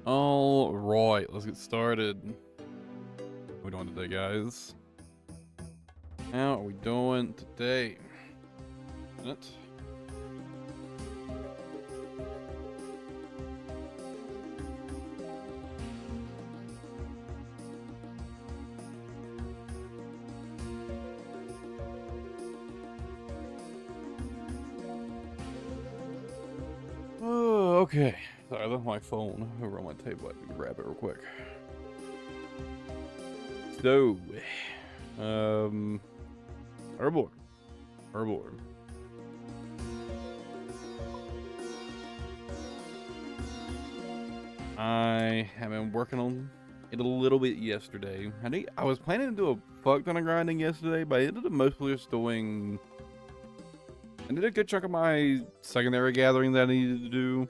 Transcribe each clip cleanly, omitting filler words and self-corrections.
All right, let's get started. What are we doing today, guys? How are we doing today? Minute. Oh, okay. Sorry, I left my phone over on my table. I can grab it real quick. So, herblore. I have been working on it a little bit yesterday. I was planning to do a fuck ton of grinding yesterday, but I ended up mostly just doing. I did a good chunk of my secondary gathering that I needed to do.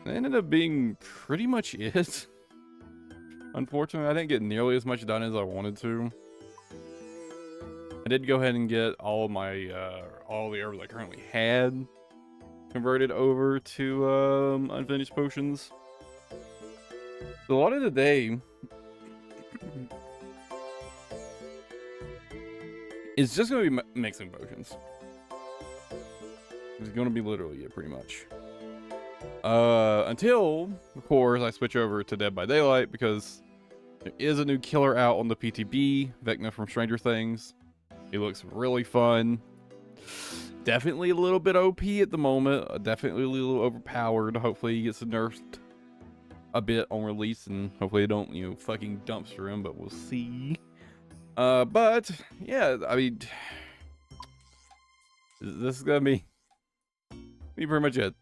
It ended up being pretty much it. Unfortunately, I didn't get nearly as much done as I wanted to. I did go ahead and get all of my all the herbs I currently had converted over to unfinished potions. So a lot of the day is just going to be mixing potions. It's going to be literally it, pretty much. Until, of course, I switch over to Dead by Daylight, because there is a new killer out on the PTB, Vecna from Stranger Things. He looks really fun. Definitely a little bit OP at the moment. Definitely a little overpowered. Hopefully he gets nerfed a bit on release, and hopefully they don't, you know, fucking dumpster him, but we'll see. But, yeah, I mean, this is gonna be pretty much it.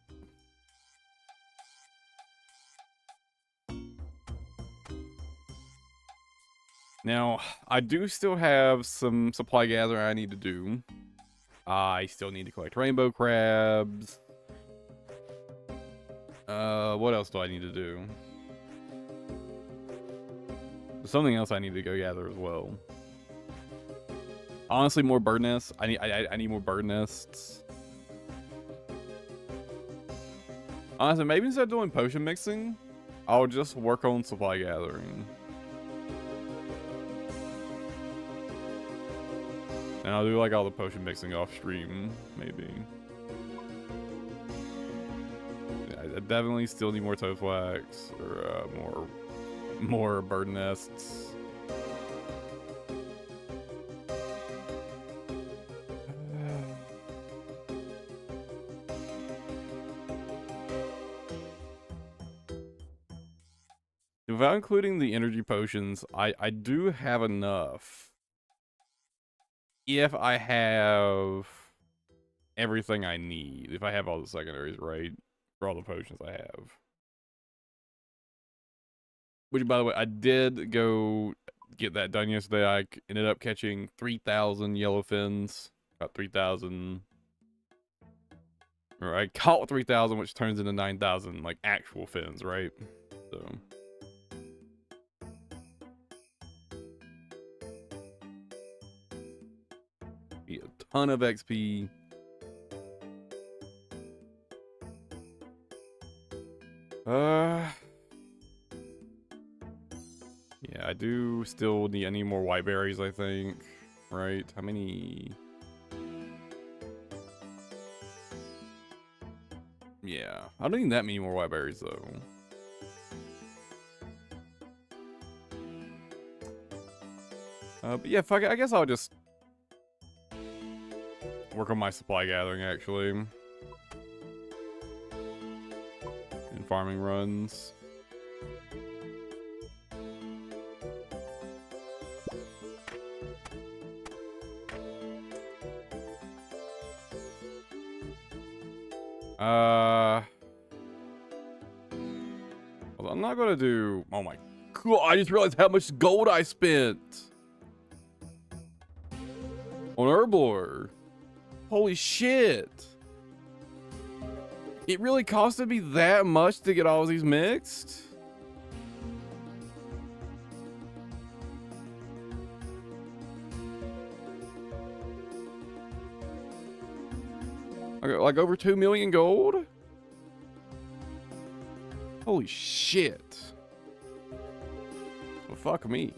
Now, I do still have some supply gathering I need to do. I still need to collect rainbow crabs. What else do I need to do? There's something else I need to go gather as well. Honestly, more bird nests. I need more bird nests. Honestly, maybe instead of doing potion mixing, I'll just work on supply gathering. And I'll do like all the potion mixing off stream, maybe. Yeah, I definitely still need more toadflax or more bird nests. Without including the energy potions, I do have enough. If I have everything I need, if I have all the secondaries right, for all the potions I have. Which, by the way, I did go get that done yesterday. I ended up catching 3,000 yellowfins. About 3,000. Or I caught 3,000, which turns into 9,000, like, actual fins, right? So. Be a ton of XP. Yeah, I do still need, I need more white berries, I think. Right? How many? Yeah, I don't need that many more white berries, though. But yeah, fuck it. I guess I'll just work on my supply gathering, actually. And farming runs. Well, I'm not gonna do. Oh my god! I just realized how much gold I spent on herblore. Holy shit! It really costed me that much to get all of these mixed? Okay, like over 2 million gold? Holy shit. Well, fuck me.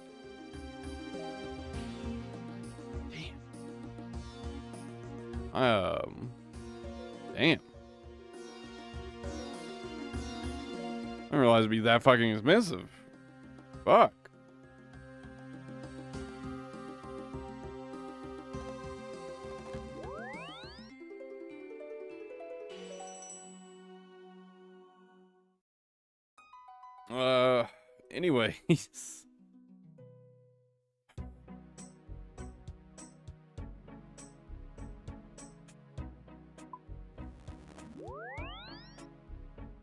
Damn. Damn. I didn't realize it'd be that fucking expensive. Fuck. Anyways.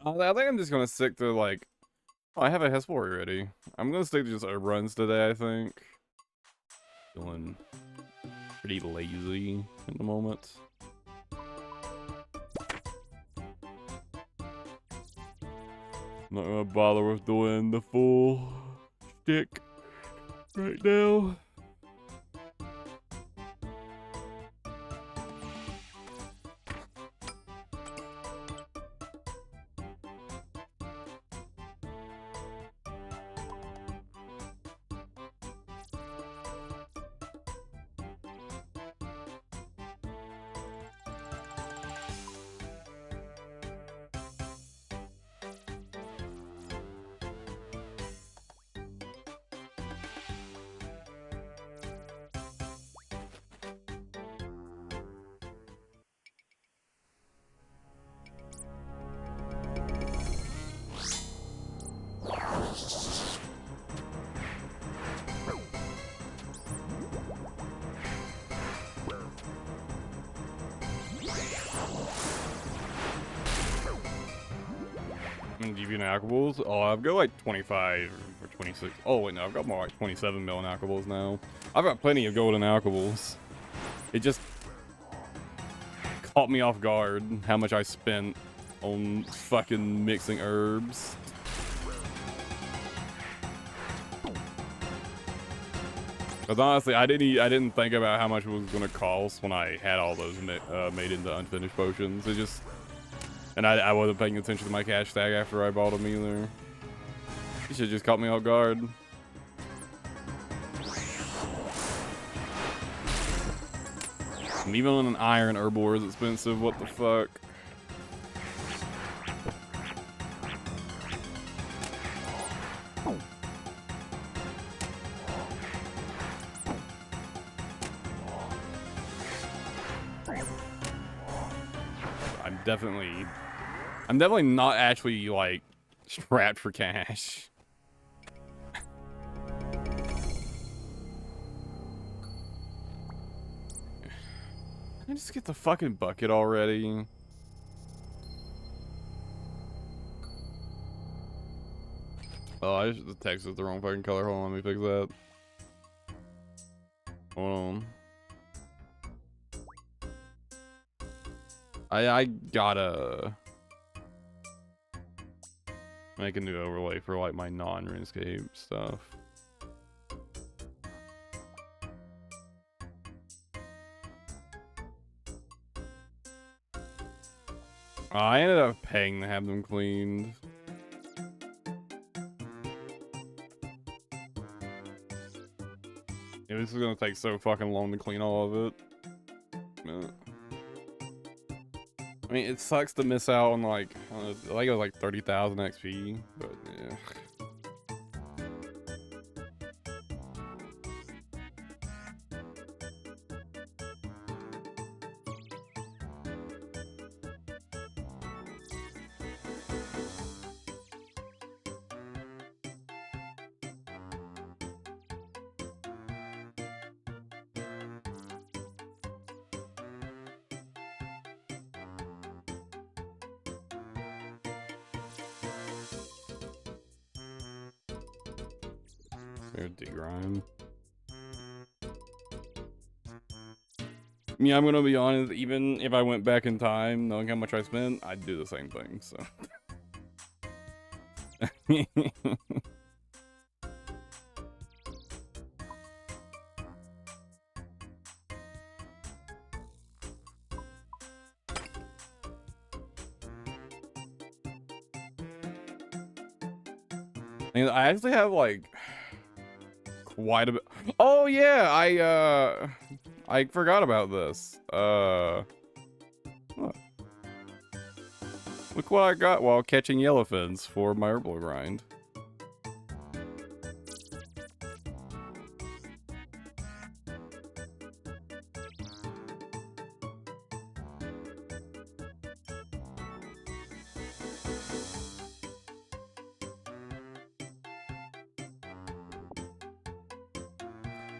I think I'm just gonna stick to like, oh, I have a herblore already. I'm gonna stick to just runs today, I think. Feeling pretty lazy at the moment. Not gonna bother with doing the full shtick right now. Give you an alcohols? Oh, I've got like 25 or 26. Oh, wait, no, I've got more like 27 mil in alcohols now. I've got plenty of golden alcohols. It just caught me off guard how much I spent on fucking mixing herbs. Because honestly, I didn't think about how much it was gonna cost when I had all those made into unfinished potions. It just. And I wasn't paying attention to my cash tag after I bought them either. You should just caught me off guard. And even on an iron herblore is expensive, what the fuck? I'm definitely not actually, like, strapped for cash. Can I just get the fucking bucket already? Oh, I just texted the wrong fucking color. Hold on, let me fix that. Hold on. I gotta make a new overlay for like my non-Runescape stuff. I ended up paying to have them cleaned. Yeah, this is gonna take so fucking long to clean all of it. I mean, it sucks to miss out on like, I think it was like 30,000 XP, but yeah. Grime. Yeah, I'm gonna be honest, even if I went back in time, knowing how much I spent, I'd do the same thing, so. And I actually have like quite a bit. Oh yeah, I forgot about this. Look what I got while catching yellowfins for my herblore grind.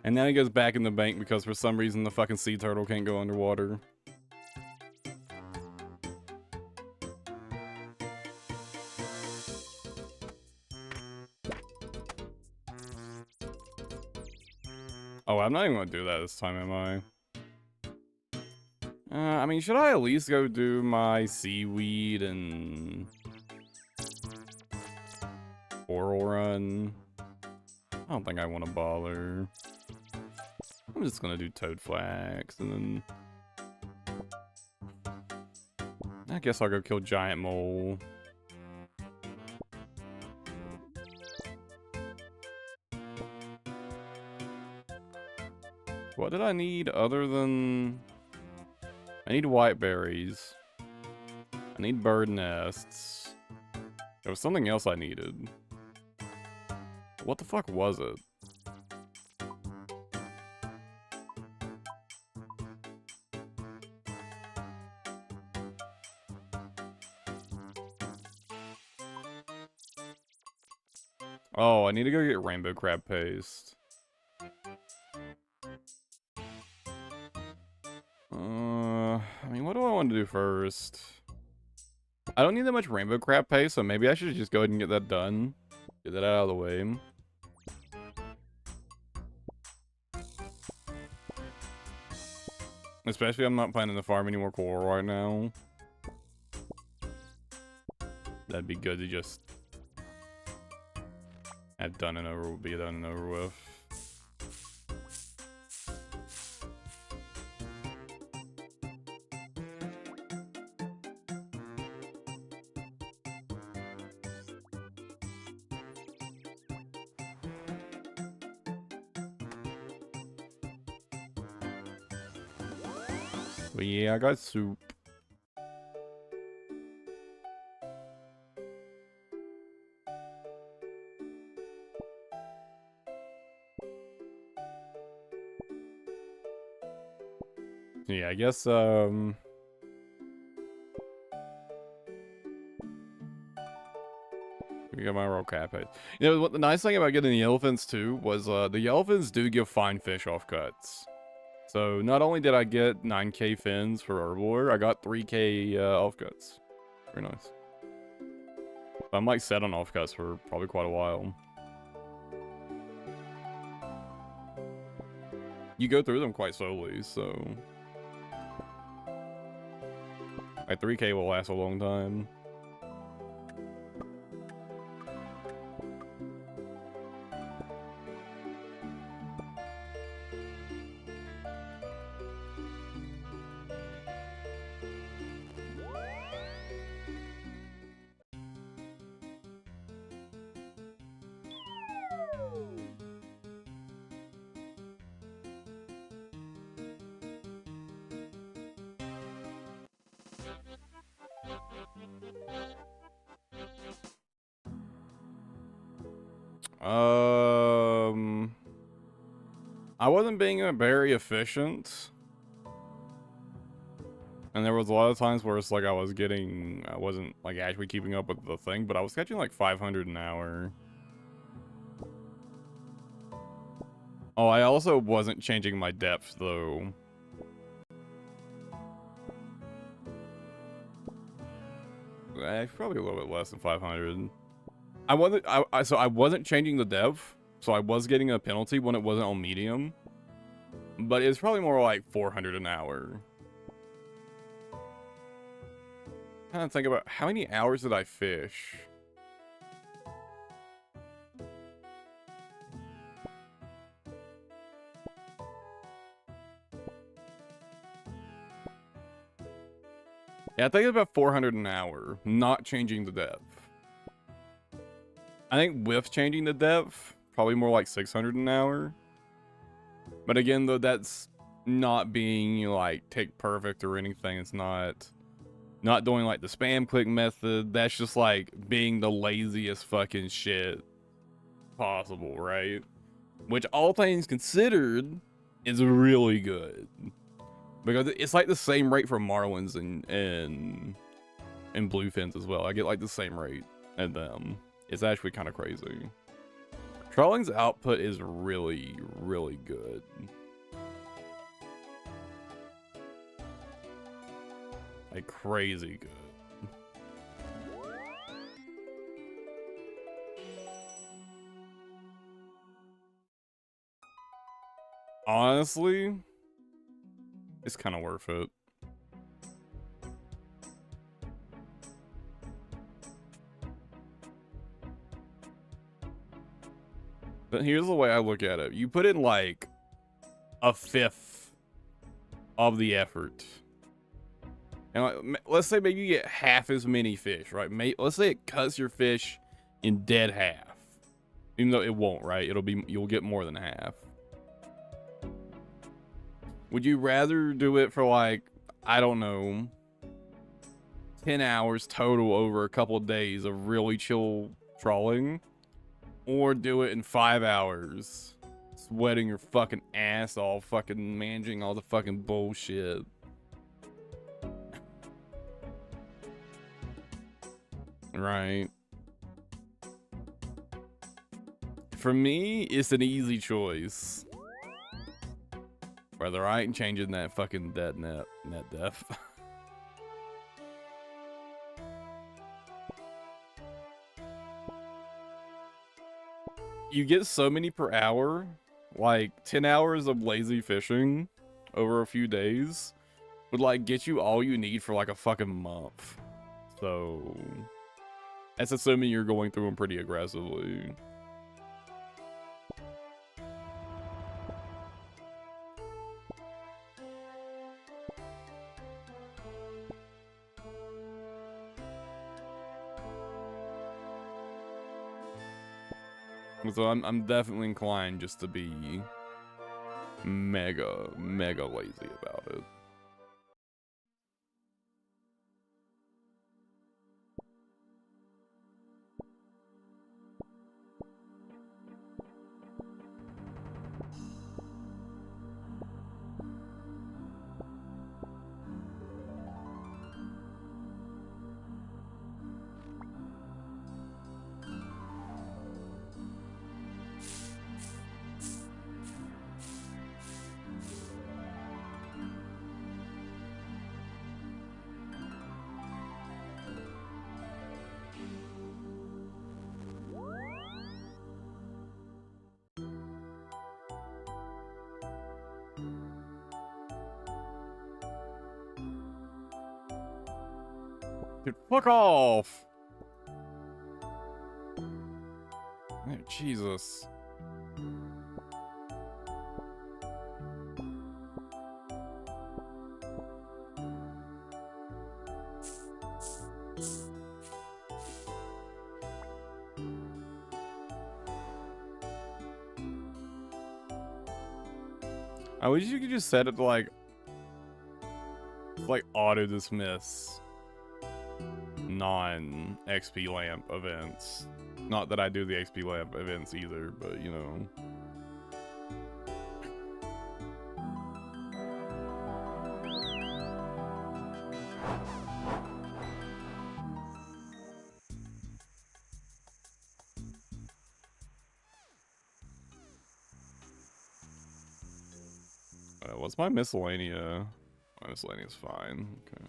And then it goes back in the bank because for some reason the fucking sea turtle can't go underwater. Oh, I'm not even gonna do that this time, am I? I mean, should I at least go do my seaweed and coral run? I don't think I want to bother. I'm just gonna do toad flax and then I guess I'll go kill giant mole. What did I need other than... I need white berries. I need bird nests. There was something else I needed. What the fuck was it? Oh, I need to go get rainbow crab paste. I mean, what do I want to do first? I don't need that much rainbow crab paste, so maybe I should just go ahead and get that done. Get that out of the way. Especially I'm not planning to farm any more coral right now. That'd be good to just have done and over, be done and over with. But yeah, I got soup. Yeah, I guess, we got my roll cap. You know, what the nice thing about getting the elephants too was, the elephants do give fine fish offcuts. So not only did I get 9k fins for herblore, I got 3k offcuts. Very nice. I'm like set on offcuts for probably quite a while. You go through them quite slowly, so like 3k will last a long time. I wasn't being very efficient. And there was a lot of times where it's like I wasn't like actually keeping up with the thing, but I was catching like 500 an hour. Oh, I also wasn't changing my depth though. Probably a little bit less than 500. So I wasn't changing the depth, so I was getting a penalty when it wasn't on medium. But it's probably more like 400 an hour. I'm trying to think about how many hours did I fish? Yeah, I think it's about 400 an hour, not changing the depth. I think with changing the depth, probably more like 600 an hour. But again, though, that's not being like tick perfect or anything. It's not doing like the spam click method. That's just like being the laziest fucking shit possible, right? Which, all things considered, is really good. Because it's like the same rate for Marlins and Bluefins as well. I get like the same rate at them. It's actually kind of crazy. Trolling's output is really, really good. Like crazy good. Honestly, it's kind of worth it. But here's the way I look at it. You put in like a fifth of the effort. And like, let's say maybe you get half as many fish, right? Let's say it cuts your fish in dead half. Even though it won't, right? You'll get more than half. Would you rather do it for like, I don't know, 10 hours total over a couple of days of really chill trawling? Or do it in 5 hours, sweating your fucking ass off, fucking managing all the fucking bullshit? Right. For me, it's an easy choice. Whether I ain't changing that fucking net depth. You get so many per hour, like 10 hours of lazy fishing over a few days would like get you all you need for like a fucking month. So that's assuming you're going through them pretty aggressively. So I'm definitely inclined just to be mega lazy about it. Dude, fuck off! Oh, Jesus. I wish you could just set it to like auto dismiss non-XP lamp events. Not that I do the XP lamp events either, but you know. What's my miscellanea? My miscellaneous fine. Okay.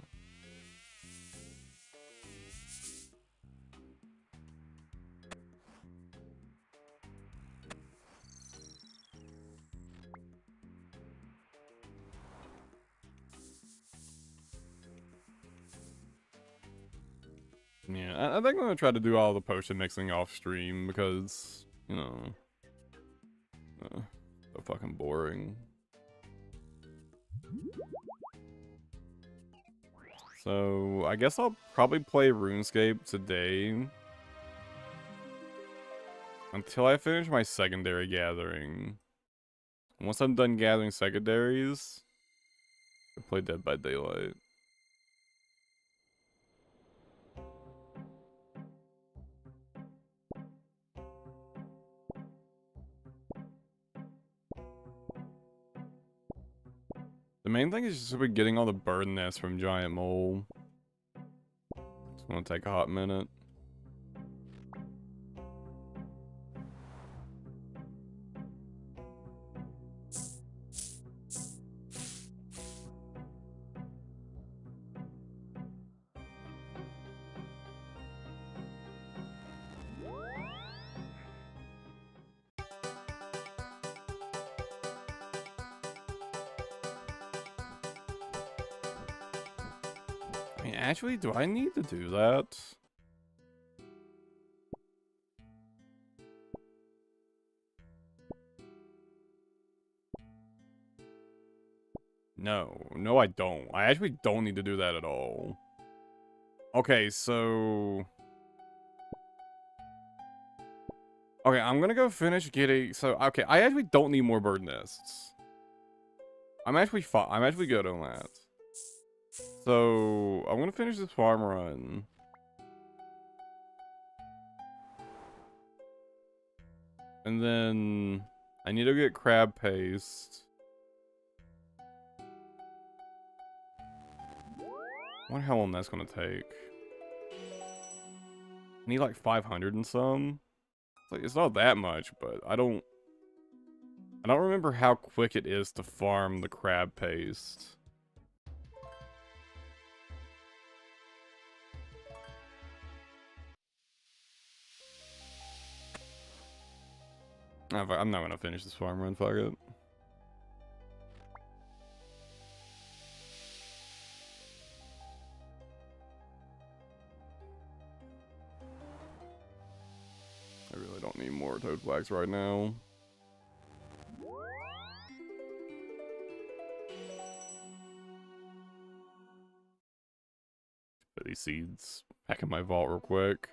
Yeah, I think I'm gonna try to do all the potion mixing off stream because, you know, so fucking boring. So I guess I'll probably play RuneScape today. Until I finish my secondary gathering. Once I'm done gathering secondaries, I play Dead by Daylight. The main thing is just getting all the bird nests from Giant Mole. It's gonna take a hot minute. I mean, actually, do I need to do that? No, I don't. I actually don't need to do that at all. Okay, so... Okay, I'm gonna go finish getting... So, okay, I actually don't need more bird nests. I'm actually fine. I'm actually good on that. So, I'm gonna finish this farm run. And then... I need to get crab paste. I wonder how long that's gonna take. I need like 500 and some. It's not that much, but I don't remember how quick it is to farm the crab paste. I'm not gonna finish this farm run, fuck it. I really don't need more toad flags right now. Put these seeds back in my vault real quick.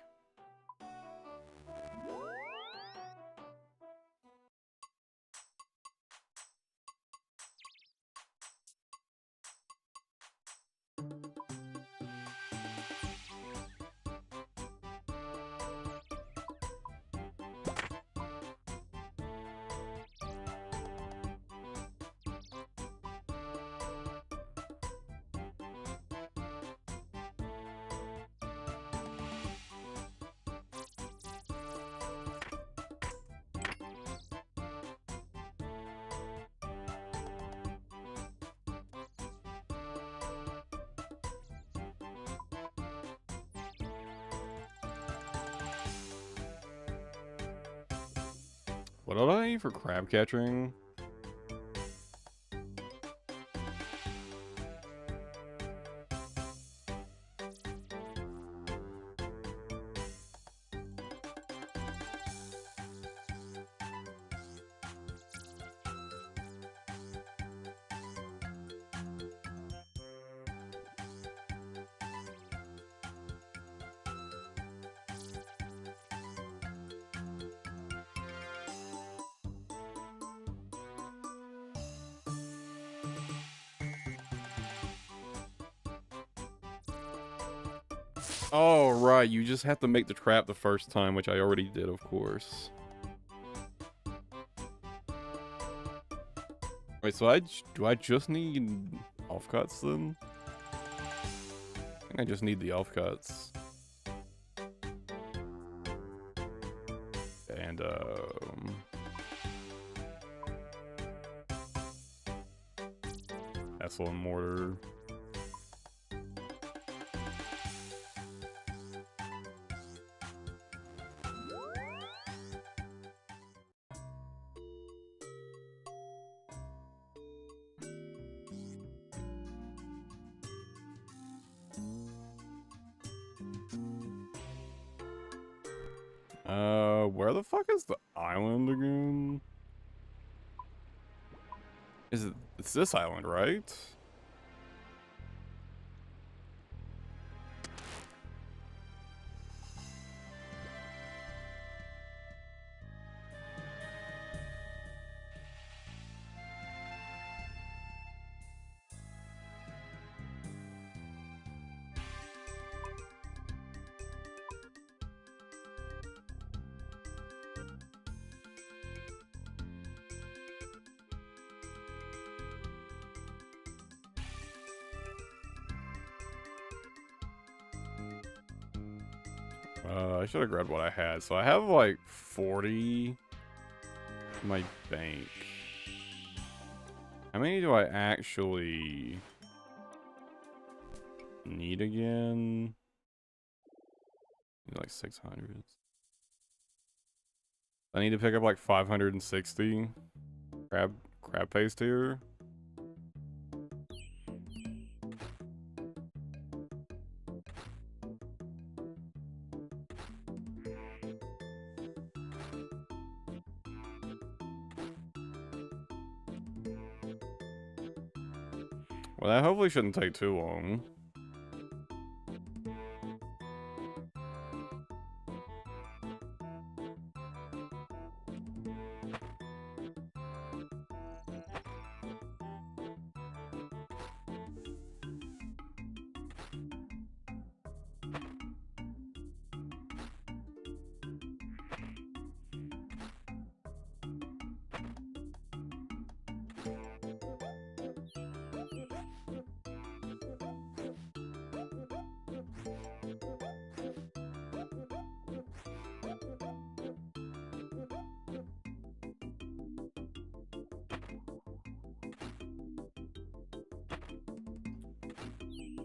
What do I need for crab catching? Oh, right, you just have to make the trap the first time, which I already did, of course. Wait, so do I just need offcuts then? I think I just need the offcuts. And, pestle and mortar. Where the fuck is the island again? It's this island, right? I should have grabbed what I had. So I have like 40 in my bank. How many do I actually need again? Like 600. I need to pick up like 560 crab paste here. Well, that hopefully shouldn't take too long.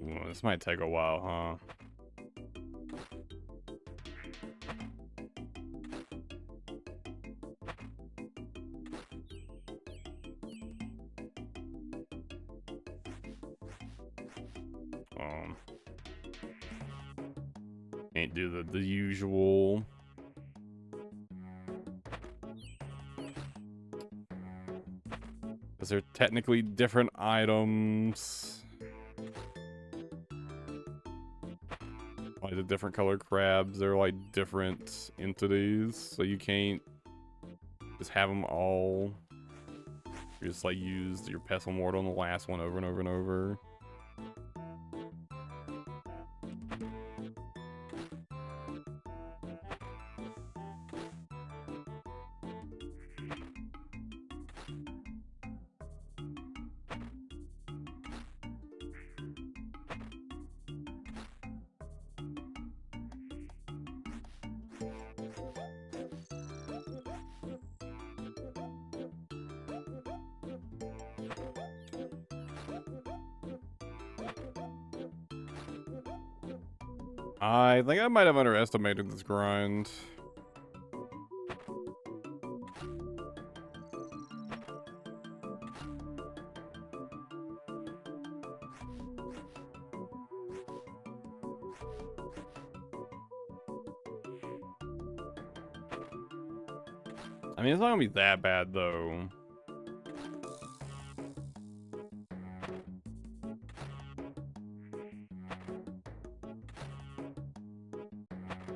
Well, this might take a while, huh? Can't do the usual. Because they're technically different items. Like the different colored crabs, they're like different entities. So you can't just have them all. You just like use your pestle mortar on the last one over and over and over. I think I might have underestimated this grind. I mean, it's not gonna be that bad, though.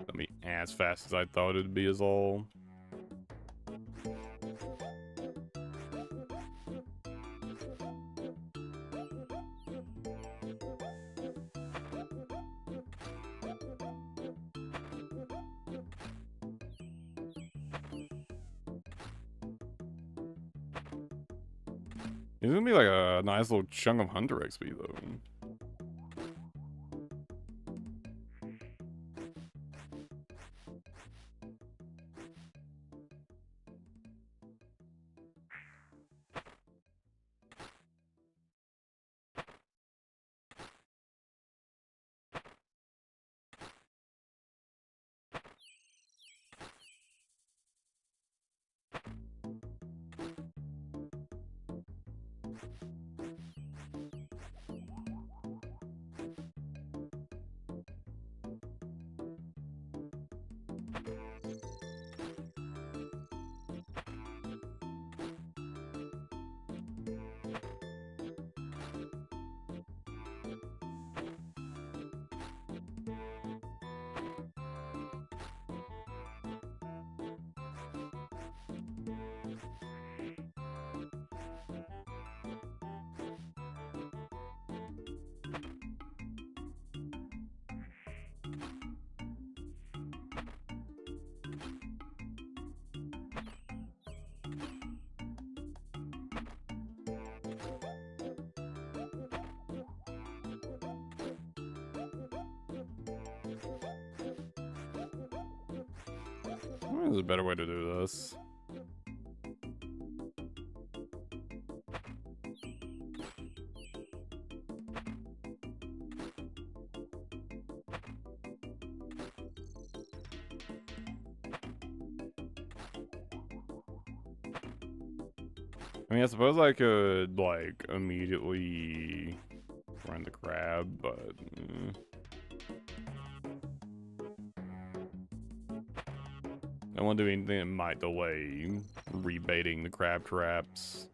Not be as fast as I thought it'd be is all. It's gonna be like a nice little chunk of Hunter XP, though. There's a better way to do this. I mean, I suppose I could, like, immediately run the crab, but... I don't want to do anything that might delay rebaiting the crab traps.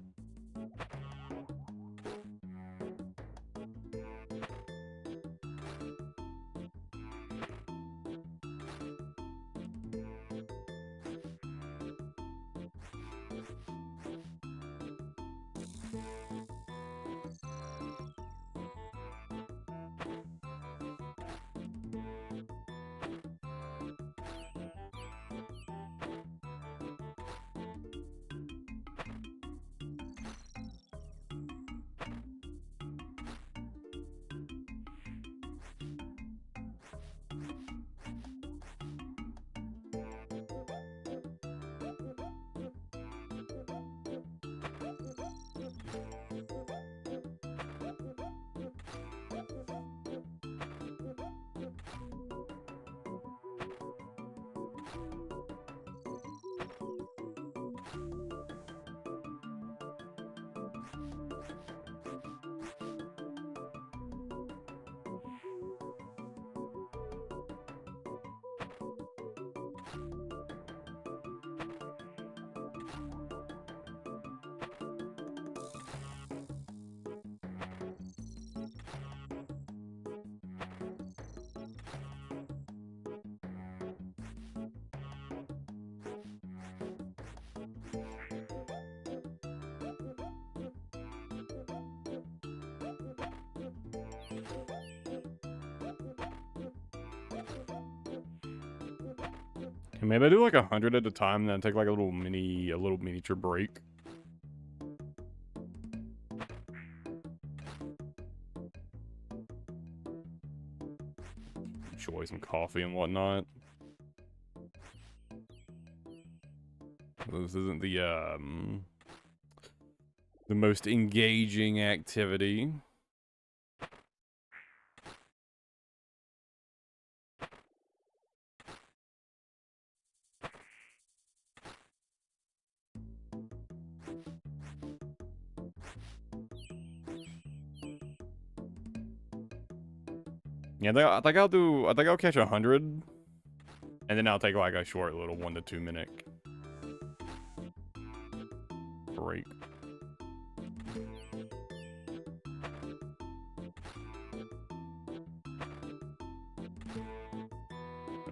Maybe I do like 100 at a time, and then take like a little miniature break. Enjoy some coffee and whatnot. This isn't the most engaging activity. Yeah, I think I'll catch 100, and then I'll take like a short little 1 to 2 minute break.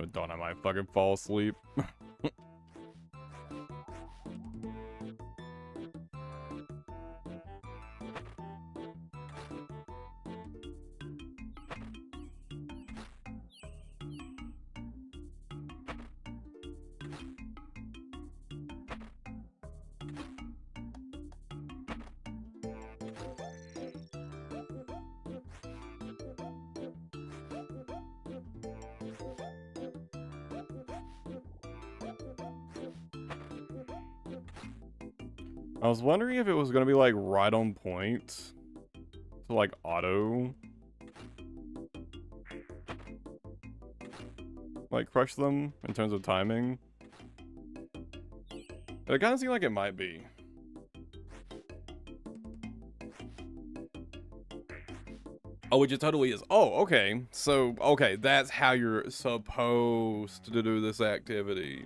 Oh, dawn, I might fucking fall asleep. I was wondering if it was gonna be like right on point to like auto like crush them in terms of timing. But it kind of seemed like it might be. Oh, which it totally is. Oh, okay. So, okay, that's how you're supposed to do this activity.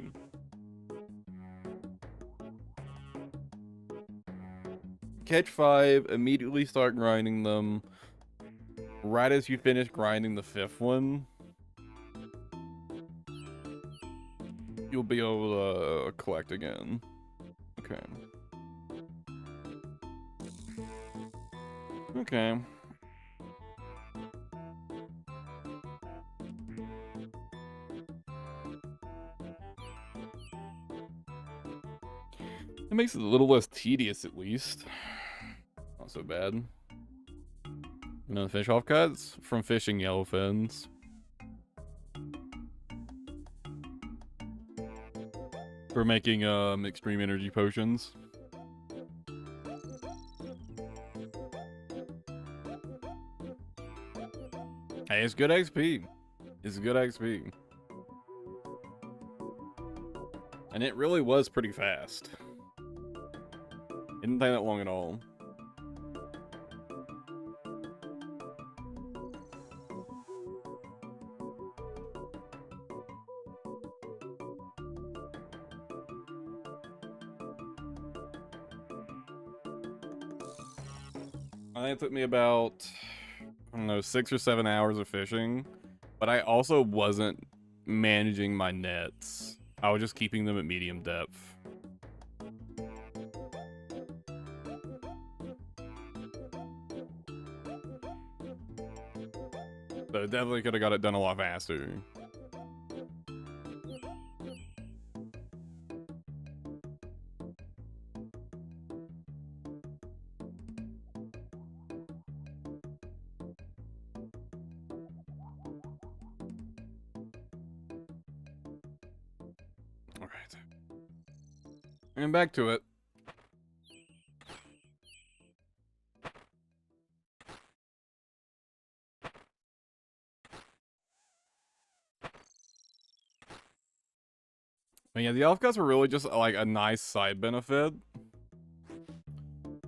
Catch 5, immediately start grinding them. Right as you finish grinding the 5th one, you'll be able to collect again. Okay. Okay. It makes it a little less tedious, at least. Not so bad. You know the fish off cuts? From fishing yellowfins. for making extreme energy potions. Hey, it's good XP. It's good XP. And it really was pretty fast. It didn't take that long at all. I think it took me about, I don't know, 6 or 7 hours of fishing. But I also wasn't managing my nets. I was just keeping them at medium depth. So definitely could have got it done a lot faster. Alright. And back to it. But yeah, the elf guts were really just like a nice side benefit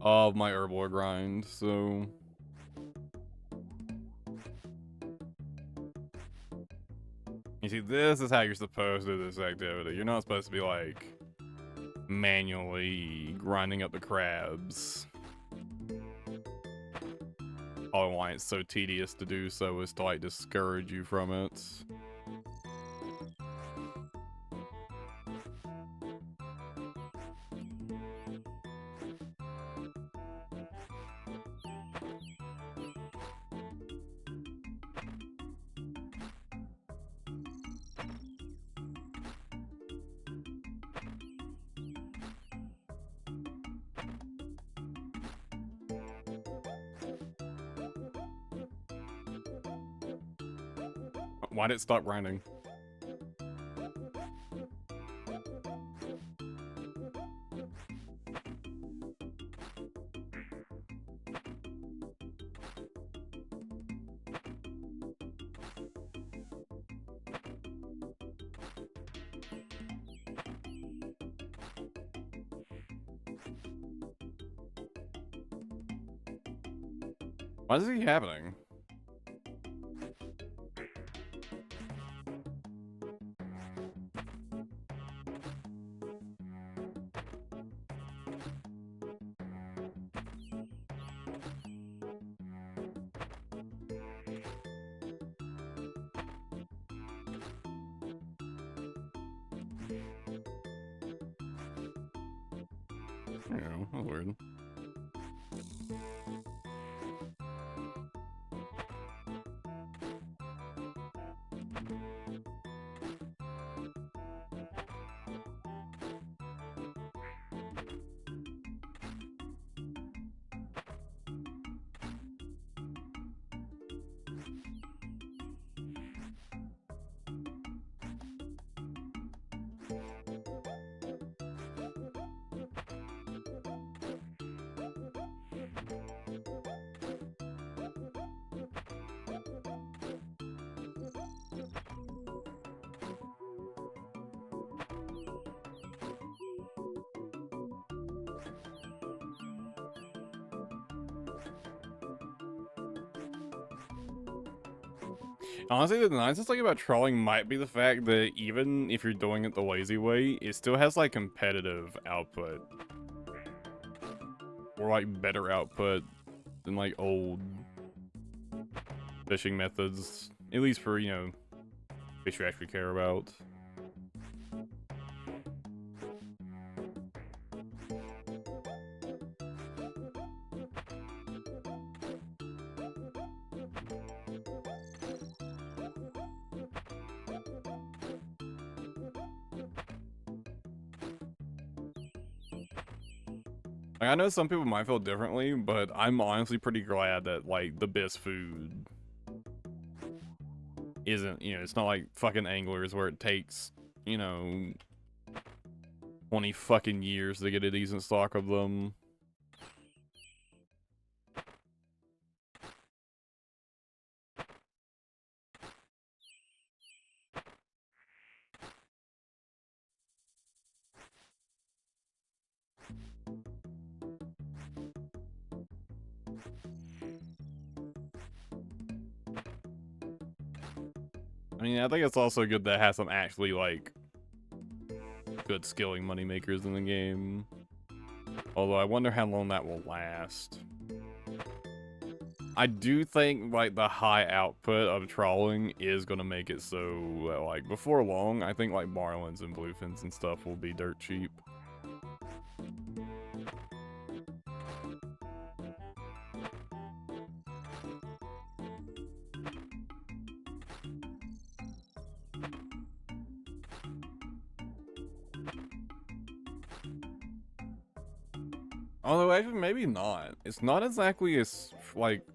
of my herblore grind, so you see, this is how you're supposed to do this activity. You're not supposed to be like manually grinding up the crabs. Probably why it's so tedious to do so is to like discourage you from it. Why did it stop grinding? Why is it keep happening? I don't know, that's weird. Honestly, the nicest thing about trolling might be the fact that even if you're doing it the lazy way, it still has like competitive output. Or like better output than like old fishing methods. At least for, you know, fish you actually care about. Like, I know some people might feel differently, but I'm honestly pretty glad that, like, the best food isn't, you know, it's not like fucking anglers where it takes, you know, 20 fucking years to get a decent stock of them. I mean, I think it's also good that it has some actually, like, good skilling moneymakers in the game. Although I wonder how long that will last. I do think, like, the high output of trawling is going to make it so, like, before long, I think, like, marlins and bluefins and stuff will be dirt cheap. Although, actually, maybe not. It's not exactly as, like...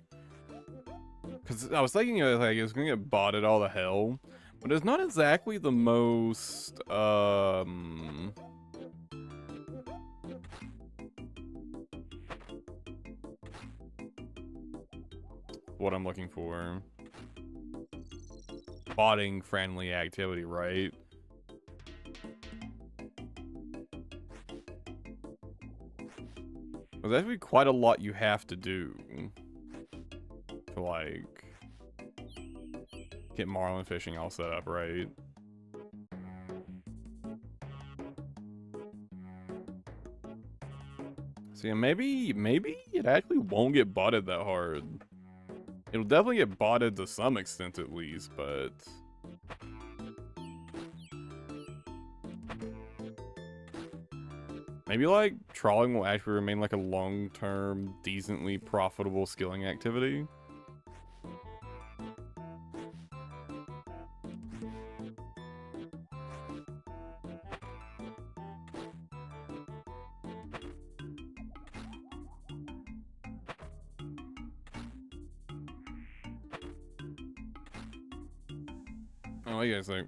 Because I was thinking, like, it's gonna get botted all the hell. But it's not exactly the most, what I'm looking for. Botting friendly activity, right? There's actually quite a lot you have to do to, like, get marlin fishing all set up, right? So yeah, maybe it actually won't get botted that hard. It'll definitely get botted to some extent at least, but... maybe, like, trawling will actually remain, like, a long-term, decently profitable skilling activity. Oh, what do you guys think?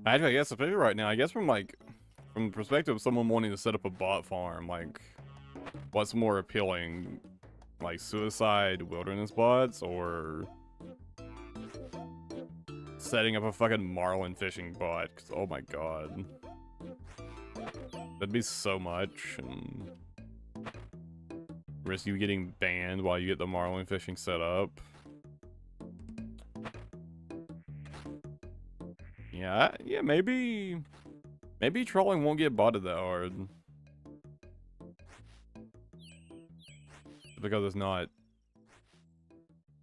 Actually, I guess, especially right now, I guess from the perspective of someone wanting to set up a bot farm, like, what's more appealing? Like, suicide wilderness bots, or setting up a fucking marlin fishing bot? 'Cause, oh my god. That'd be so much, and risk you getting banned while you get the marlin fishing set up. Yeah, maybe trolling won't get botted that hard. Because it's not...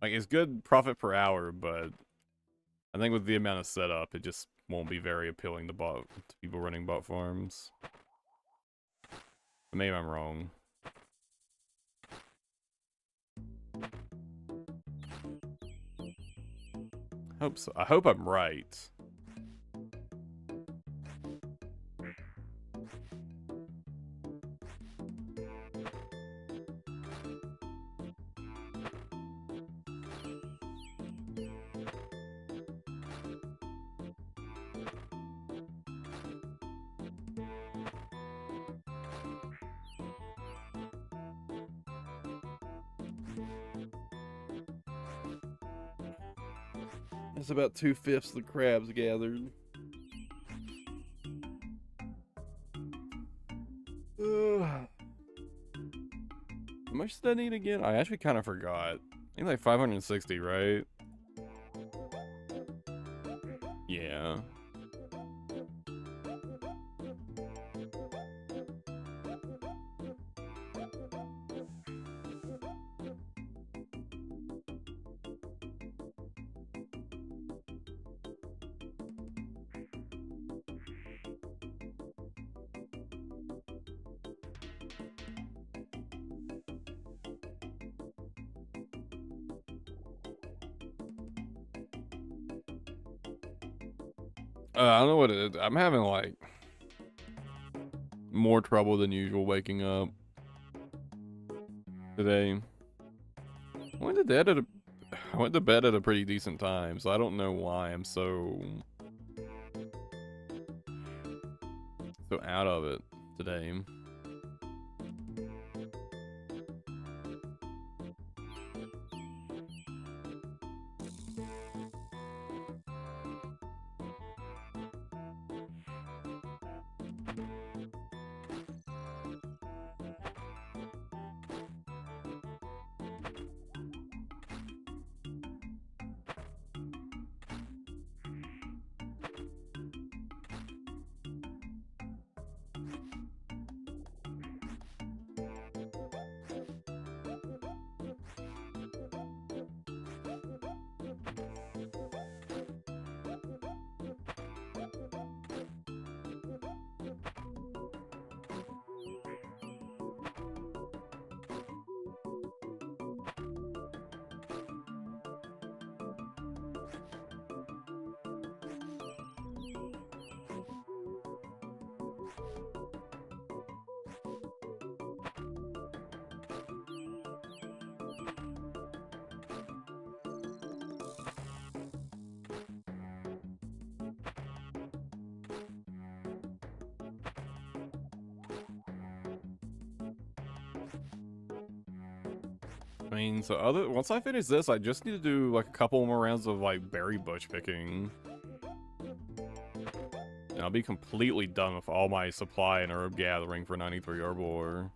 like, it's good profit per hour, but I think with the amount of setup, it just won't be very appealing to people running bot farms. But maybe I'm wrong. Hope so. I hope I'm right. It's about 2/5 of the crabs gathered. How much did I need again? I actually kind of forgot. I think like 560, right? Yeah. I don't know what it is. I'm having like more trouble than usual waking up today. I went to bed at a pretty decent time, so I don't know why I'm so out of it today. I mean, so once I finish this, I just need to do like a couple more rounds of like berry bush picking. And I'll be completely done with all my supply and herb gathering for 93 herblore.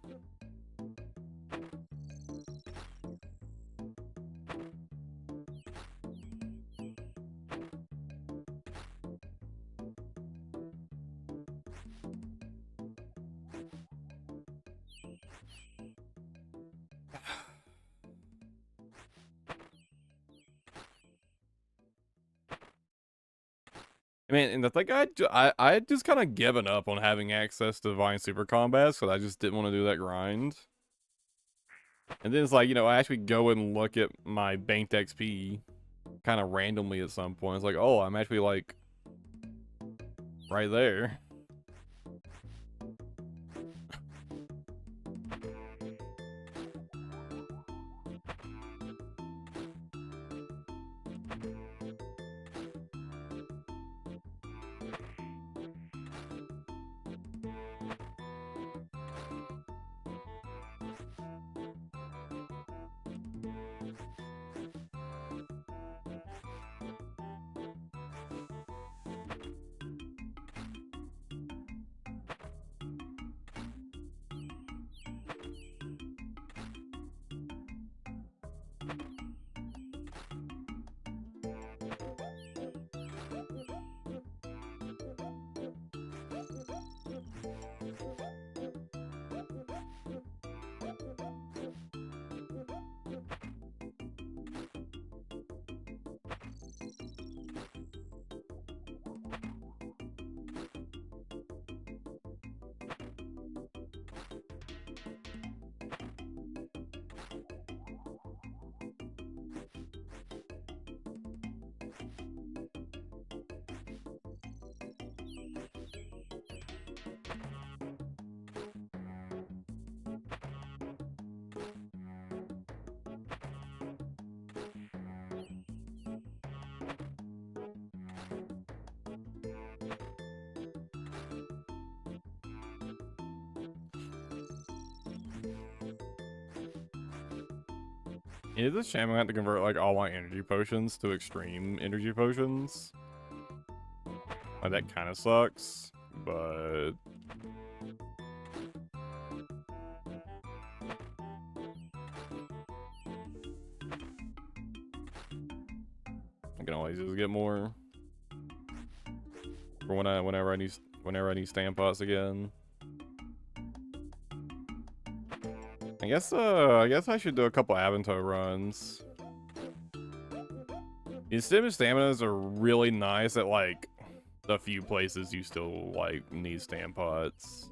I mean, and the thing I had just kind of given up on having access to Divine Super Combats because I just didn't want to do that grind. And then it's like, you know, I actually go and look at my banked XP kind of randomly at some point. It's like, oh, I'm actually like right there. It's a shame I have to convert like all my energy potions to extreme energy potions. Like, that kind of sucks, but I can always just get more for whenever I need stamp pots again. I guess I should do a couple Avanto runs. These staminas are really nice at like the few places you still like need stamp pots.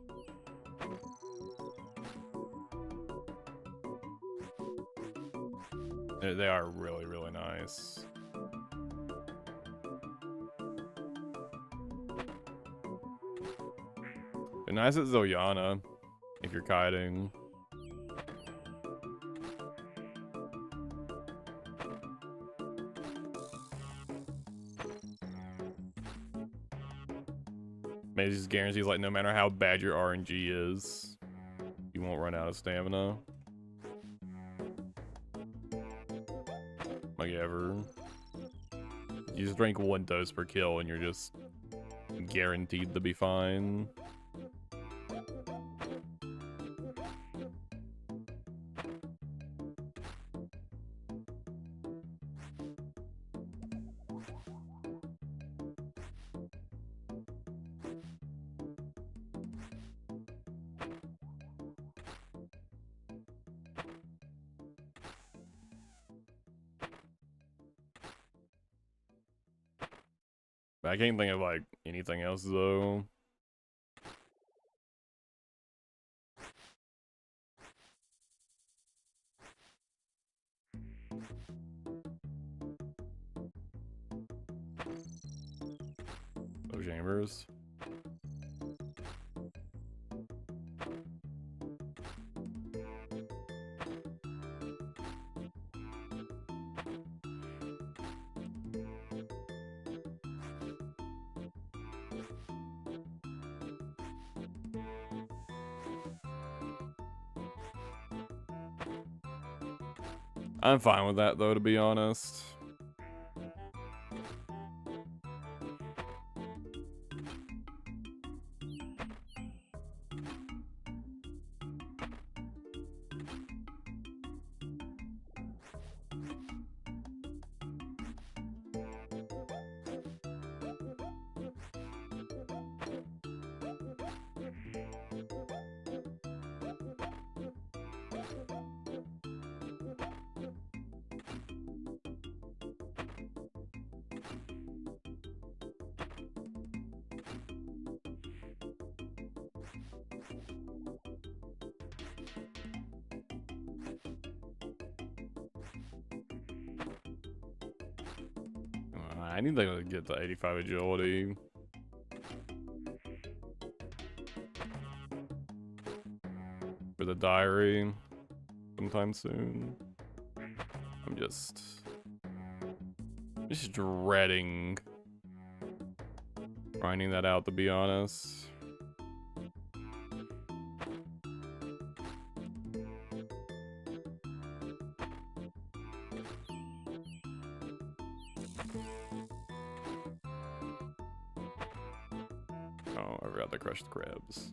They are really, really nice. nice at Zoyana if you're kiting. Maybe it just guarantees, like, no matter how bad your RNG is, you won't run out of stamina. Like, ever. You just drink 1 dose per kill and you're just guaranteed to be fine. I can't think of, like, anything else, though. Oh, chambers. I'm fine with that, though, to be honest. I need to get to 85 agility. For the diary sometime soon. I'm just dreading grinding that out, to be honest. Oh, I forgot to crush the crabs.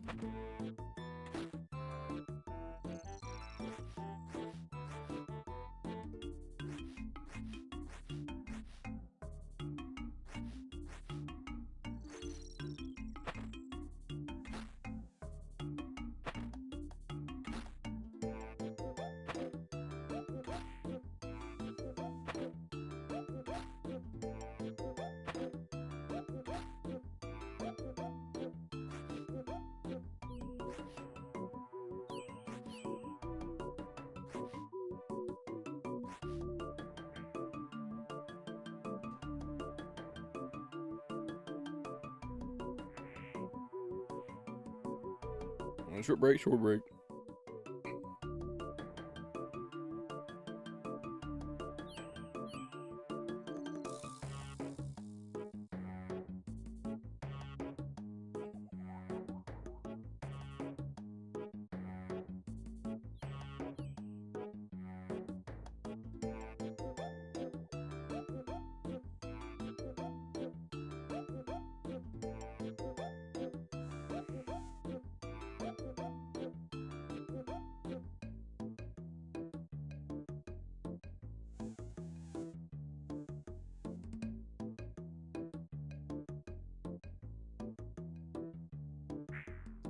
Short break, short break.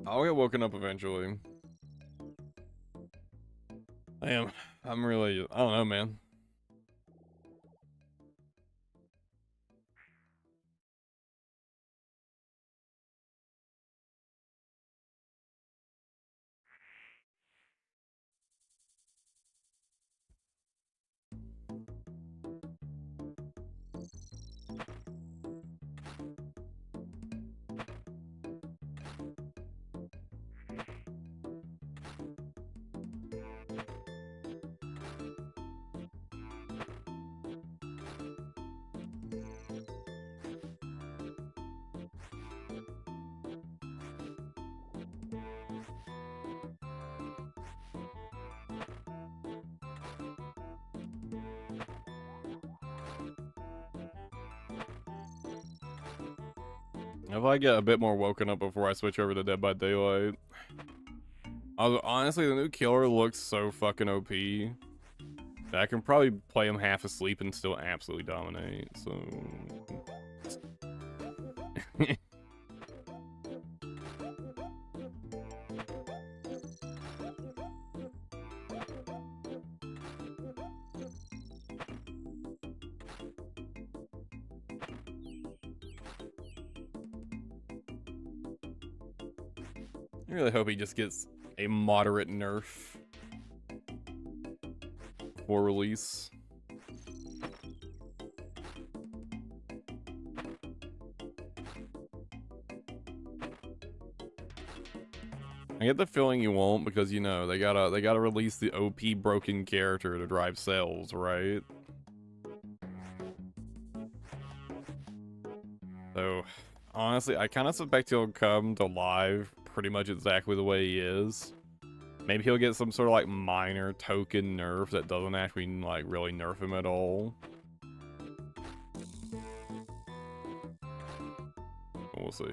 I'll get woken up eventually. I'm really, I don't know, man. If I get a bit more woken up before I switch over to Dead by Daylight. Honestly, the new killer looks so fucking OP that I can probably play him half asleep and still absolutely dominate, so... I really hope he just gets a moderate nerf for release. I get the feeling you won't because, you know, they gotta release the OP broken character to drive sales, right? So, honestly, I kind of suspect he'll come to live pretty much exactly the way he is. Maybe he'll get some sort of like minor token nerf that doesn't actually like really nerf him at all. We'll see.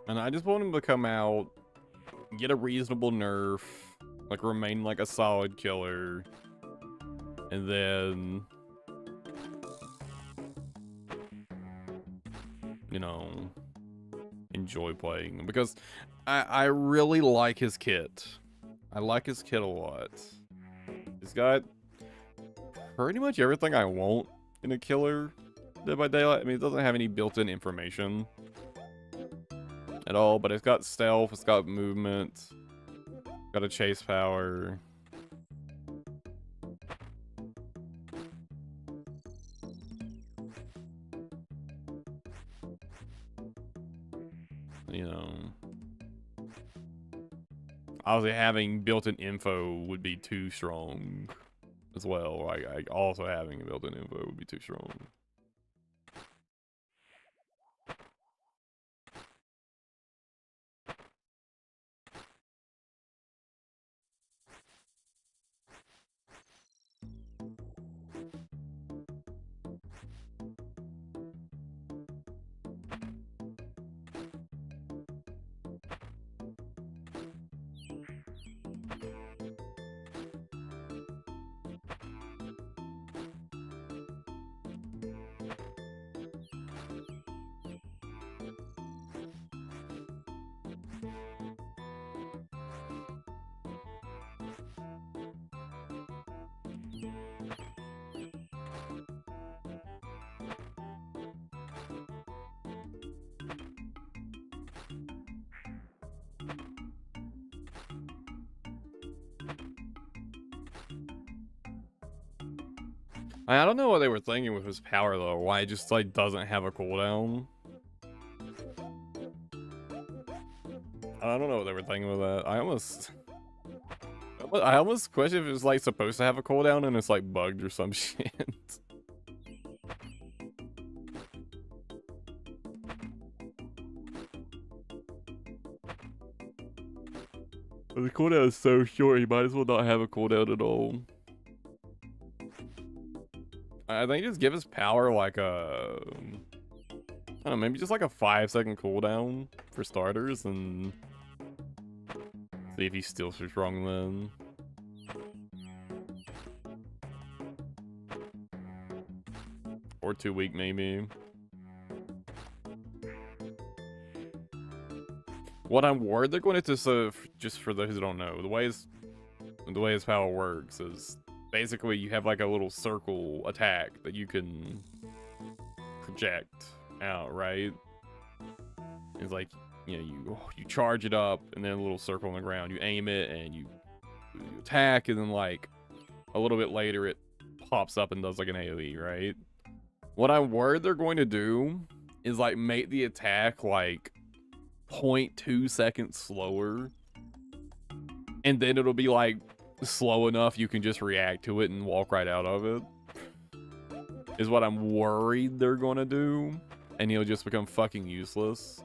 And I just want him to come out, get a reasonable nerf, like remain like a solid killer, and then, you know, enjoy playing him. Because I really like his kit. I like his kit a lot. He's got pretty much everything I want in a killer Dead by Daylight. I mean, it doesn't have any built-in information at all, but it's got stealth, it's got movement, got a chase power. You know, obviously having built-in info would be too strong as well. Like also having built-in info would be too strong. I don't know what they were thinking with his power though. Why it just like doesn't have a cooldown. I don't know what they were thinking with that. I almost question if it's like supposed to have a cooldown and it's like bugged or some shit. The cooldown is so short, you might as well not have a cooldown at all. I think just give his power like a... I don't know, maybe just like a 5-second cooldown for starters and... see if he's still so strong then. Or 2 weak maybe. What I'm worried they're going to just for those who don't know, the way his power works is basically you have like a little circle attack that you can project out, right? It's like, you know, you charge it up, and then a little circle on the ground. You aim it, and you attack, and then like a little bit later, it pops up and does like an AoE, right? What I'm worried they're going to do is like make the attack like 0.2 seconds slower, and then it'll be like slow enough you can just react to it and walk right out of it. Is what I'm worried they're gonna do, and he'll just become fucking useless.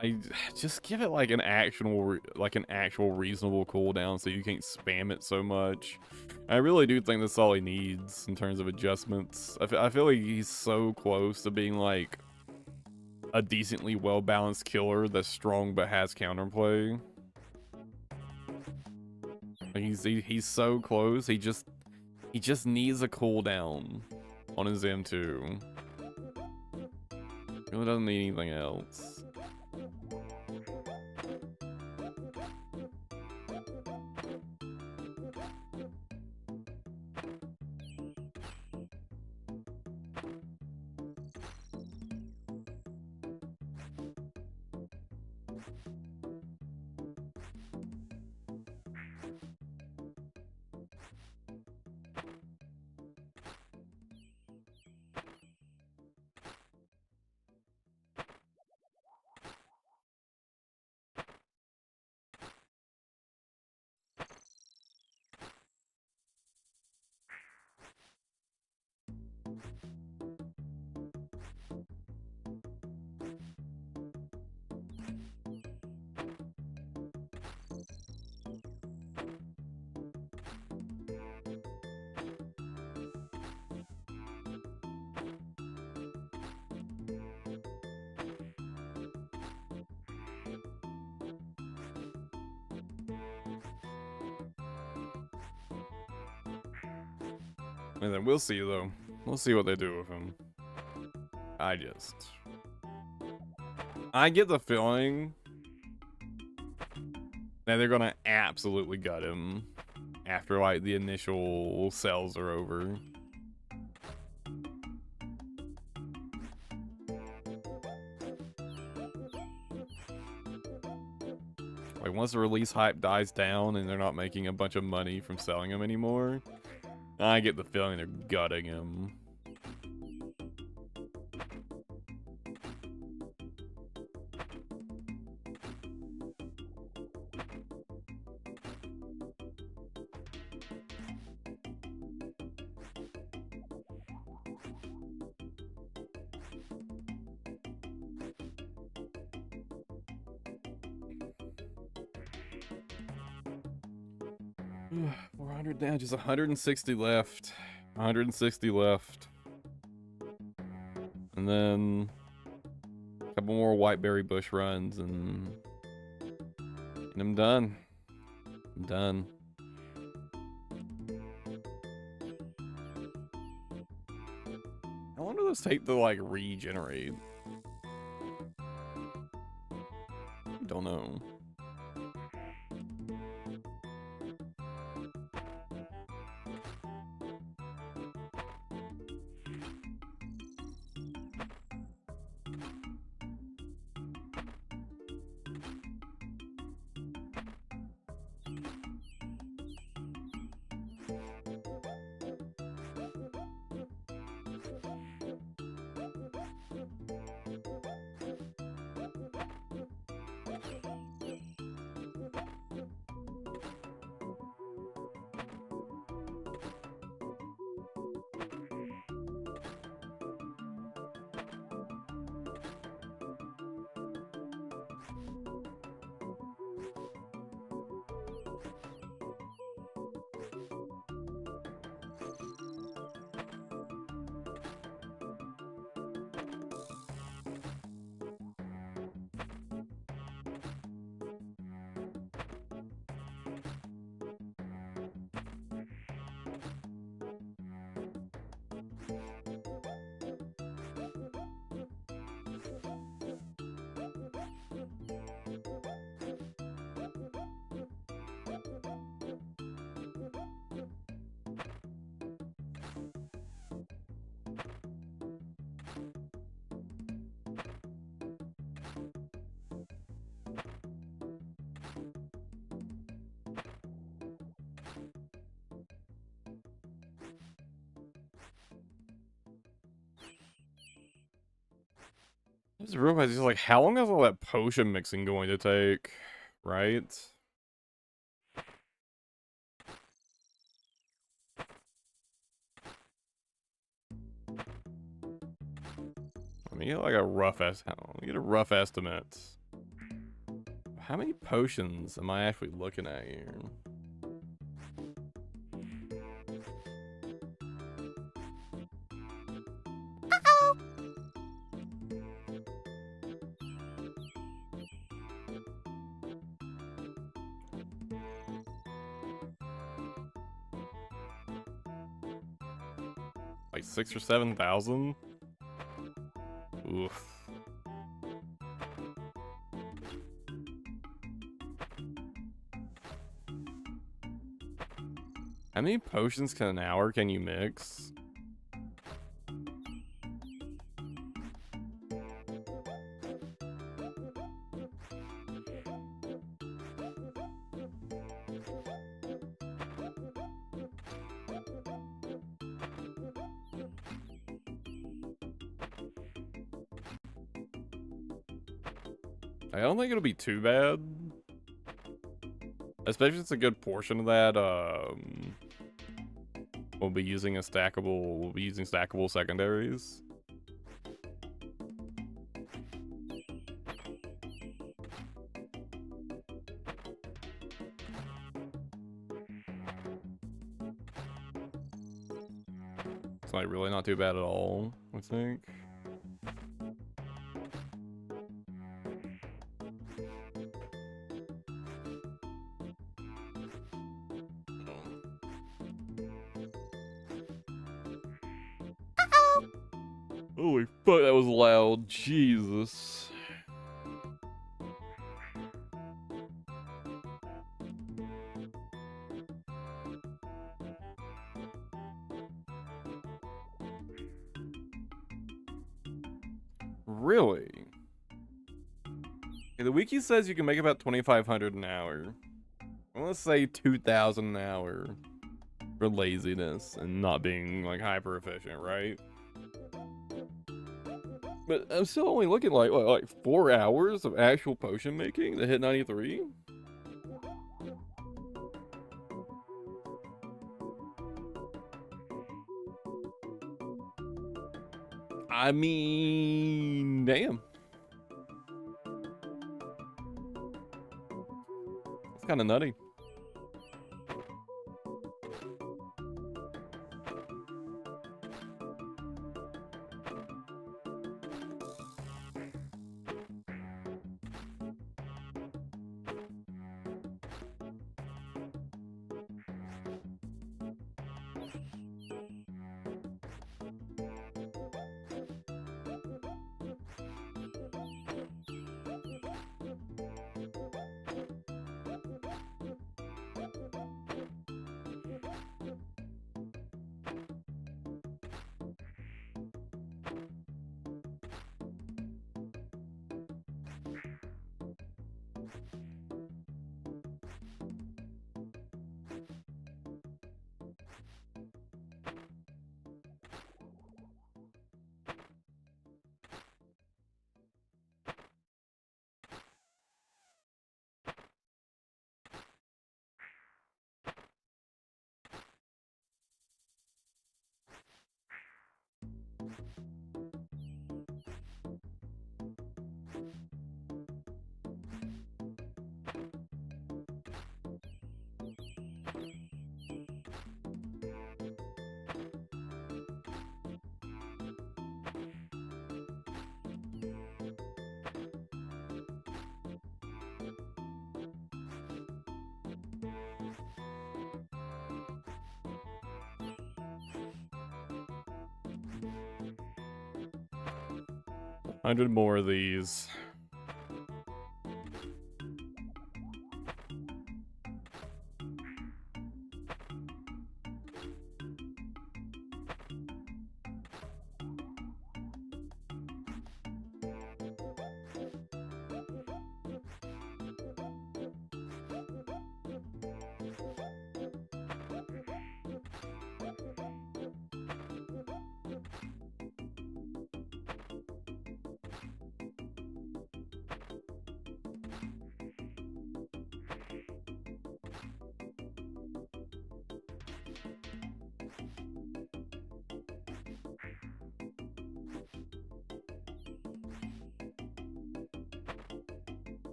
I just give it like an actual reasonable cooldown so you can't spam it so much. I really do think that's all he needs in terms of adjustments. I feel like he's so close to being like a decently well-balanced killer that's strong but has counterplay. Like he's so close. He just needs a cooldown on his M2. He really doesn't need anything else. And then we'll see, though. We'll see what they do with him. I get the feeling that they're gonna absolutely gut him after, like, the initial cells are over. Like, once the release hype dies down and they're not making a bunch of money from selling him anymore, I get the feeling they're gutting him. Down, just 160 left. 160 left. And then a couple more whiteberry bush runs and I'm done. I'm done. How long do those take to like regenerate? Don't know. Just realized, just like, how long is all that potion mixing going to take? Right? Let me get like a rough estimate. How many potions am I actually looking at here? Like 6,000 or 7,000? Oof. How many potions can an hour can you mix? I don't think it'll be too bad. Especially since a good portion of that, we'll be using stackable secondaries. It's like really not too bad at all, I think. Holy fuck, that was loud. Jesus. Really? Okay, the wiki says you can make about 2,500 an hour. I'm gonna say 2,000 an hour for laziness and not being like hyper efficient, right? But I'm still only looking like 4 hours of actual potion making to hit 93. I mean, damn. It's kind of nutty. $100 more of these.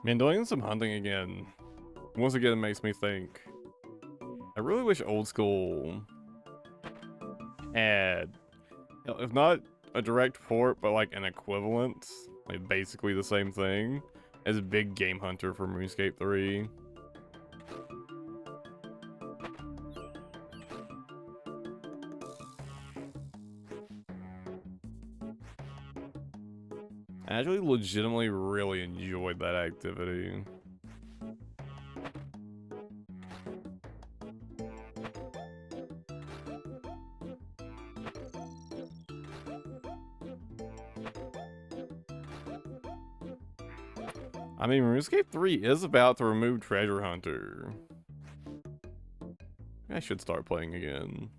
Man, doing some hunting again, once again, makes me think. I really wish old school had, if not a direct port, but like an equivalent, like basically the same thing, as Big Game Hunter from RuneScape 3. I actually legitimately really enjoyed that activity. I mean, RuneScape 3 is about to remove Treasure Hunter. I should start playing again.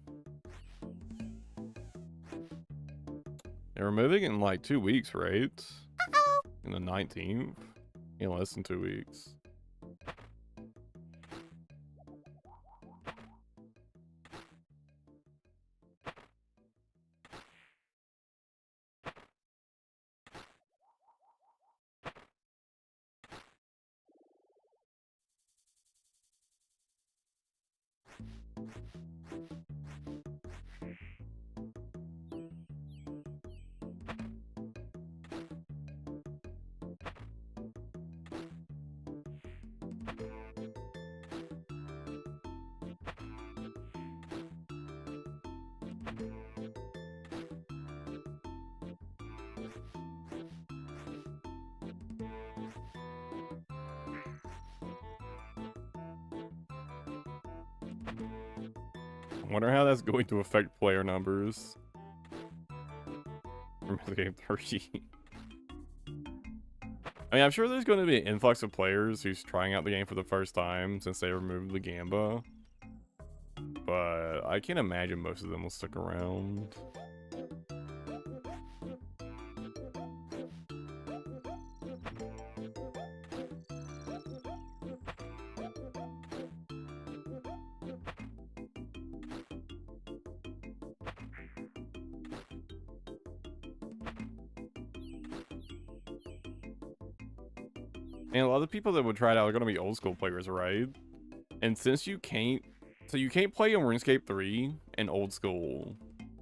They're removing it in like 2 weeks, right? In the 19th? In less than 2 weeks. I wonder how that's going to affect player numbers from game 3. I mean, I'm sure there's going to be an influx of players who's trying out the game for the first time since they removed the Gamba. But I can't imagine most of them will stick around. And a lot of the people that would try it out are going to be old school players, right? And since you can't, so you can't play on RuneScape 3 and old school,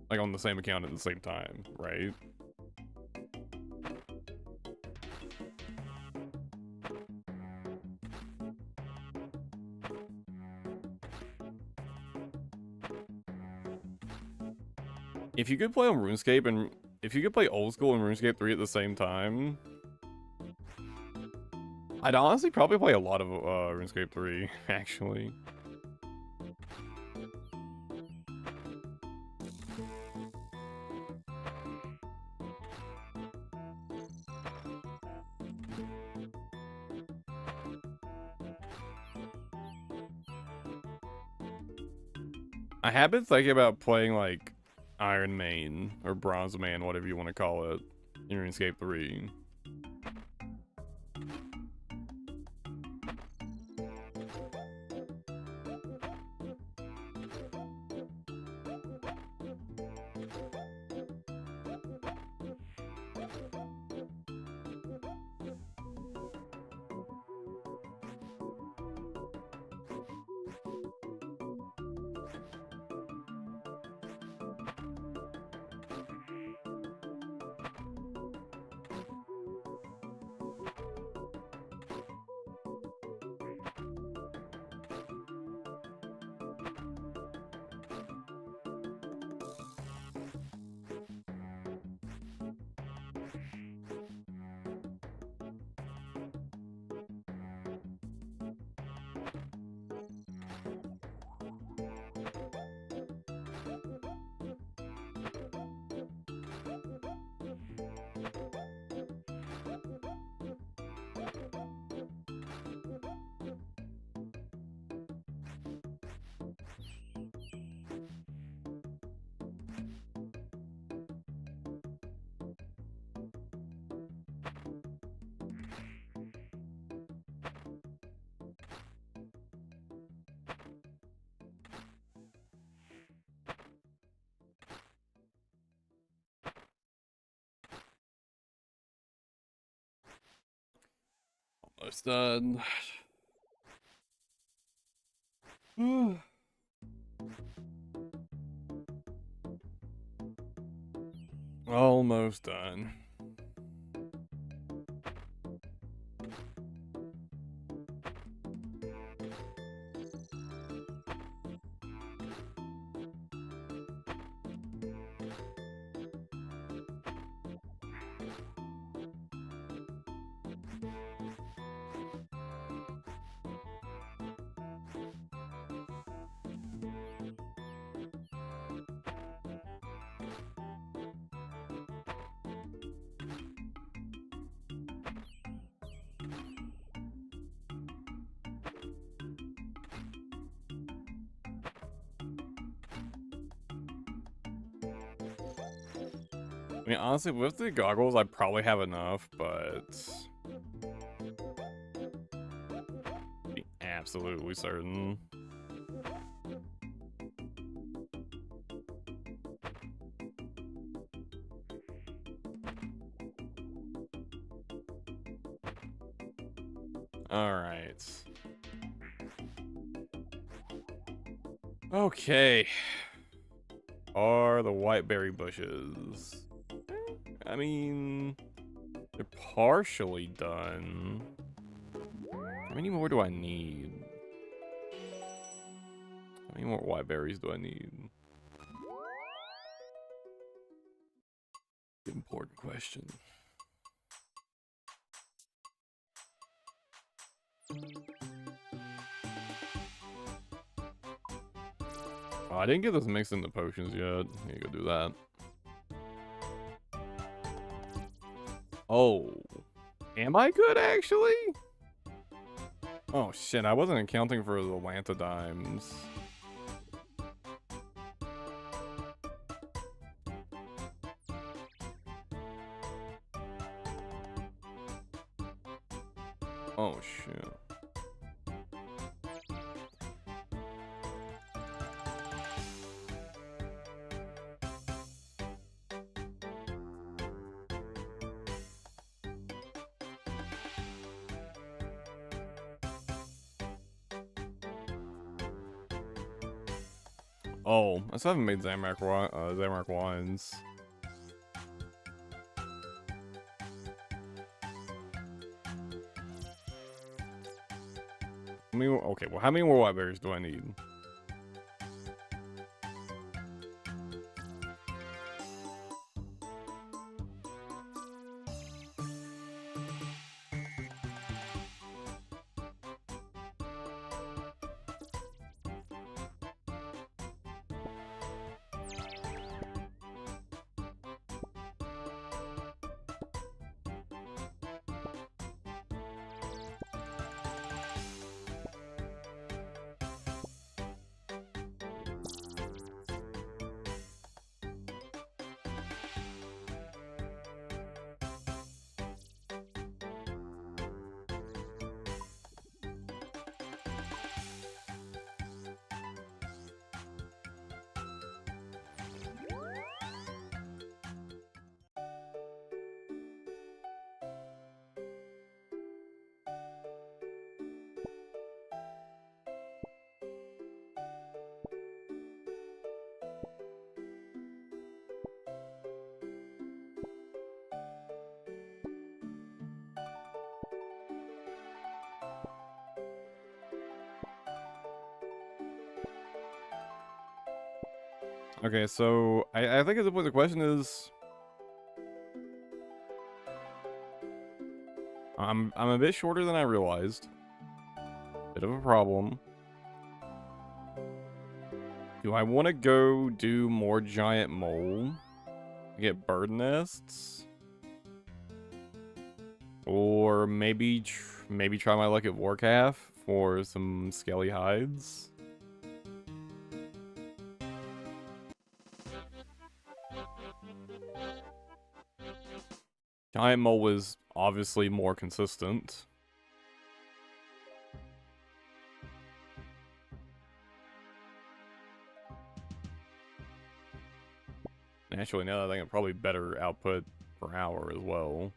like on the same account at the same time, right? If you could play on RuneScape and if you could play old school and RuneScape 3 at the same time, I'd honestly probably play a lot of RuneScape 3, actually. I have been thinking about playing like Iron Man or Bronze Man, whatever you want to call it, in RuneScape 3. Almost done. Almost done. I mean, honestly, with the goggles, I probably have enough, but be absolutely certain. All right. Okay. Are the whiteberry bushes? I mean, they're partially done. How many more do I need? How many more whiteberries do I need? Important question. Oh, I didn't get those mixed into potions yet. Need to go do that. Oh. Am I good, actually? Oh, shit. I wasn't accounting for the Lanthodimes. Oh, shit. Oh, I still haven't made Zamorak wines. I mean, okay, well, how many more whiteberries do I need? Okay, so I think at the point the question is, I'm a bit shorter than I realized. Bit of a problem. Do I want to go do more giant mole? Get bird nests? Or maybe try my luck at Warcalf for some scaly hides? Giant mole was obviously more consistent. Naturally, now that I think I'm probably better output per hour as well.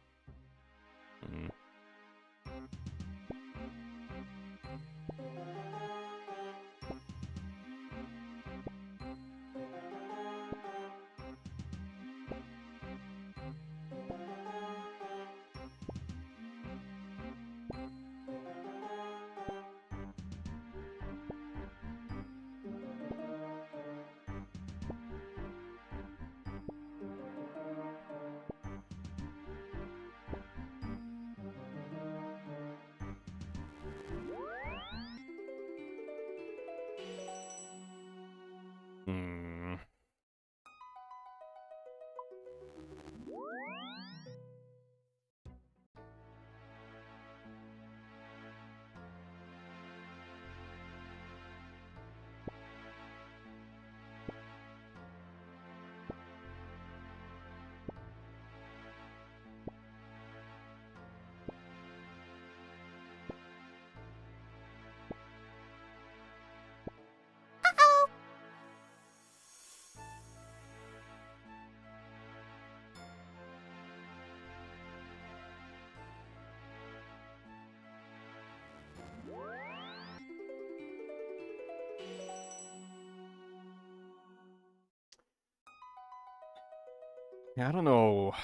Yeah, I don't know.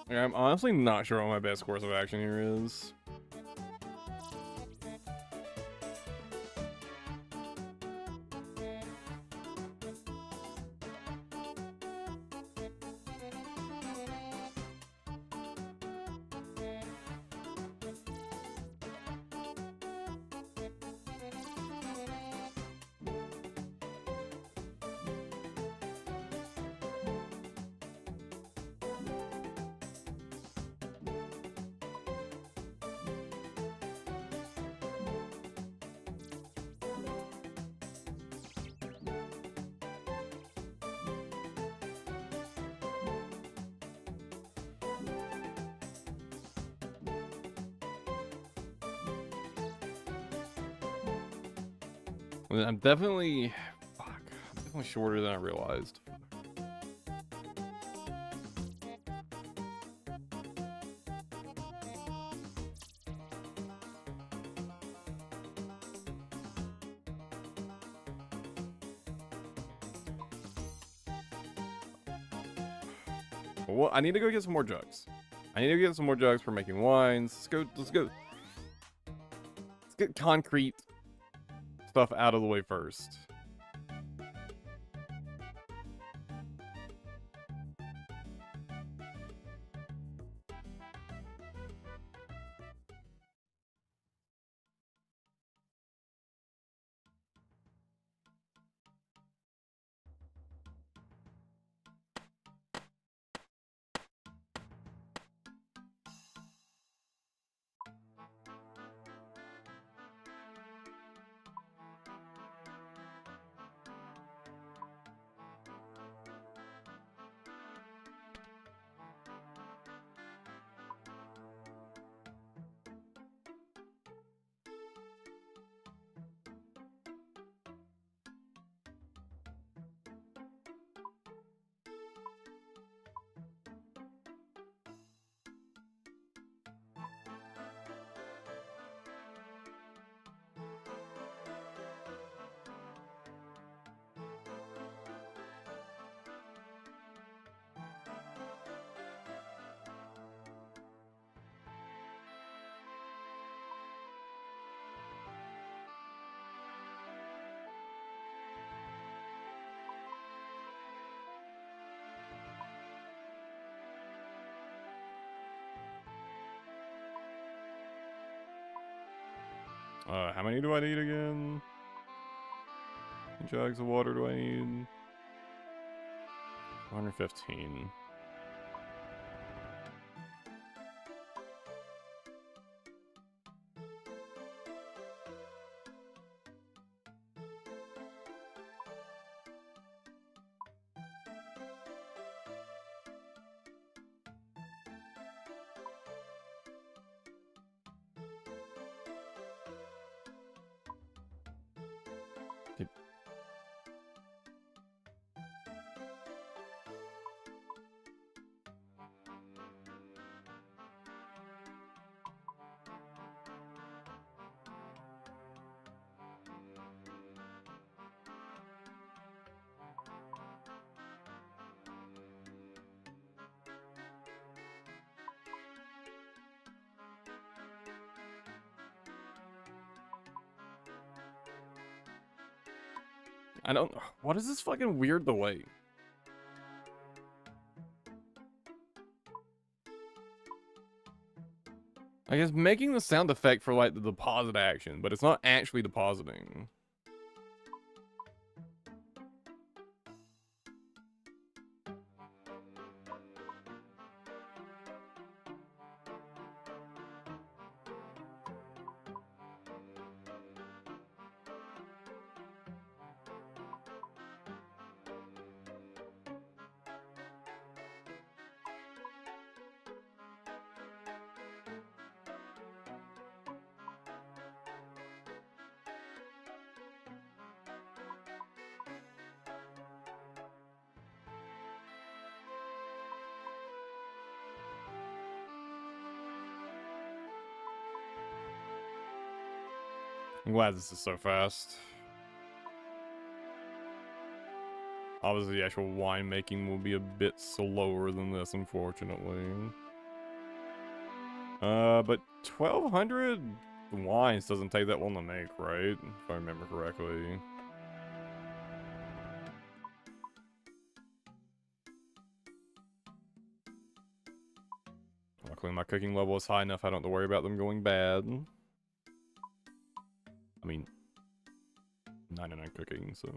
Like, I'm honestly not sure what my best course of action here is. I'm definitely, fuck, I'm definitely shorter than I realized. Well, I need to go get some more jugs. I need to get some more jugs for making wines. Let's get concrete stuff out of the way first. How many do I need again? How many jugs of water do I need? 115. I don't. What is this fucking weird delay? I guess making the sound effect for like the deposit action, but it's not actually depositing. I'm glad this is so fast. Obviously, the actual winemaking will be a bit slower than this, unfortunately. But 1,200 wines doesn't take that long to make, right? If I remember correctly. Luckily, my cooking level is high enough I don't have to worry about them going bad. I mean, 99 cooking, so...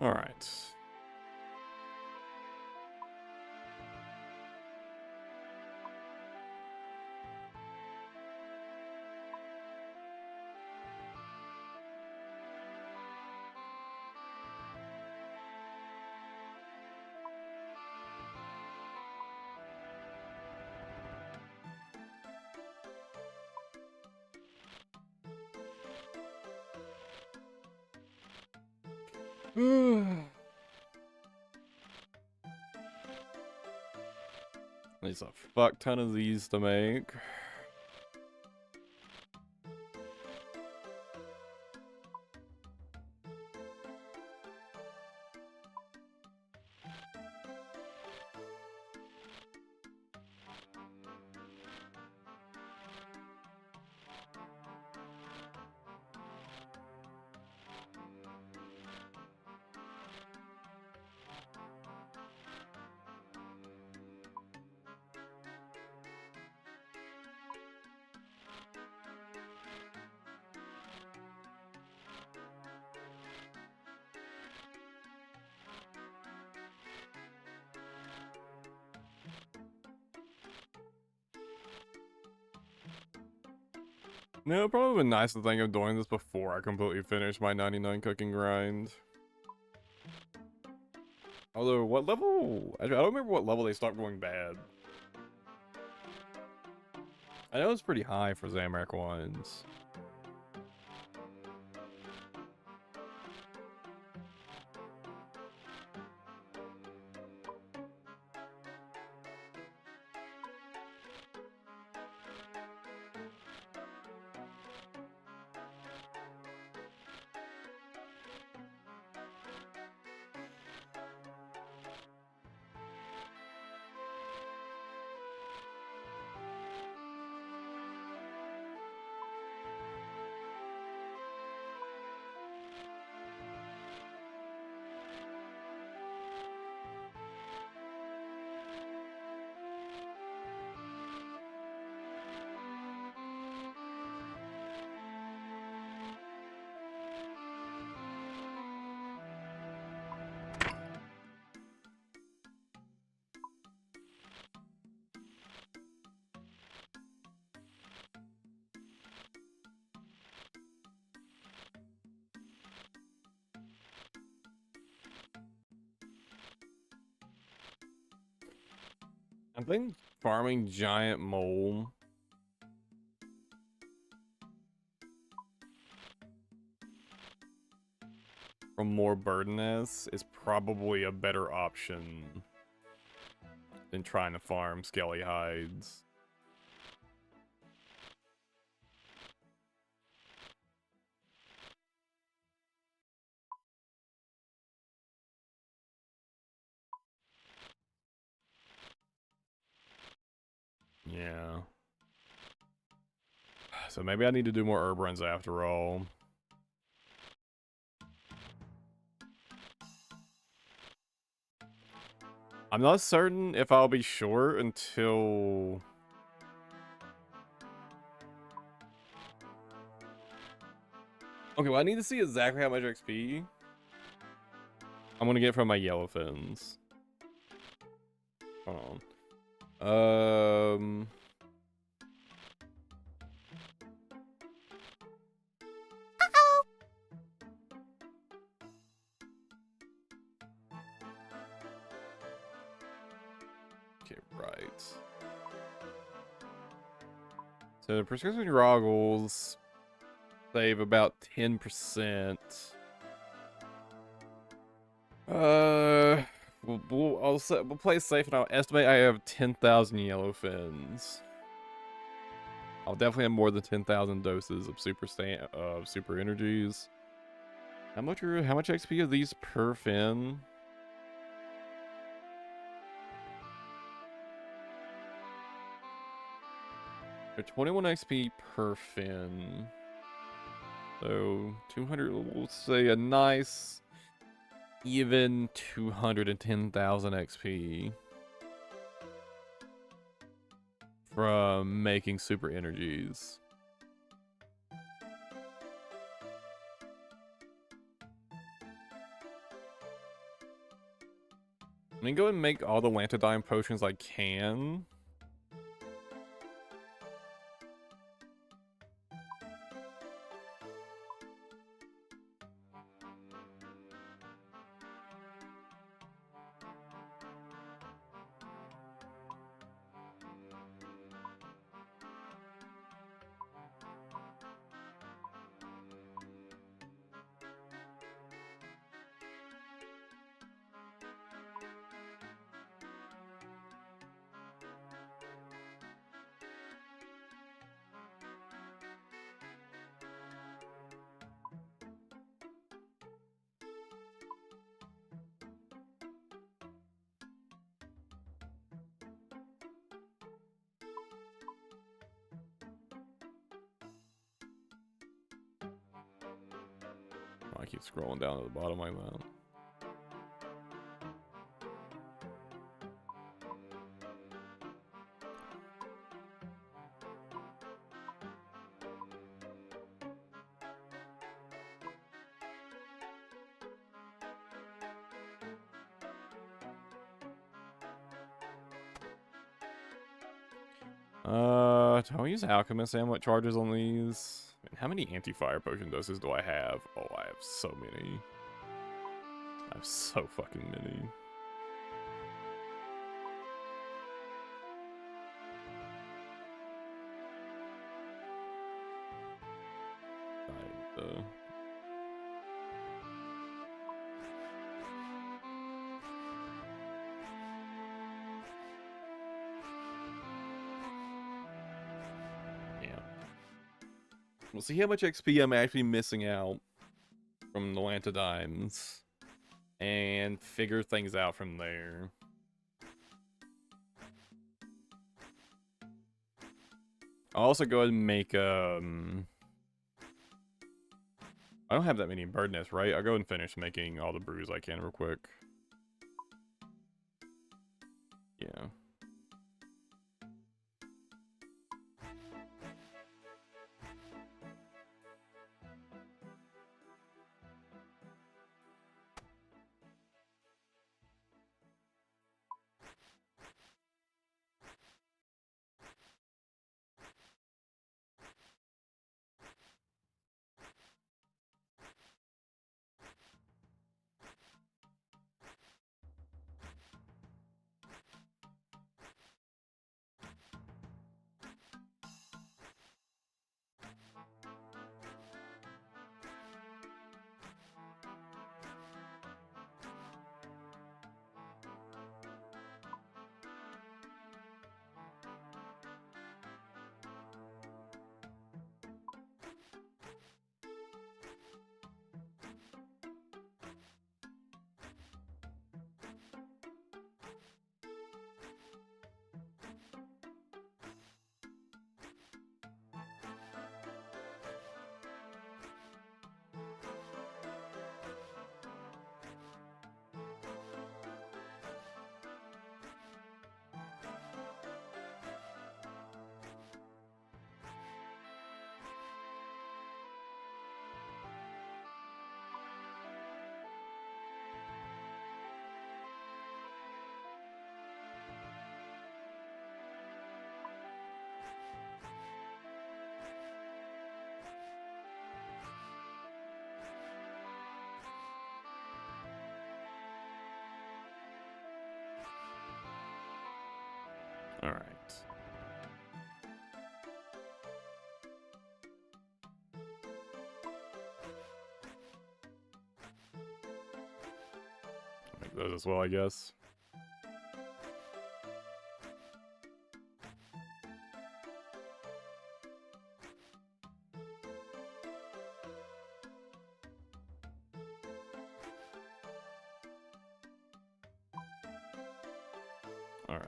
Alright. There's a fuck ton of these to make. No, it probably would be nice to think of doing this before I completely finish my 99 cooking grind. Although, what level? I don't remember what level they stopped going bad. I know it's pretty high for Zamorak wines. I think farming giant mole from more burdenous is probably a better option than trying to farm scaly hides. Yeah. So maybe I need to do more herb runs after all. I'm not certain if I'll be sure until... Okay, well I need to see exactly how much XP I'm gonna get from my yellow fins. Hold on. Okay, right. So the prescription goggles save about 10%. We'll play it safe and I'll estimate I have 10,000 yellow fins. I'll definitely have more than 10,000 doses of super energies. How much XP are these per fin? They're 21 XP per fin. So 200, we'll say a nice even 210,000 XP from making super energies. I mean, go ahead and make all the Lantodime potions I can. I keep scrolling down to the bottom like that. Do I use Alchemist and what charges on these? Man, how many anti-fire potion doses do I have? Oh, I have so many. I have so fucking many. We'll see how much XP I'm actually missing out from the Lantodimes and figure things out from there. I'll also go ahead and make, I don't have that many bird nests, right? I'll go and finish making all the brews I can real quick. Yeah. All right. Make those as well, I guess. All right.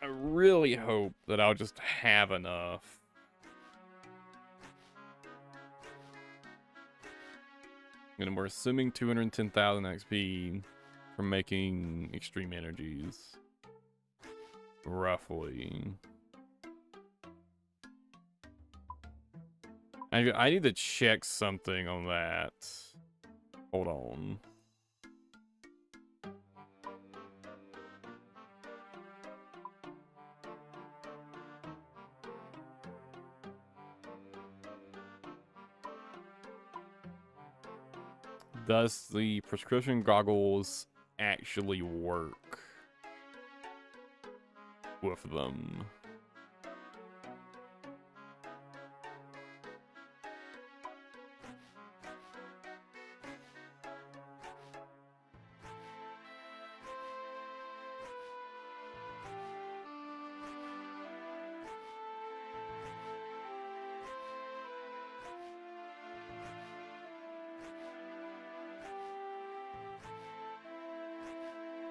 I really hope that I'll just have enough. And we're assuming 210,000 XP from making extreme energies. Roughly. I need to check something on that. Hold on. Does the prescription goggles actually work with them?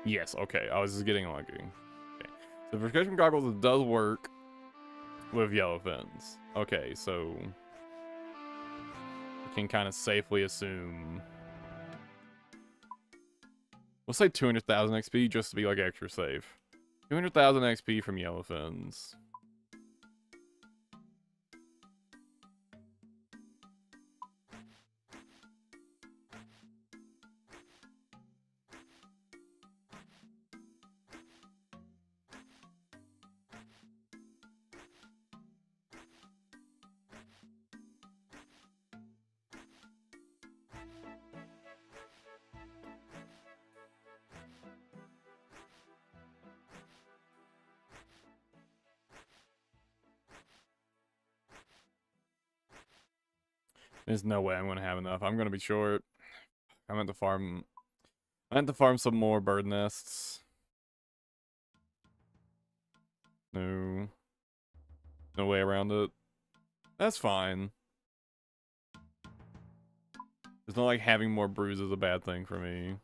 Yes, okay. I was just getting lucky. Okay. So prescription goggles does work with yellow fins. Okay, so we can kind of safely assume. We'll say 200,000 XP just to be like extra safe. 200,000 XP from yellow fins. There's no way I'm gonna have enough. I'm gonna be short. I'm at the farm. I have to farm some more bird nests. No. No way around it. That's fine. It's not like having more brews is a bad thing for me.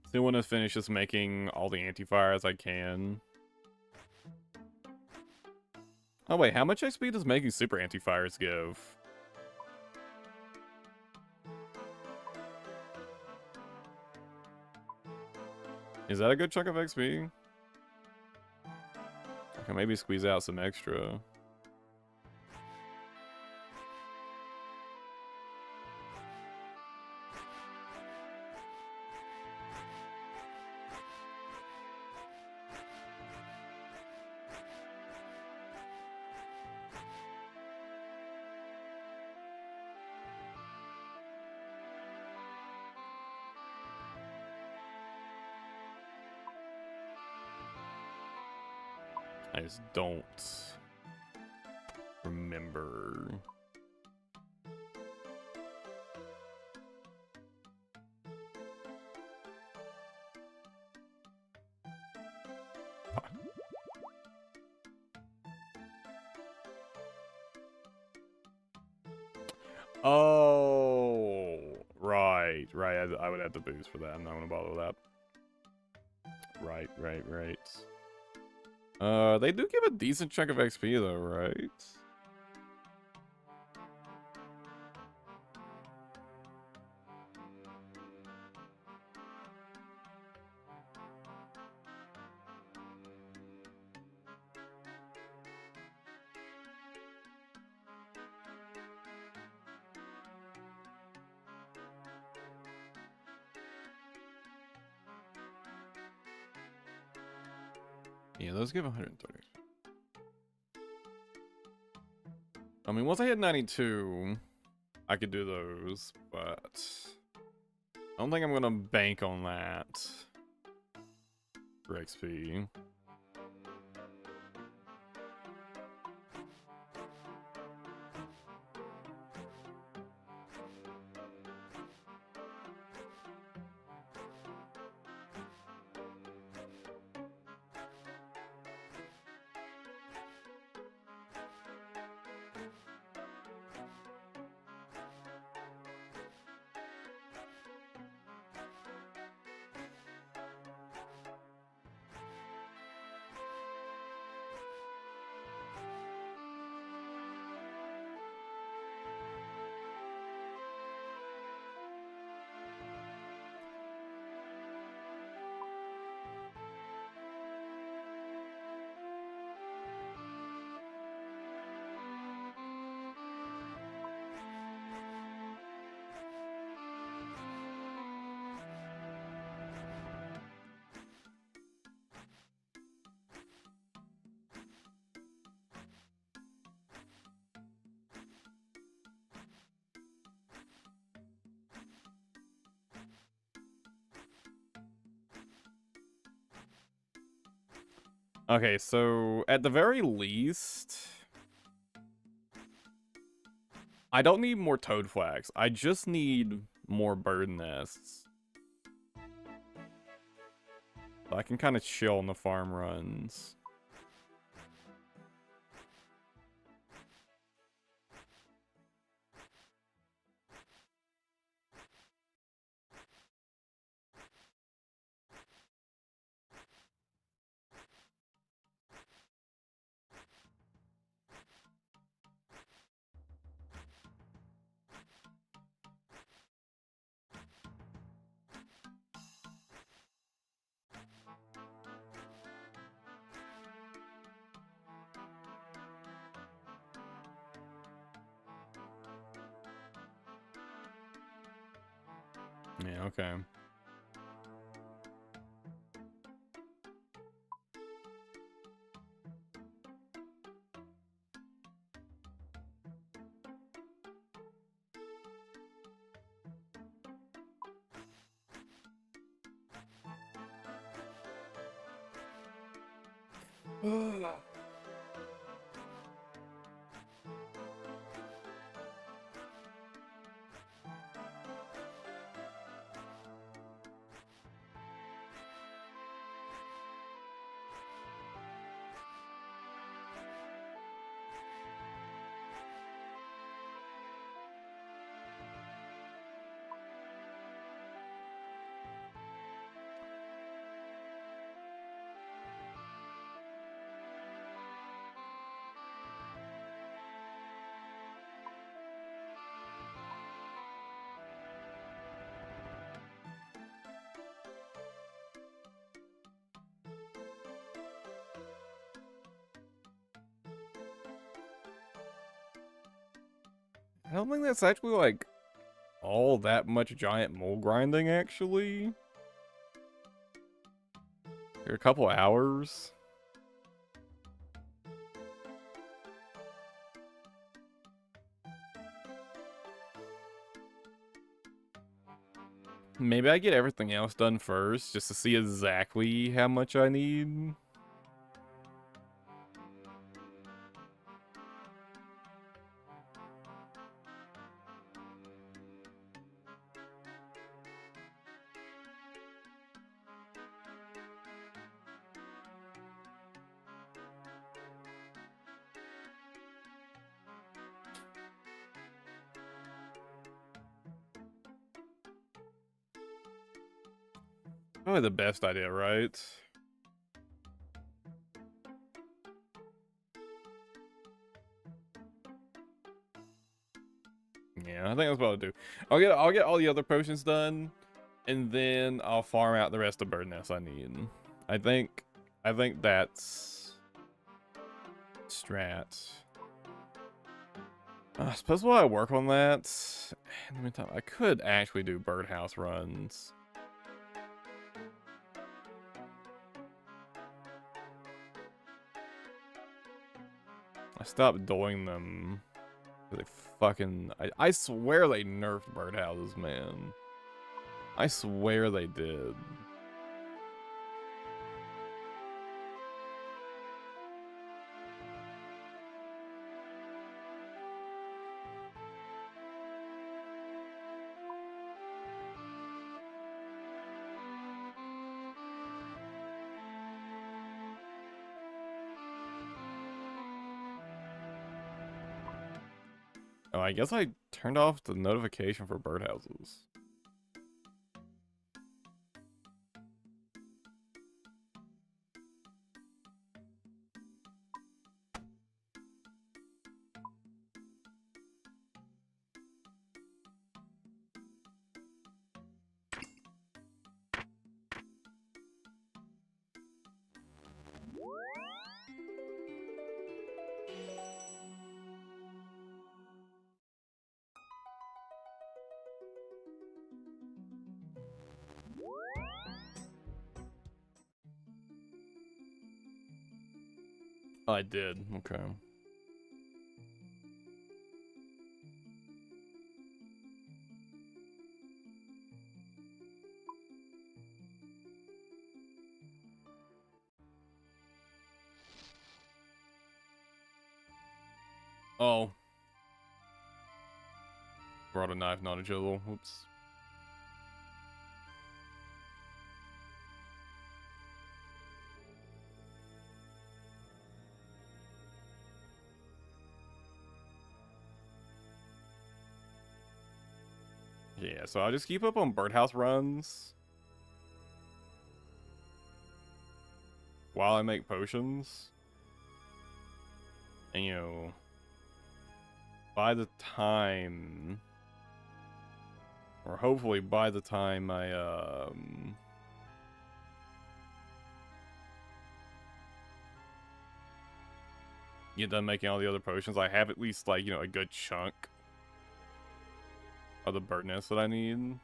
Still want to finish just making all the anti-fires I can. Oh wait, how much XP does making super anti-fires give? Is that a good chunk of XP? I can maybe squeeze out some extra. I just don't remember. Oh, right. I would have to boost for that. I'm not gonna bother with that. Right. They do give a decent chunk of XP though, right? Yeah, those give 130. I mean, once I hit 92, I could do those, but I don't think I'm gonna bank on that for XP. Okay, so at the very least, I don't need more toad flags. I just need more bird nests. I can kind of chill on the farm runs. Yeah, okay. I don't think that's actually, like, all that much giant mole grinding, actually. For a couple hours. Maybe I get everything else done first, just to see exactly how much I need. Probably the best idea, right? Yeah, I think that's what I'll do. I'll get all the other potions done, and then I'll farm out the rest of bird nests I need. I think that's strat. I suppose while I work on that, in the meantime, I could actually do birdhouse runs. I stopped doing them. They fucking... I swear they nerfed birdhouses, man. I swear they did. Oh, I guess I turned off the notification for birdhouses. I did, okay. Oh. Brought a knife, not a chisel. Whoops. Yeah, so I just keep up on birdhouse runs while I make potions. And, you know, by the time, or hopefully by the time I, get done making all the other potions, I have at least, like, you know, a good chunk of the bird nest that I need.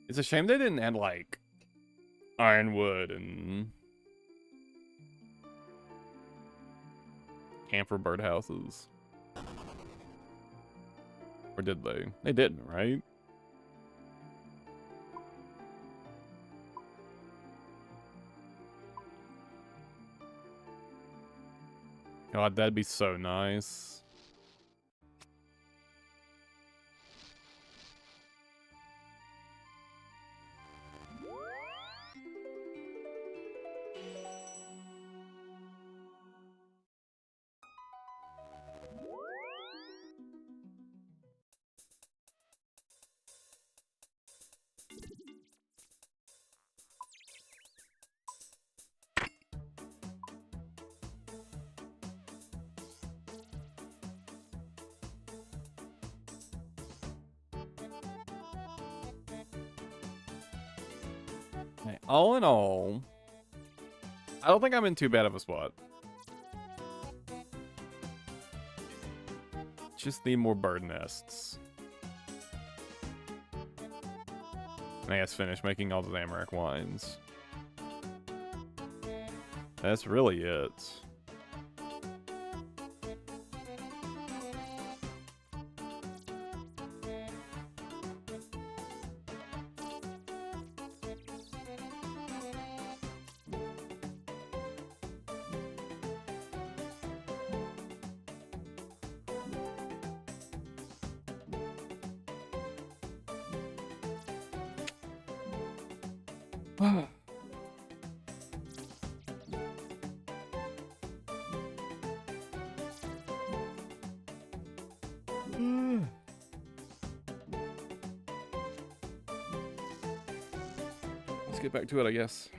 It's a shame they didn't add, like, ironwood and camphor birdhouses. Or did they? They didn't, right? God, that'd be so nice. Okay, all in all, I don't think I'm in too bad of a spot. Just need more bird nests. And I guess finish making all the Amaranth wines. That's really it. get back to it, I guess.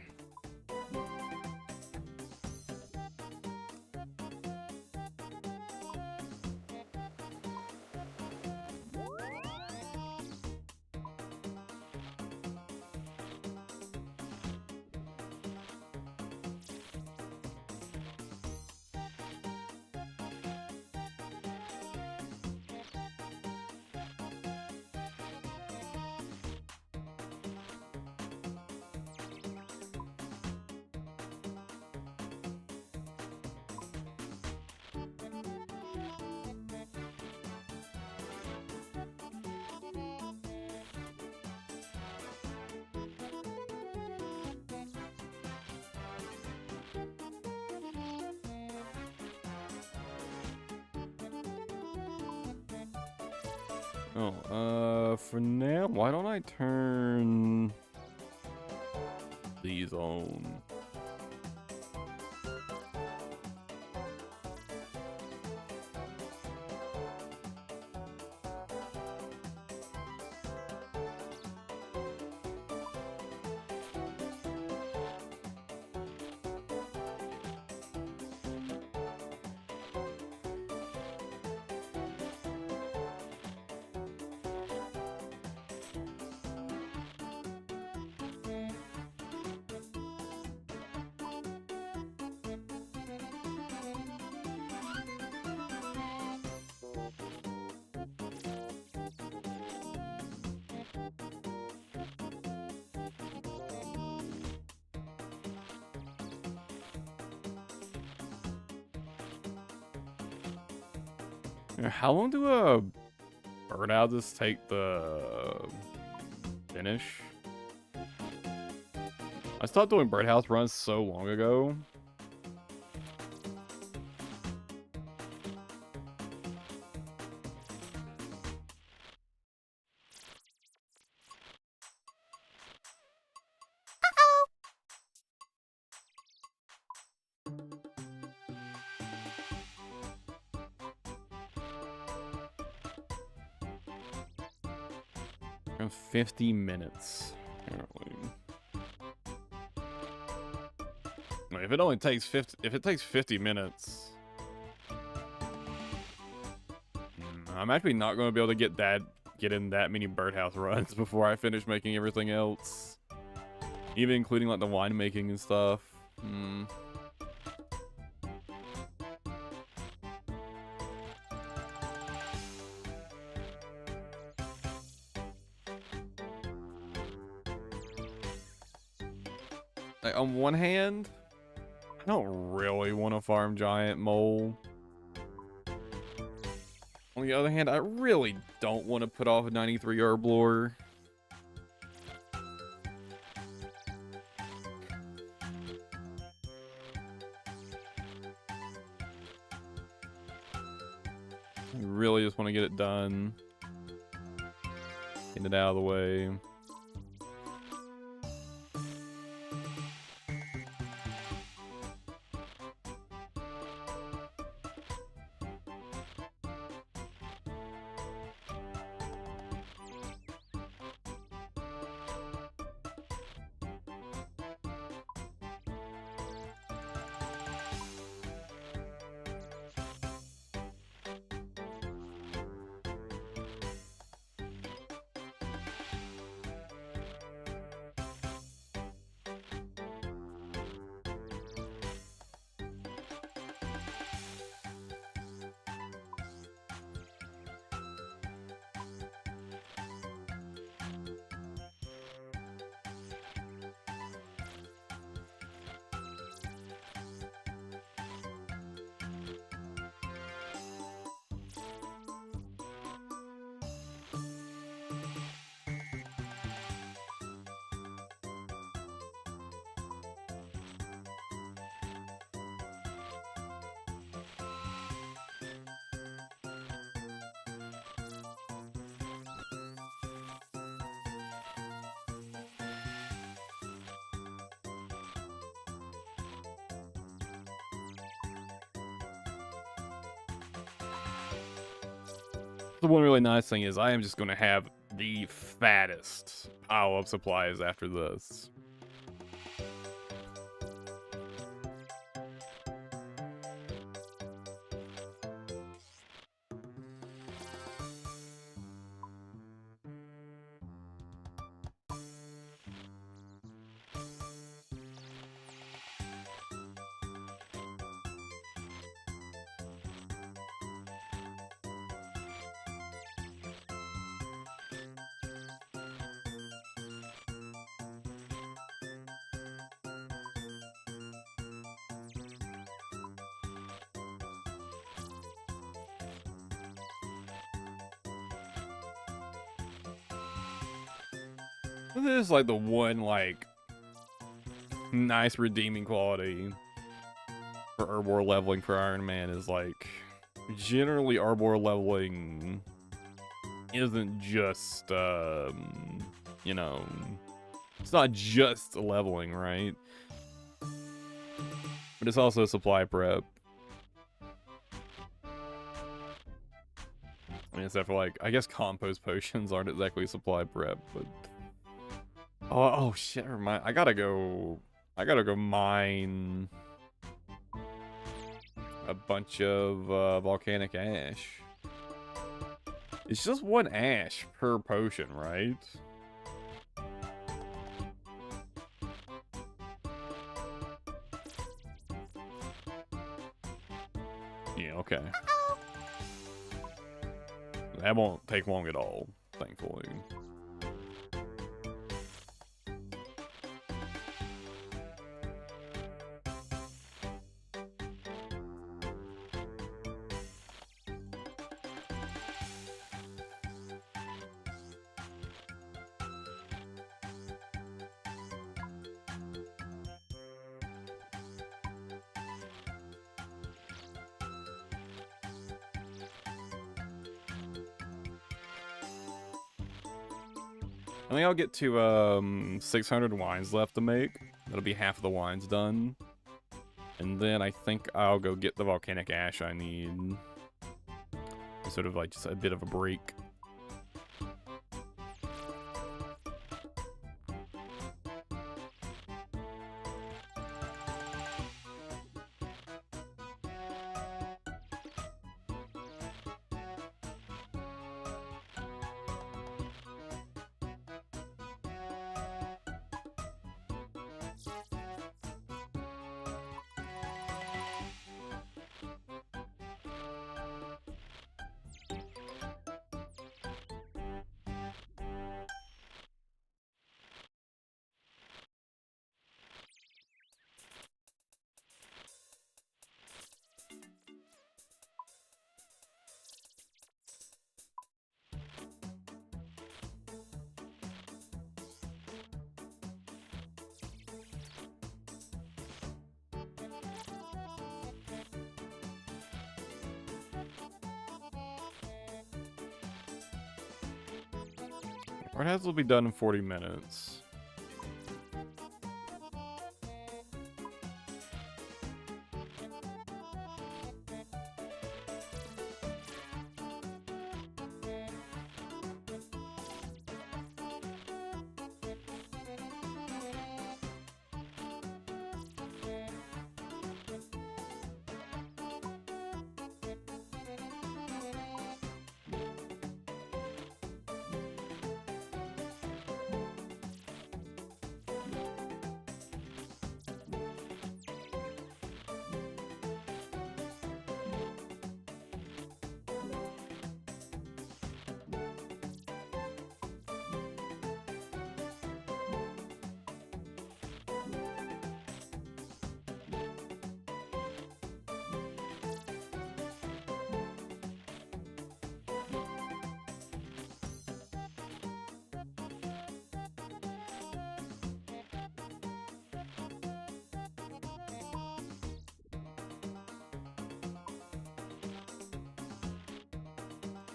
For now, why don't I turn these on? How long do birdhouses take the finish? I stopped doing birdhouse runs so long ago. Around 50 minutes, apparently. If it only takes 50, if it takes 50 minutes, I'm actually not going to be able to get in that many birdhouse runs before I finish making everything else, even including like the winemaking and stuff. Like, on one hand, I don't really want to farm giant mole. On the other hand, I really don't want to put off a 93 herblore. I really just want to get it done. Get it out of the way. The one really nice thing is I am just going to have the fattest pile of supplies after this. This is like the one like nice redeeming quality for herblore leveling for Iron Man is like generally herblore leveling isn't just you know, it's not just leveling, right? But it's also supply prep. I mean, except for like, I guess compost potions aren't exactly supply prep, but oh shit, never mind. I gotta go mine a bunch of volcanic ash. It's just one ash per potion, right? Yeah, okay. That won't take long at all, thankfully. I think I'll get to 600 wines left to make. That'll be half of the wines done. And then I think I'll go get the volcanic ash I need. Sort of like just a bit of a break. Art has will be done in 40 minutes.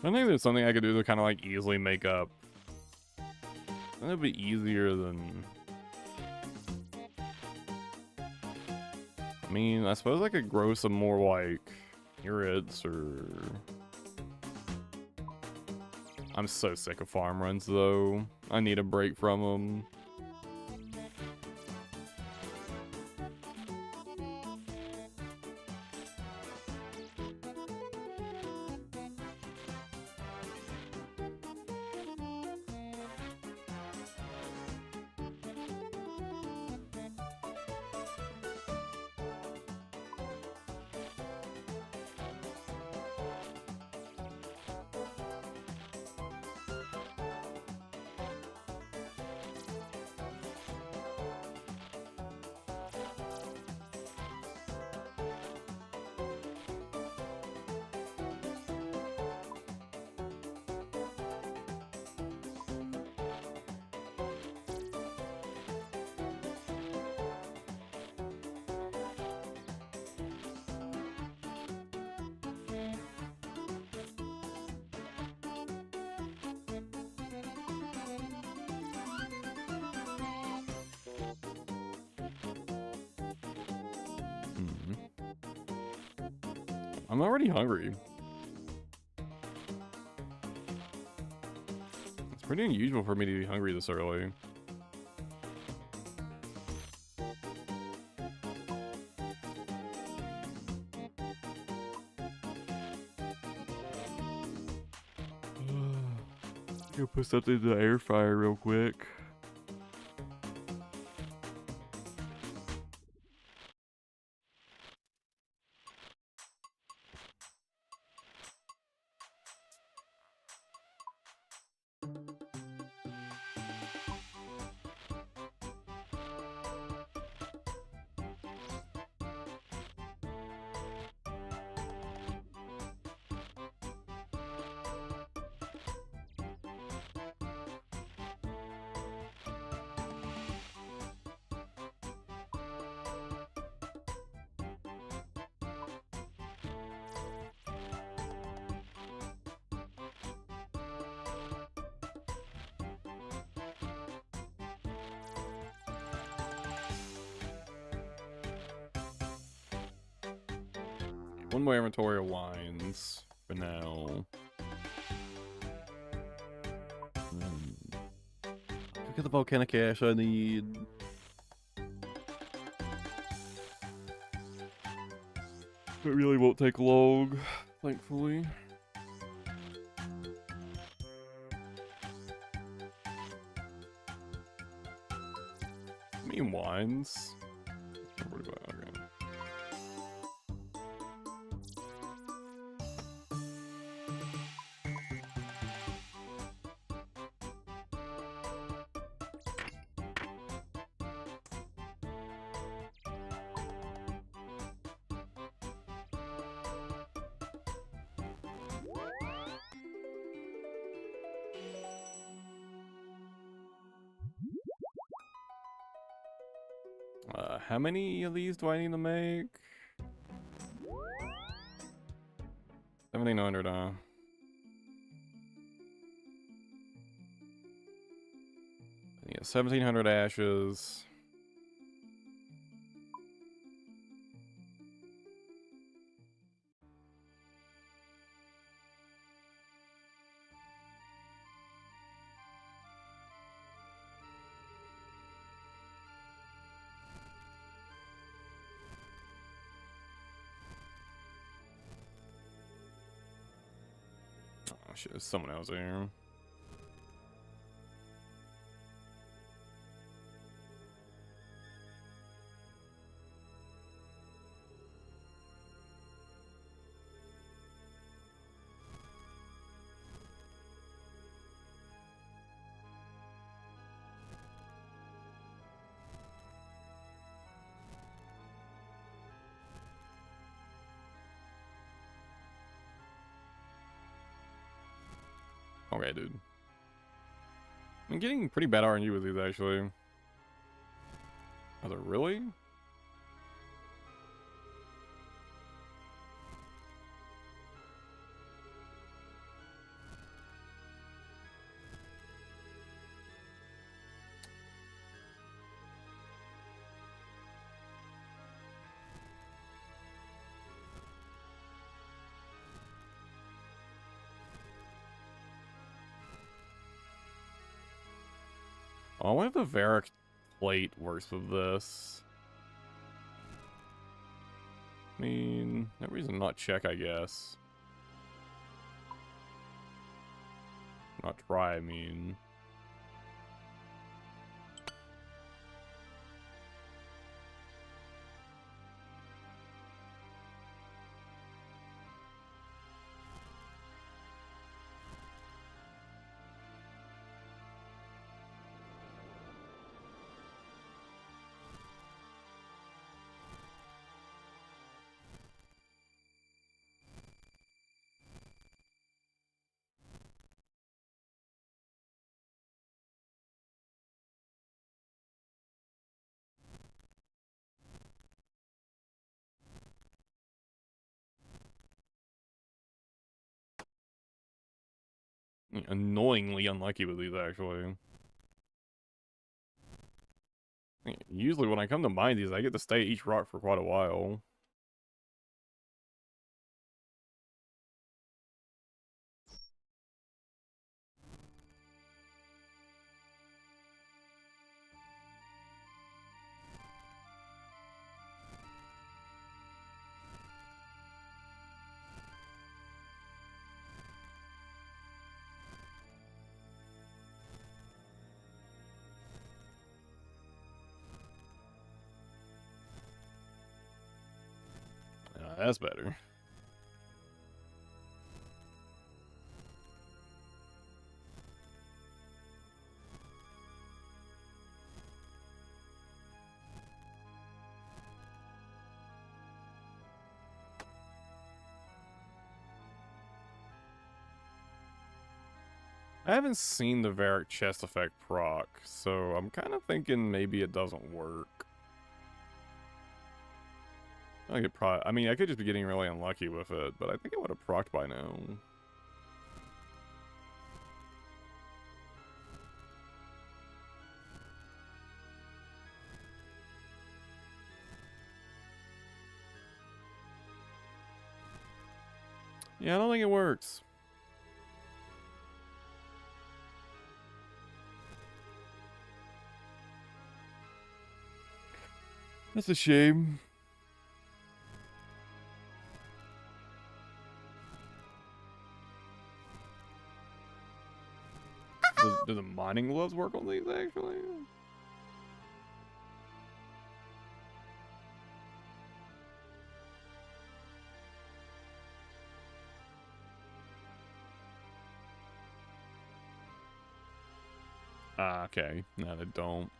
I think there's something I could do to kind of like easily make up. That'd be easier than... I mean, I suppose I could grow some more like carrots or... I'm so sick of farm runs though. I need a break from them. I'm already hungry. It's pretty unusual for me to be hungry this early. Go put something in the air fryer real quick. One more inventory of wines for now. Look at the volcanic ash I need. It really won't take long, thankfully. How many wines? Where do I? Okay. How many of these do I need to make? 1,700, Yeah, 1,700 ashes. Oh shit, there's someone else here. Okay, dude. I'm getting pretty bad RNG with these, actually. Are they really? Oh, I wonder if the Varric plate works with this. I mean, no reason not check, I guess. Not try, I mean. Annoyingly unlucky with these, actually. Usually when I come to mine these, I get to stay at each rock for quite a while. That's better. I haven't seen the Varric chest effect proc, so I'm kind of thinking maybe it doesn't work. I could probably, I mean, I could just be getting really unlucky with it, but I think it would have procced by now. Yeah, I don't think it works. That's a shame. Do the mining gloves work on these, actually? Ah, okay. No, they don't.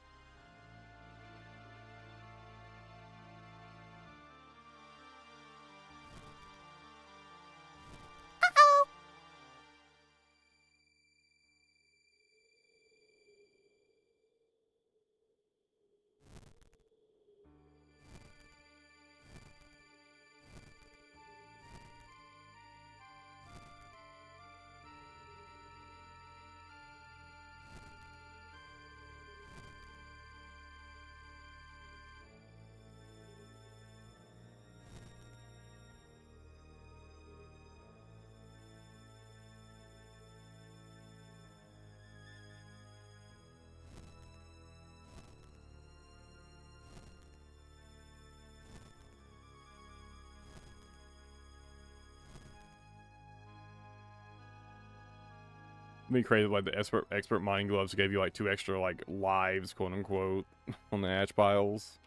It'd be crazy, like the expert mining gloves gave you like 2 extra like lives, quote unquote, on the ash piles.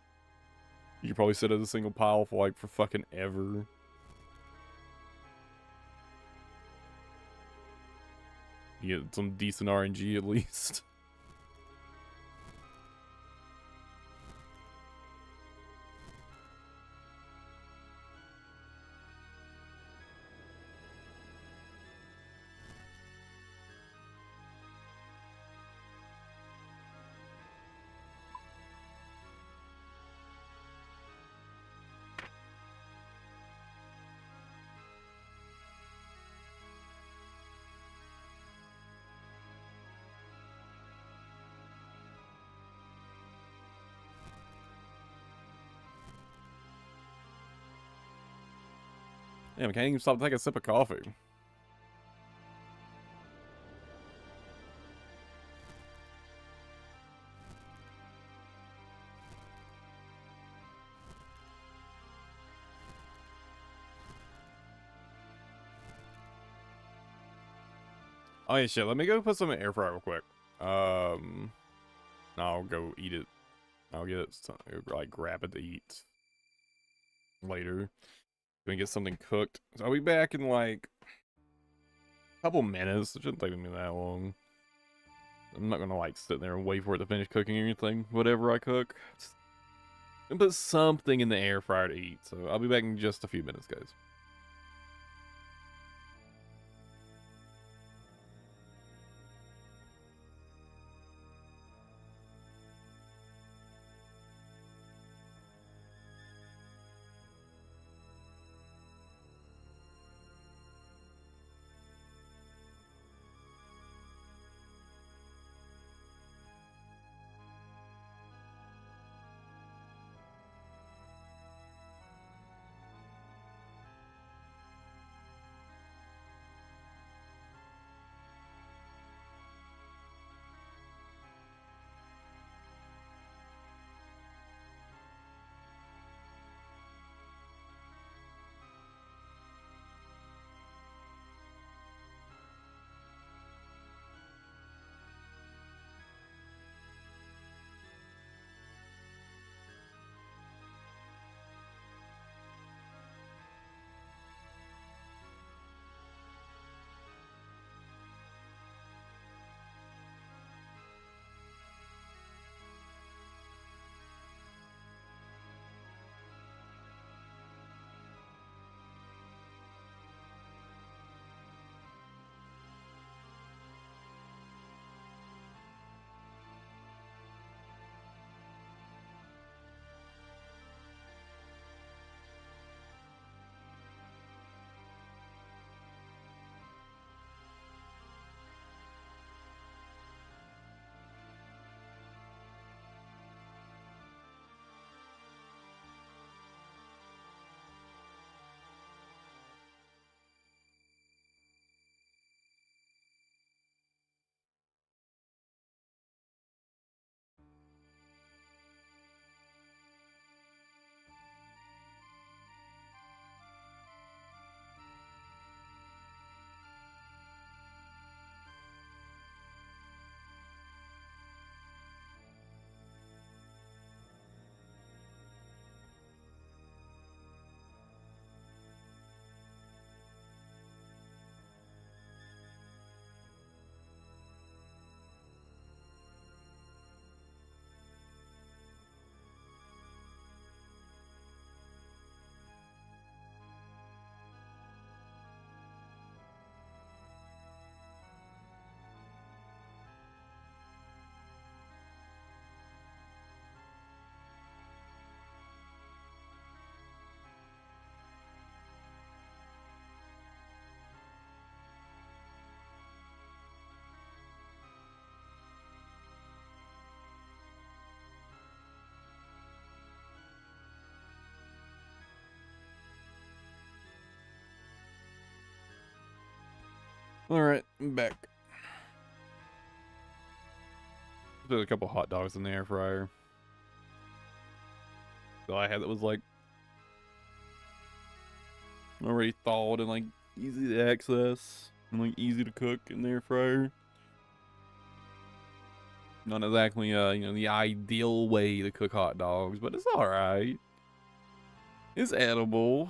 You could probably sit as a single pile for like for fucking ever. You get some decent RNG at least. Damn, I can't even stop to take a sip of coffee. Oh yeah, shit. Let me go put some in the air fryer real quick. I'll go eat it. I'll get it, like grab it to eat later. Gonna get something cooked. So I'll be back in like a couple minutes. It shouldn't take me that long. I'm not gonna like sit there and wait for it to finish cooking or anything. Whatever I cook, and put something in the air fryer to eat. So I'll be back in just a few minutes, guys. Alright, I'm back. Put a couple hot dogs in the air fryer. So I had that was like already thawed and like easy to access and like easy to cook in the air fryer. Not exactly you know, the ideal way to cook hot dogs, but it's alright. It's edible.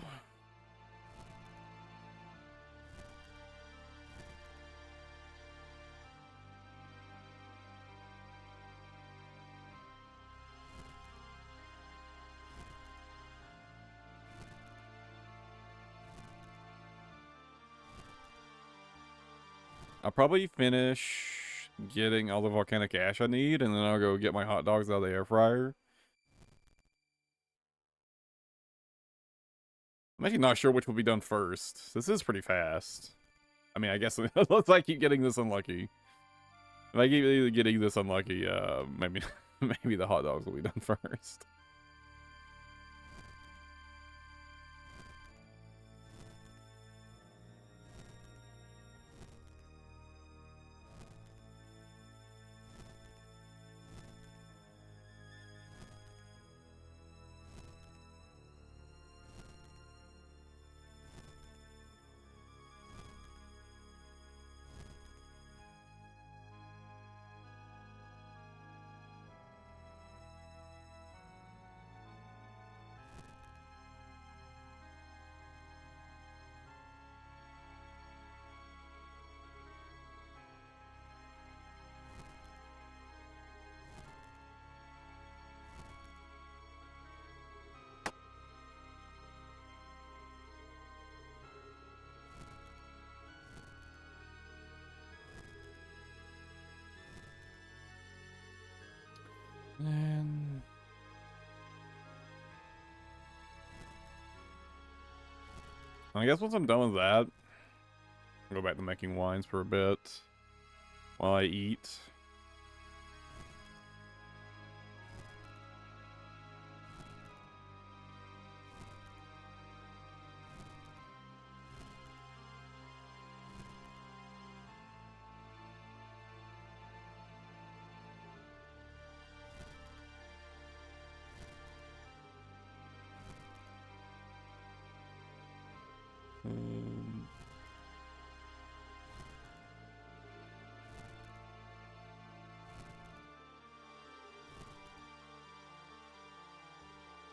I'll probably finish getting all the volcanic ash I need, and then I'll go get my hot dogs out of the air fryer. I'm actually not sure which will be done first. This is pretty fast. I mean, I guess unless I keep getting this unlucky. If I keep getting this unlucky, maybe maybe the hot dogs will be done first. And I guess once I'm done with that, I'll go back to making wines for a bit while I eat.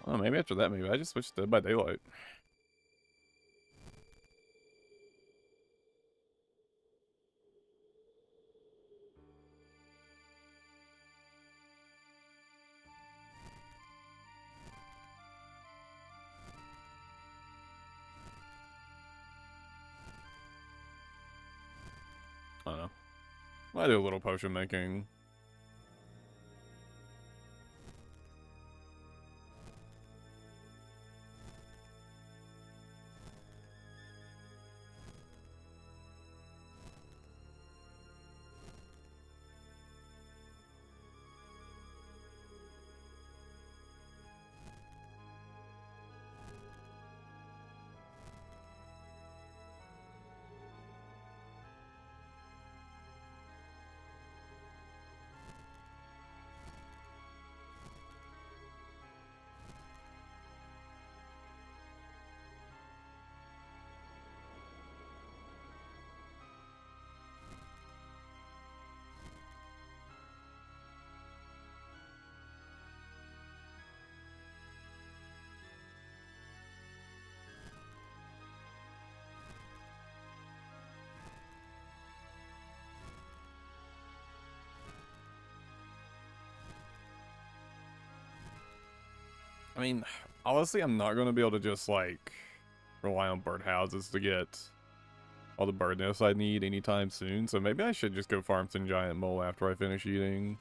Well, maybe after that, maybe I just switched to Dead by Daylight. I don't know. I do a little potion making. I mean, honestly, I'm not going to be able to just, like, rely on birdhouses to get all the bird nests I need anytime soon, so maybe I should just go farm some giant mole after I finish eating.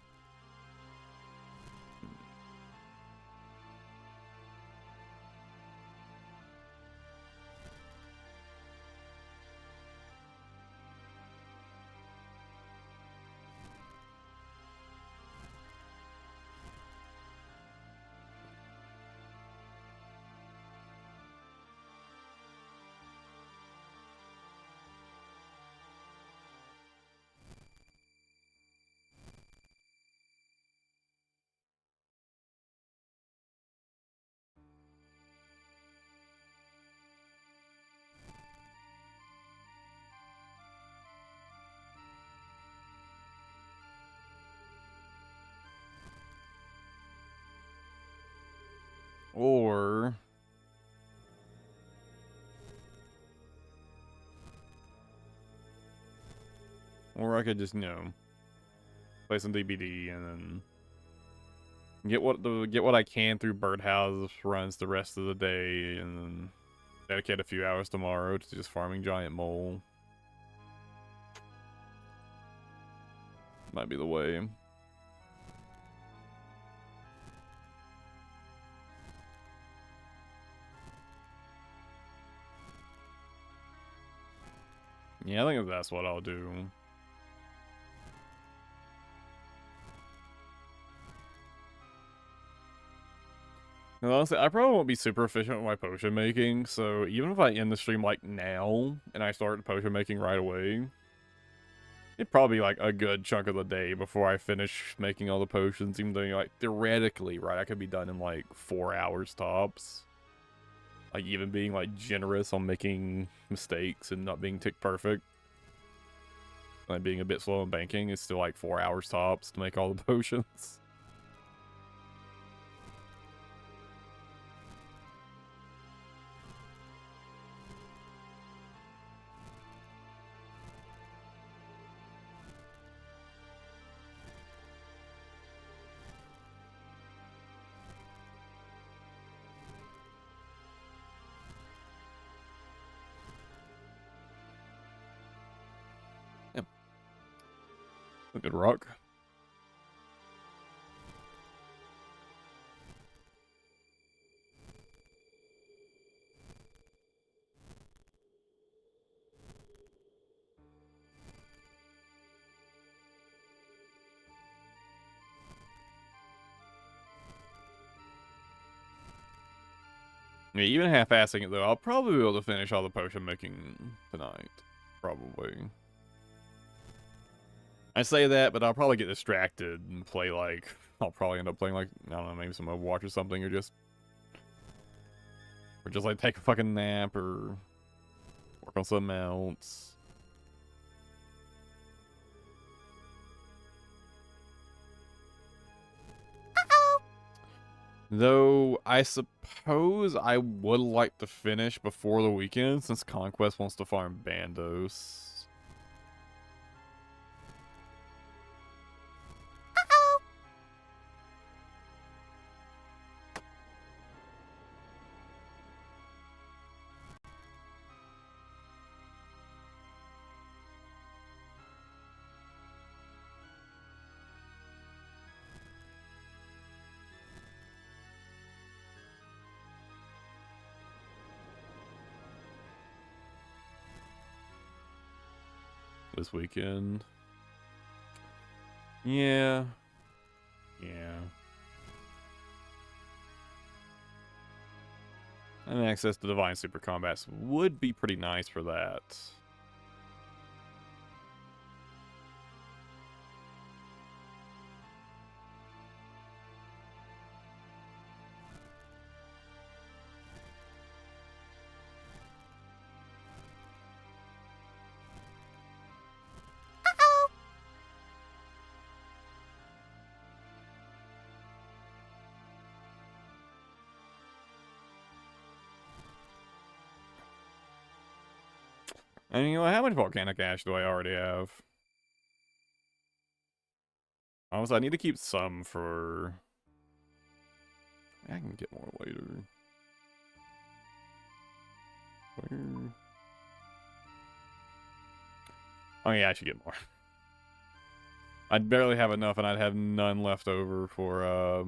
Or I could just, play some DBD and then get what I can through birdhouse runs the rest of the day, and then dedicate a few hours tomorrow to just farming giant mole. Might be the way. Yeah, I think that's what I'll do. And honestly, I probably won't be super efficient with my potion making, so even if I end the stream like now and I start potion making right away, it'd probably be like a good chunk of the day before I finish making all the potions, even though, like, theoretically, right, I could be done in like 4 hours tops. Like, even being like generous on making mistakes and not being tick perfect. Like, being a bit slow in banking is still like 4 hours tops to make all the potions. A good rock. Yeah, even half-assing it though, I'll probably be able to finish all the potion making tonight. Probably. I say that, but I'll probably get distracted and play like... I'll probably end up playing like, I don't know, maybe some Overwatch or something, or just like take a fucking nap, or work on something else. Though, I suppose I would like to finish before the weekend, since Conquest wants to farm Bandos. This weekend. Yeah. And access to Divine Super Combats would be pretty nice for that. And you know, how much volcanic ash do I already have? Honestly, I need to keep some for... I can get more later. Where? Oh yeah, I should get more. I'd barely have enough, and I'd have none left over for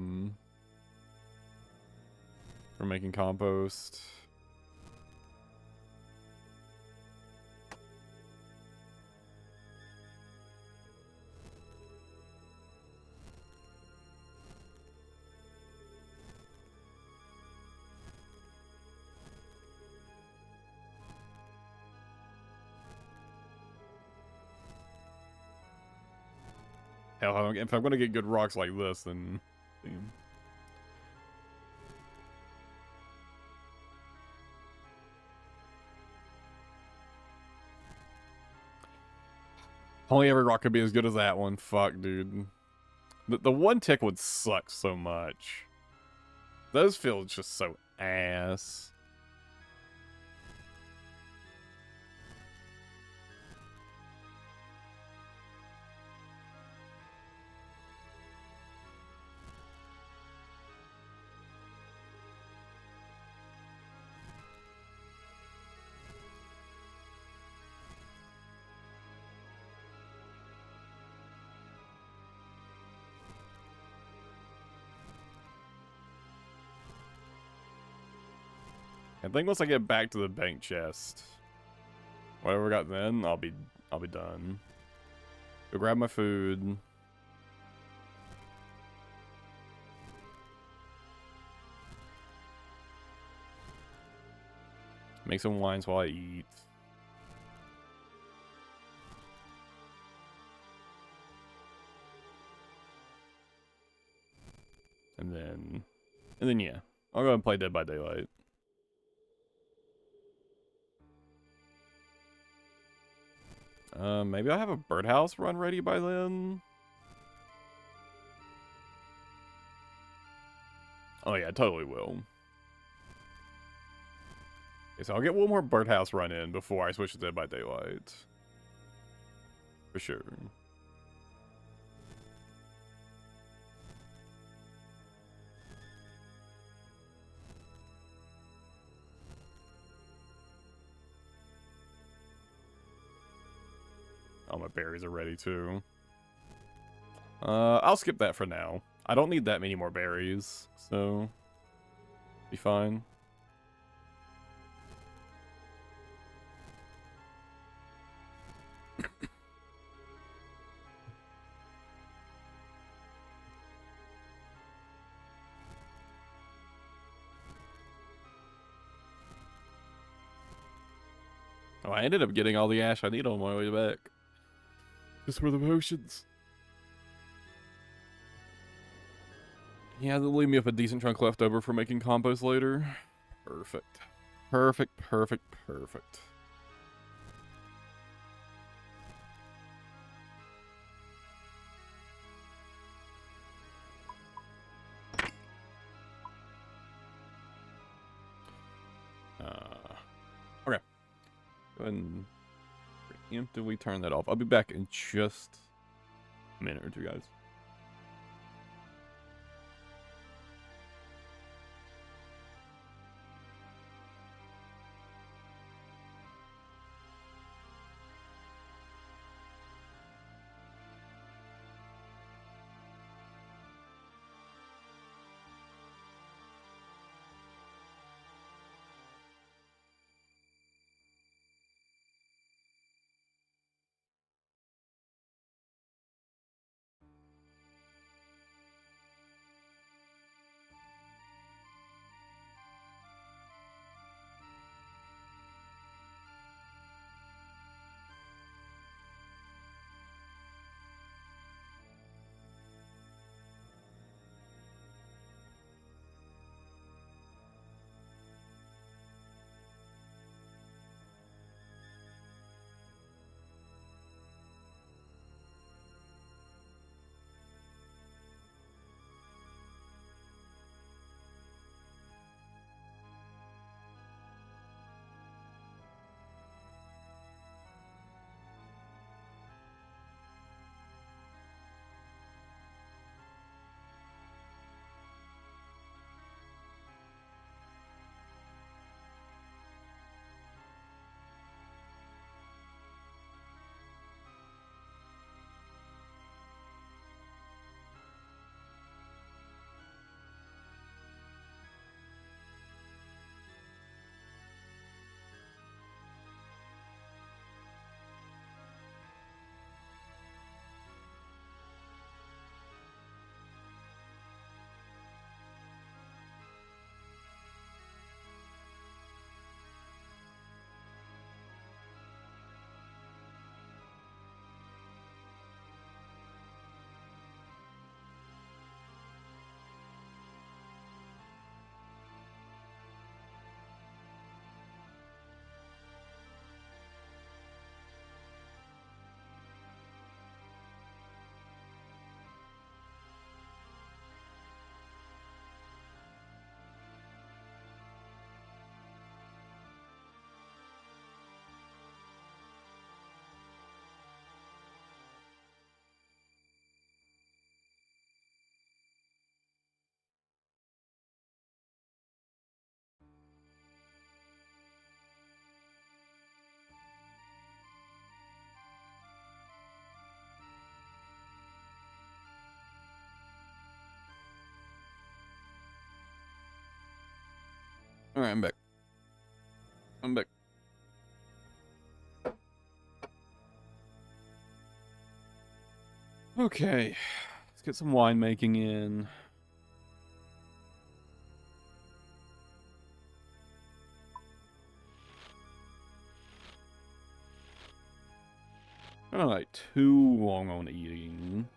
making compost. Hell, if I'm gonna get good rocks like this, then... Only every rock could be as good as that one. Fuck, dude. The one tick would suck so much. Those feel just so ass. I think once I get back to the bank chest, whatever I got then, I'll be done. Go grab my food. Make some wines while I eat. And then yeah, I'll go and play Dead by Daylight. Maybe I'll have a birdhouse run ready by then. Oh yeah, I totally will. Okay, so I'll get one more birdhouse run in before I switch to Dead by Daylight. For sure. Oh, my berries are ready too. I'll skip that for now. I don't need that many more berries, so be fine. Oh, I ended up getting all the ash I need on my way back. Just for the potions. Yeah, they'll leave me with a decent chunk left over for making compost later. Perfect. Perfect, perfect, perfect. Okay. Go ahead and preemptively turn that off. I'll be back in just a minute or two, guys. Alright, I'm back. I'm back. Okay. Let's get some winemaking in. I don't like too long on eating.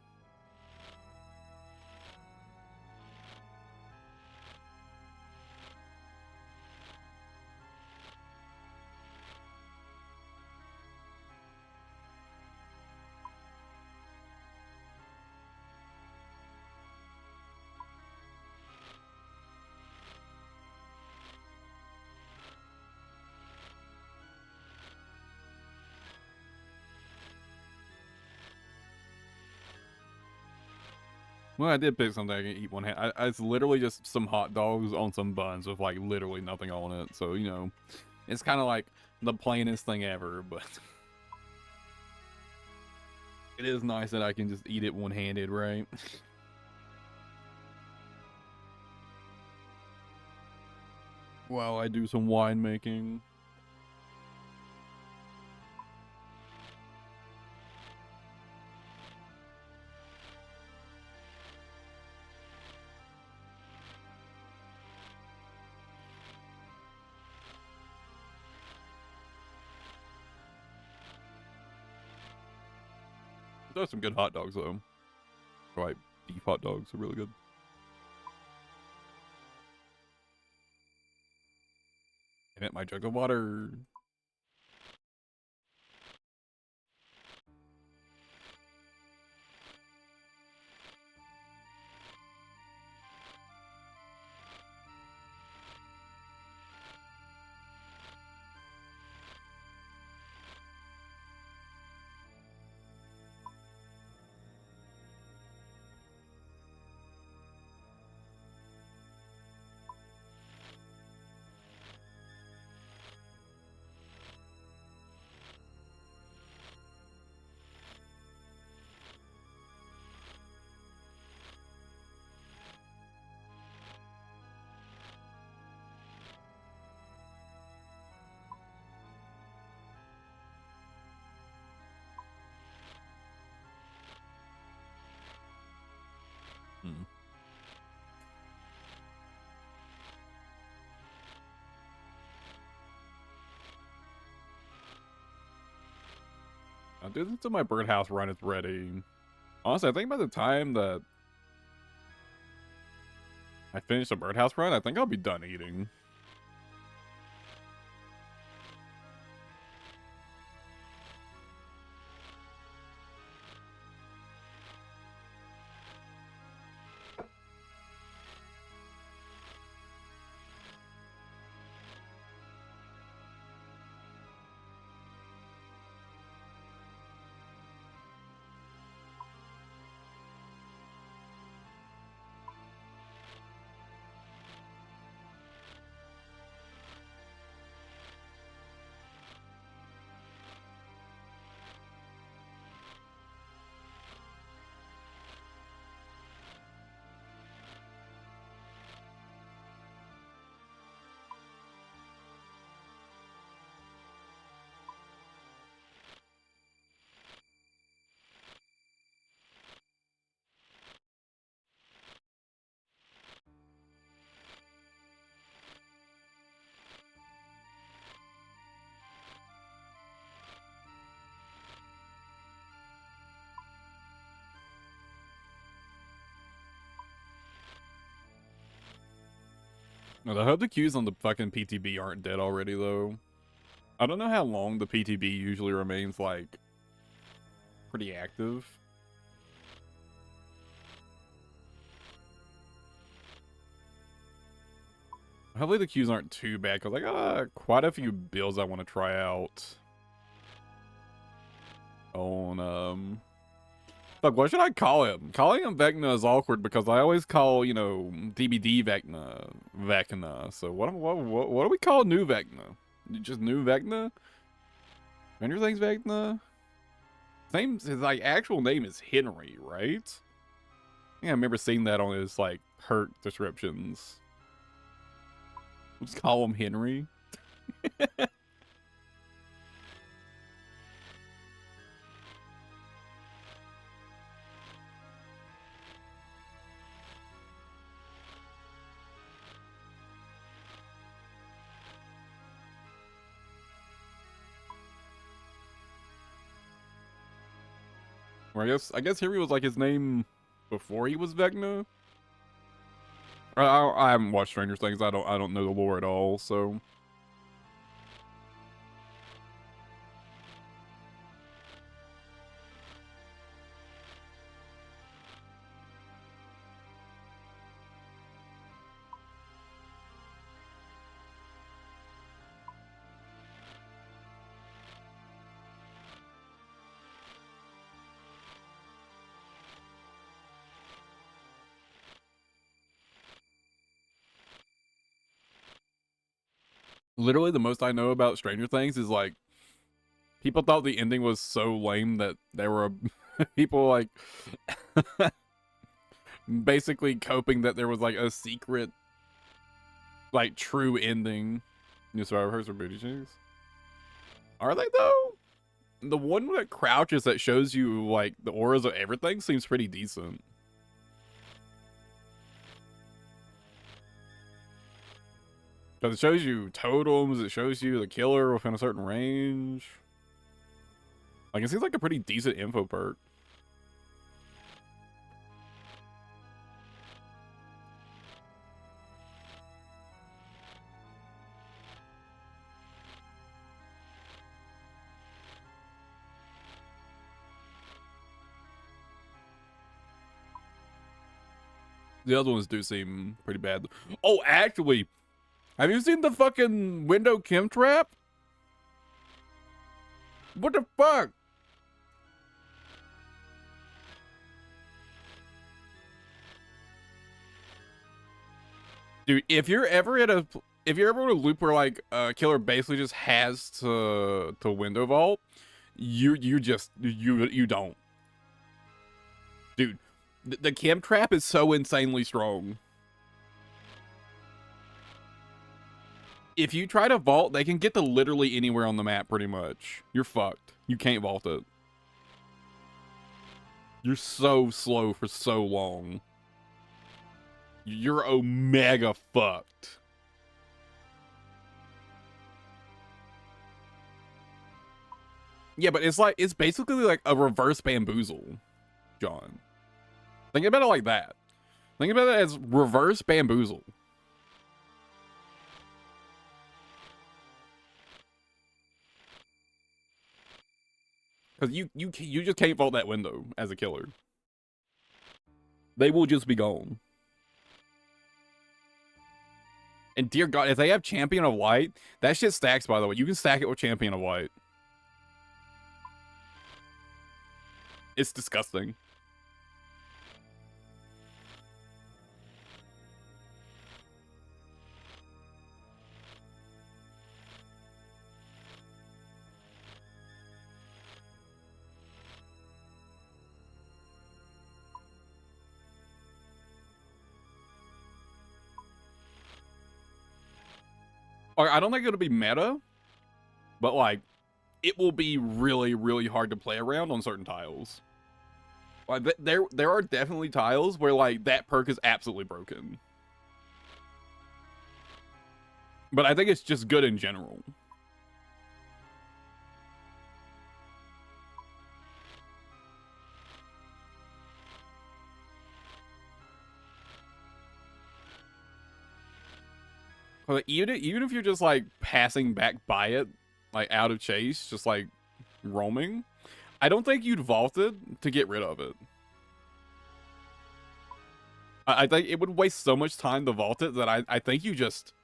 Well, I did pick something I can eat one hand. It's literally just some hot dogs on some buns with like literally nothing on it. So, you know, it's kind of like the plainest thing ever, but it is nice that I can just eat it one-handed, right? While I do some winemaking. There's some good hot dogs, though. Right, beef hot dogs are really good. And my jug of water. Dude, until my birdhouse run is ready. Honestly, I think by the time that I finish the birdhouse run, I think I'll be done eating. No, I hope the queues on the fucking PTB aren't dead already, though. I don't know how long the PTB usually remains, like, pretty active. Hopefully the queues aren't too bad, because I got quite a few builds I want to try out. On, Fuck, what should I call him? Calling him Vecna is awkward because I always call, you know, DBD Vecna. So what do we call new Vecna? Just new Vecna? Stranger Things Vecna? His like actual name is Henry, right? Yeah, I remember seeing that on his like perk descriptions. Let's call him Henry. Or I guess Henry was like his name before he was Vecna. I haven't watched Stranger Things. I don't know the lore at all. So literally the most I know about Stranger Things is like people thought the ending was so lame that there were people like basically coping that there was like a secret like true ending. New survivors or booty cheeks. Are they though? The one that crouches that shows you like the auras of everything seems pretty decent. Because it shows you totems, it shows you the killer within a certain range. Like, it seems like a pretty decent info perk. The other ones do seem pretty bad. Oh, actually, have you seen the fucking window chem trap? What the fuck? Dude, if you're ever in a loop where like a killer basically just has to window vault, you don't. Dude, the chem trap is so insanely strong. If you try to vault, they can get to literally anywhere on the map pretty much. You're fucked. You can't vault it. You're so slow for so long. You're omega fucked. Yeah, but it's basically like a reverse bamboozle, John. Think about it like that. Think about it as reverse bamboozle. Because you just can't vault that window as a killer. They will just be gone. And dear God, if they have Champion of Light, that shit stacks, by the way. You can stack it with Champion of Light. It's disgusting. I don't think it'll be meta, but like, it will be really, really hard to play around on certain tiles. Like, there are definitely tiles where like that perk is absolutely broken. But I think it's just good in general. Like, even if you're just like passing back by it, like out of chase, just like roaming, I don't think you'd vault it to get rid of it. I think it would waste so much time to vault it that I think you just,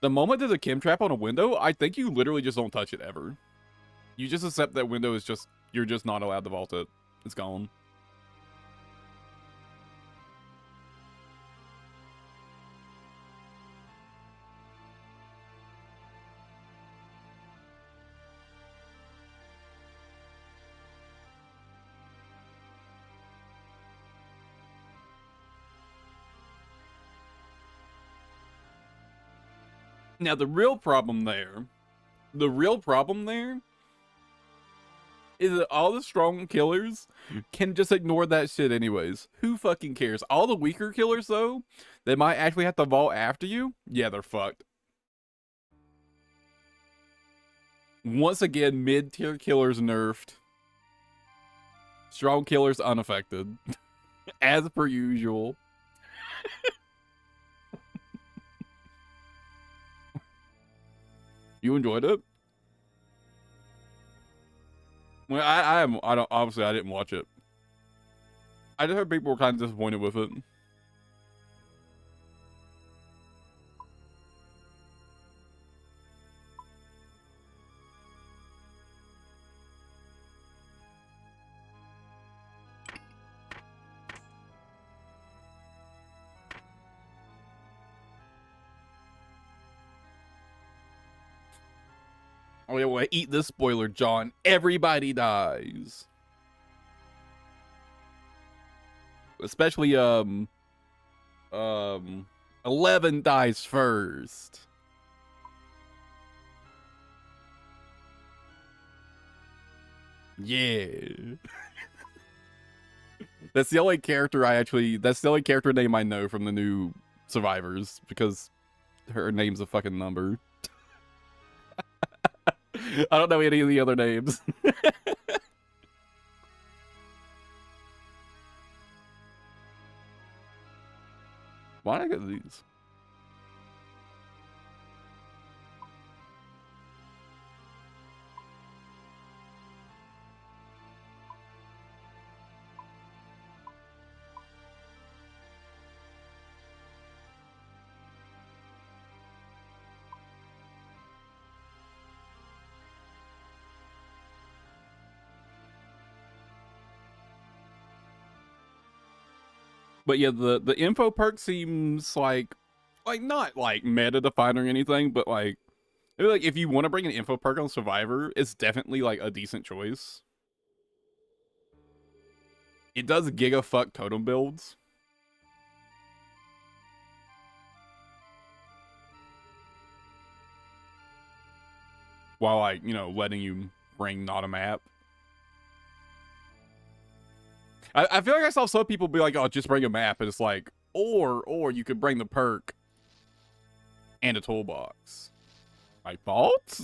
the moment there's a chem trap on a window, I think you literally just don't touch it ever. You just accept that window is just, you're just not allowed to vault it. It's gone. Now, the real problem there is that all the strong killers can just ignore that shit anyways. Who fucking cares? All the weaker killers, though, they might actually have to vault after you. Yeah, they're fucked. Once again, mid-tier killers nerfed. Strong killers unaffected. As per usual. You enjoyed it? Well, I don't, obviously I didn't watch it. I just heard people were kind of disappointed with it. Oh yeah, well, eat this spoiler, John. Everybody dies. Especially 11 dies first. Yeah. That's the only character that's the only character name I know from the new Survivors, because her name's a fucking number. I don't know any of the other names. Why did I get these? But yeah, the info perk seems like not like meta defined or anything, but like maybe like if you want to bring an info perk on Survivor, it's definitely like a decent choice. It does giga fuck totem builds. While like, you know, letting you bring not a map. I feel like I saw some people be like, oh, just bring a map, and it's like, or you could bring the perk and a toolbox. My fault?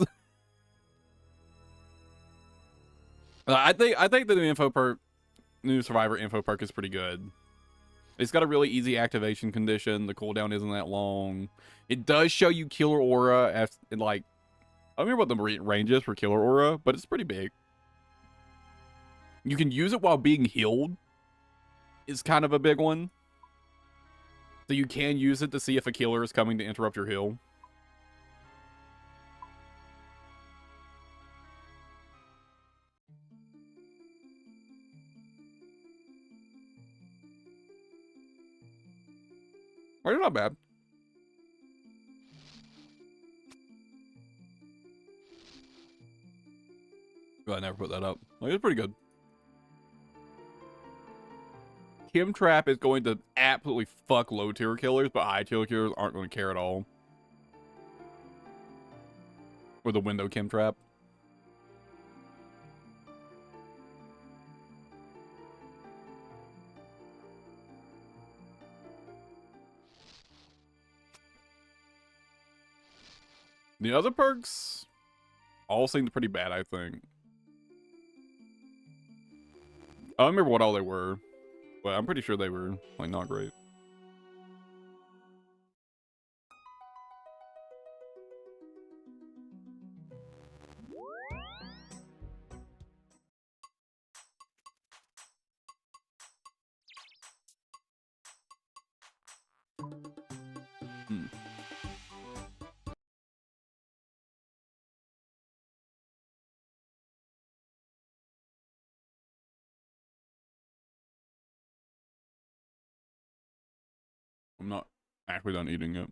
I think the new Survivor info perk is pretty good. It's got a really easy activation condition. The cooldown isn't that long. It does show you killer aura as like, I don't remember what the range is for killer aura, but it's pretty big. You can use it while being healed. Is kind of a big one. So you can use it to see if a killer is coming to interrupt your heal. Well, not bad. I never put that up. Like, it's pretty good. Kim Trap is going to absolutely fuck low tier killers, but high tier killers aren't going to care at all. Or the window Kim Trap. The other perks all seemed pretty bad, I think. I don't remember what all they were, but I'm pretty sure they were like not great. Hmm. I'm not actually done eating it.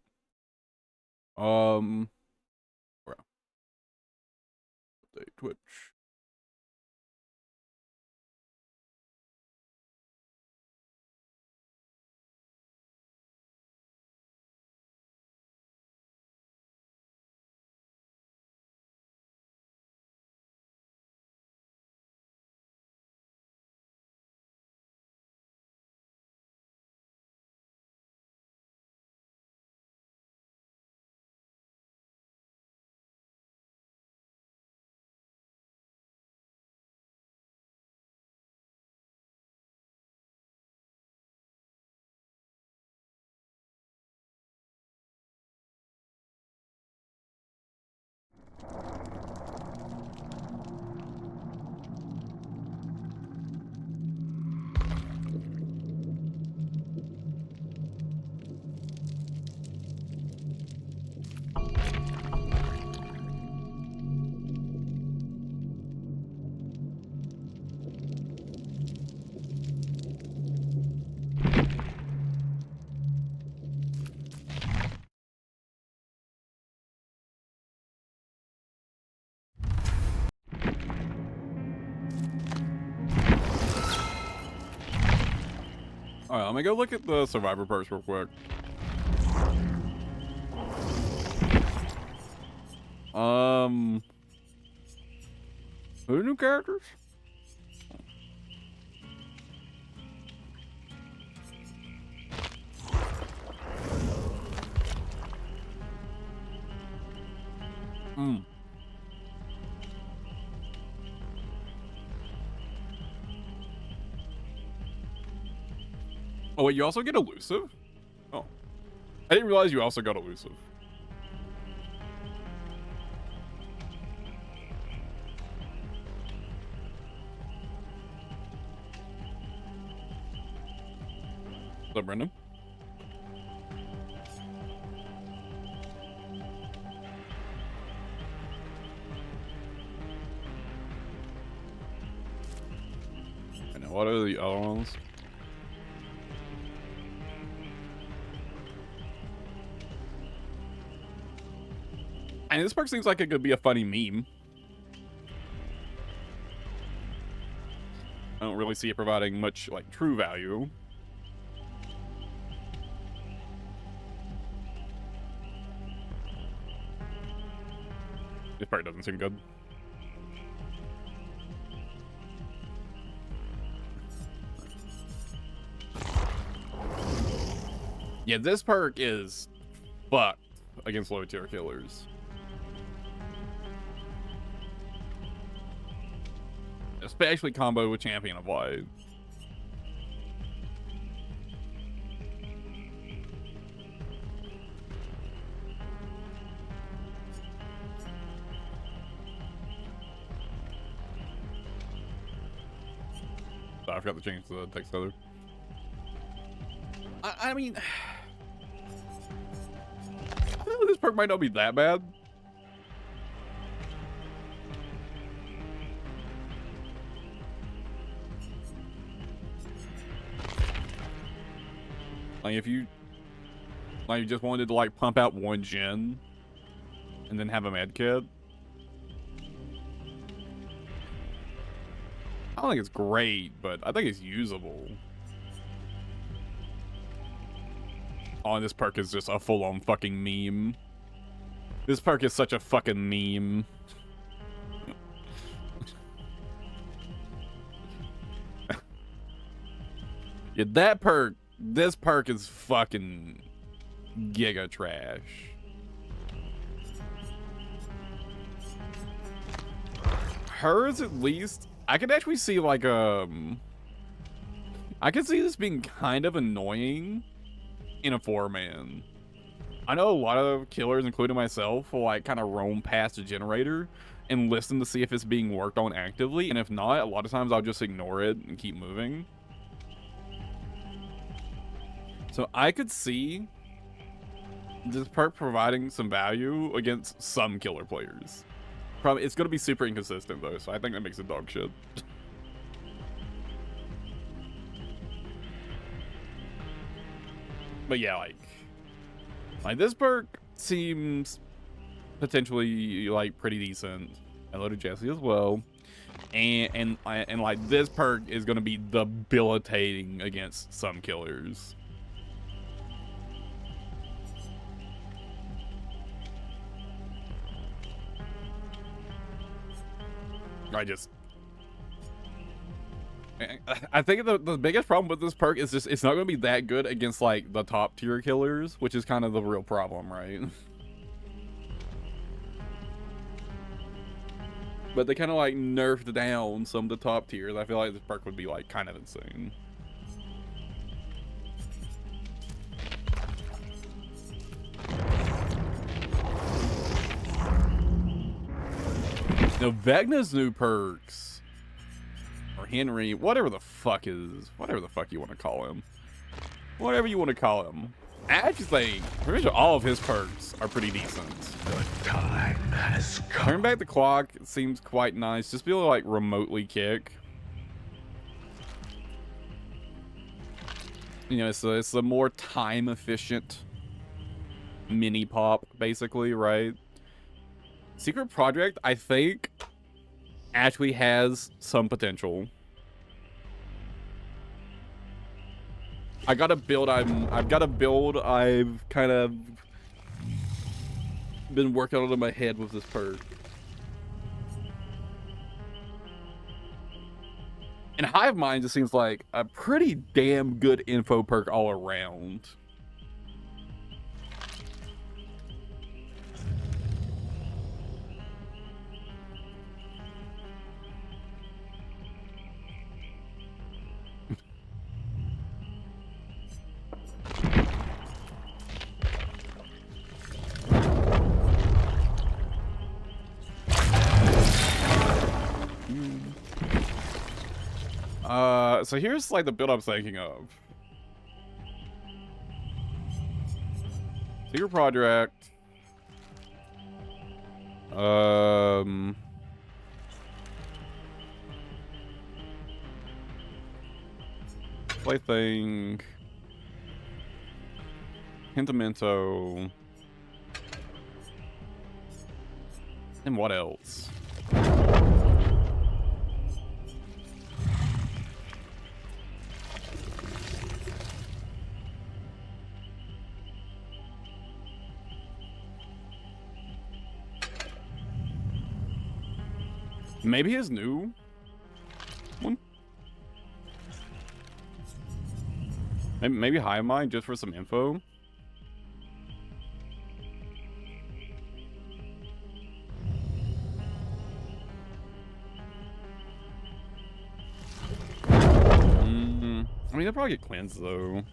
Where? Twitch. Alright, let me go look at the survivor perks real quick. Who are new characters? Oh, wait, you also get elusive? Oh. I didn't realize you also got elusive. What's up, Brendan? And what are the other ones? And this perk seems like it could be a funny meme. I don't really see it providing much, like, true value. This perk doesn't seem good. Yeah, this perk is fucked against low tier killers. Especially combo with Champion of Light. Oh, I forgot to change the text color. I mean, I feel like this perk might not be that bad. Like if you just wanted to like pump out one gen and then have a med kit. I don't think it's great, but I think it's usable. Oh, and this perk is just a full-on fucking meme. This perk is such a fucking meme. Yeah, that perk, this perk is fucking giga trash. Hers, at least, I could actually see like I could see this being kind of annoying in a 4-man. I know a lot of killers, including myself, will like kind of roam past a generator and listen to see if it's being worked on actively, and if not, a lot of times I'll just ignore it and keep moving. So I could see this perk providing some value against some killer players. Probably it's going to be super inconsistent though, so I think that makes it dog shit. But yeah, like this perk seems potentially like pretty decent. Hello to Jesse as well, and like this perk is going to be debilitating against some killers. I think the biggest problem with this perk is just it's not going to be that good against like the top tier killers, which is kind of the real problem, right? But they kind of like nerfed down some of the top tiers. I feel like this perk would be like kind of insane. Now Vecna's new perks, or Henry, whatever the fuck you want to call him, whatever you want to call him. Actually, pretty much all of his perks are pretty decent. The time has come. Turn back the clock seems quite nice. Just be able to like remotely kick. You know, it's a more time efficient mini pop, basically, right? Secret Project, I think, actually has some potential. I got a build. I've got a build. I've kind of been working on it in my head with this perk. And Hive Mind just seems like a pretty damn good info perk all around. So here's like the build I'm thinking of. Secret Project. Plaything. Pentimento. And what else? Maybe his new one? Maybe Hive Mind just for some info? I mean, they'll probably get cleansed though.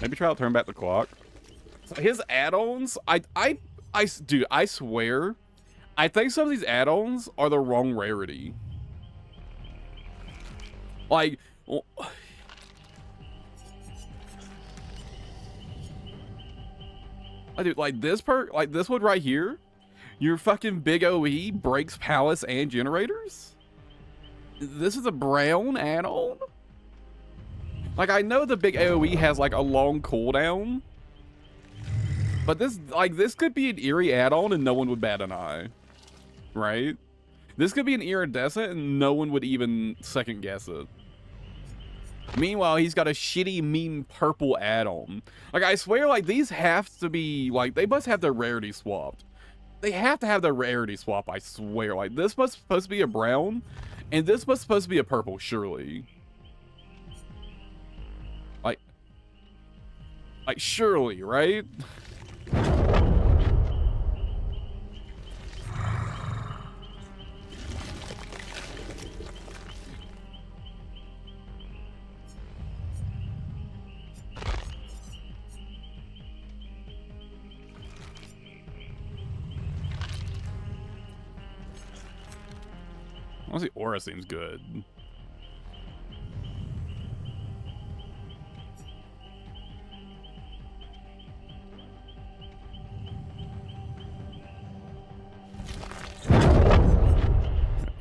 Maybe try to turn back the clock. So his add-ons, dude, I swear, I think some of these add-ons are the wrong rarity. Like, well, dude, like this perk, like this one right here, your fucking big OE breaks palace and generators. This is a brown add-on. Like, I know the big AoE has like a long cooldown, but this could be an eerie add-on and no one would bat an eye. Right? This could be an iridescent and no one would even second guess it. Meanwhile, he's got a shitty mean purple add-on. Like, I swear, like, these have to be, like, they must have their rarity swapped. They have to have their rarity swap, I swear. Like, this must supposed to be a brown, and this was supposed to be a purple, surely. Like surely, right? Honestly, Aura seems good.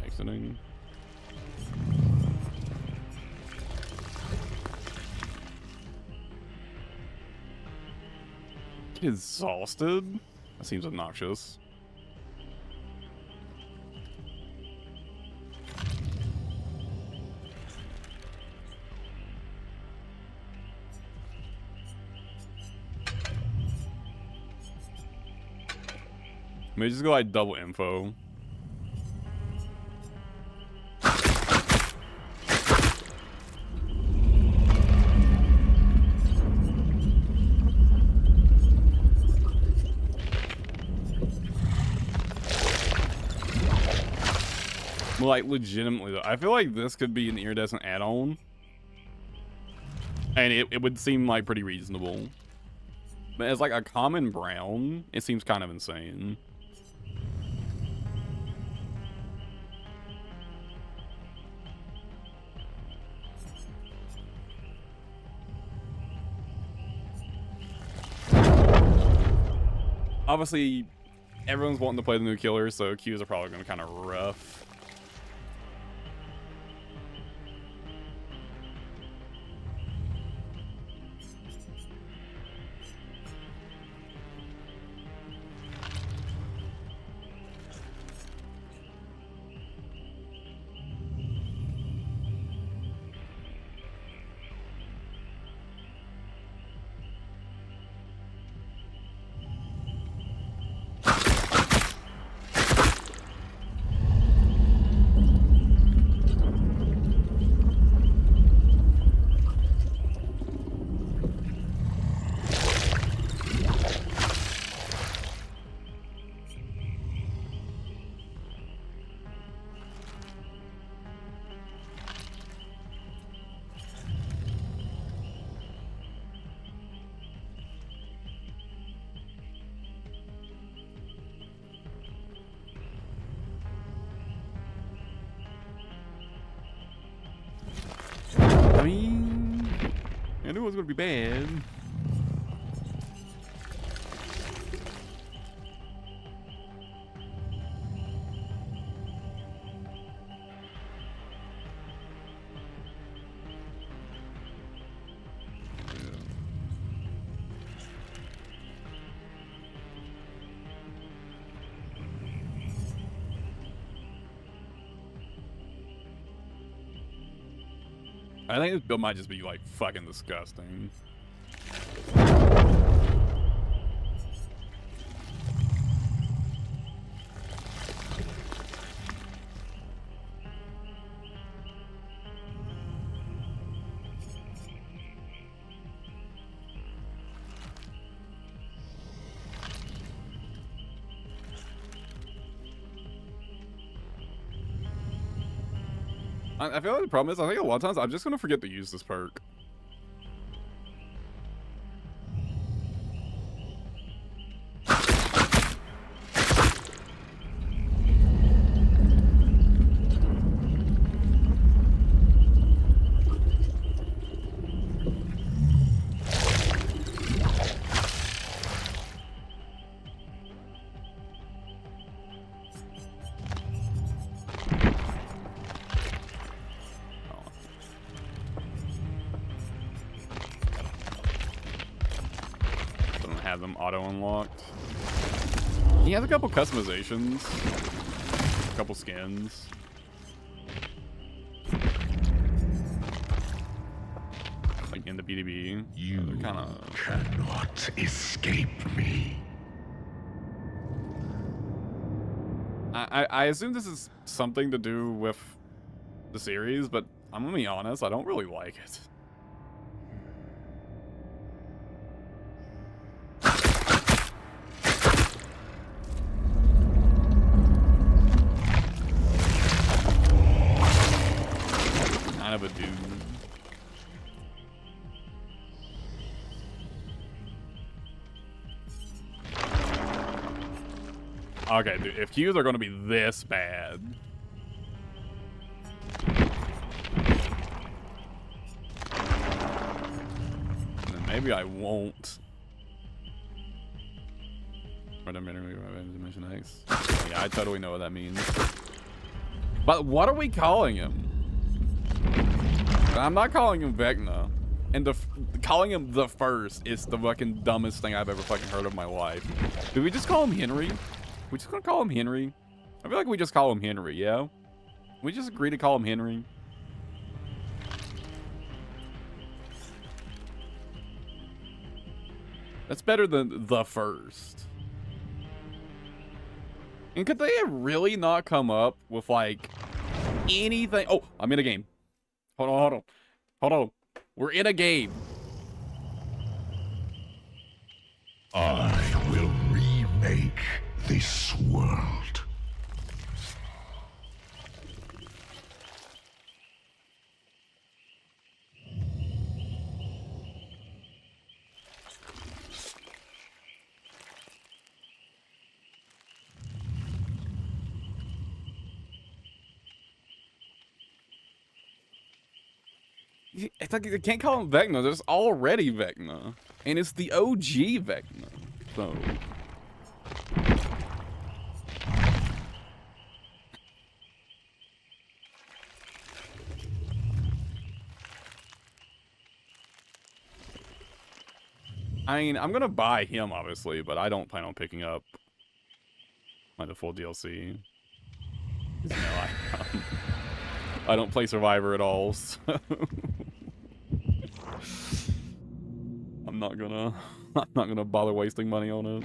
Exiting. Exhausted? That seems obnoxious. Maybe just go like double info. Like, legitimately though, I feel like this could be an iridescent add-on. And it would seem like pretty reasonable. But as like a common brown, it seems kind of insane. Obviously, everyone's wanting to play the new killer, so Qs are probably going to be kind of rough. I knew it was gonna be bad. I think this build might just be like fucking disgusting. I feel like the problem is I think a lot of times I'm just gonna forget to use this perk. Have them auto unlocked. He has a couple customizations, a couple skins. Like in the BDB. You kind of cannot escape me. I assume this is something to do with the series, but I'm gonna be honest, I don't really like it. Of a dude. Okay, dude, if Qs are gonna be this bad. Then maybe I won't. Dimension X. Yeah, I totally know what that means. But what are we calling him? I'm not calling him Vecna, and calling him the first is the fucking dumbest thing I've ever fucking heard of my life. Did we just call him Henry? We just gonna call him Henry? I feel like we just call him Henry, yeah? We just agree to call him Henry. That's better than the first. And could they have really not come up with like anything? Oh, I'm in a game. Hold on, hold on. Hold on. We're in a game. I will remake this world. It's like they can't call him Vecna. There's already Vecna, and it's the OG Vecna. So, I mean, I'm gonna buy him obviously, but I don't plan on picking up like the full DLC. You know, I don't play Survivor at all, so I'm not gonna bother wasting money on it.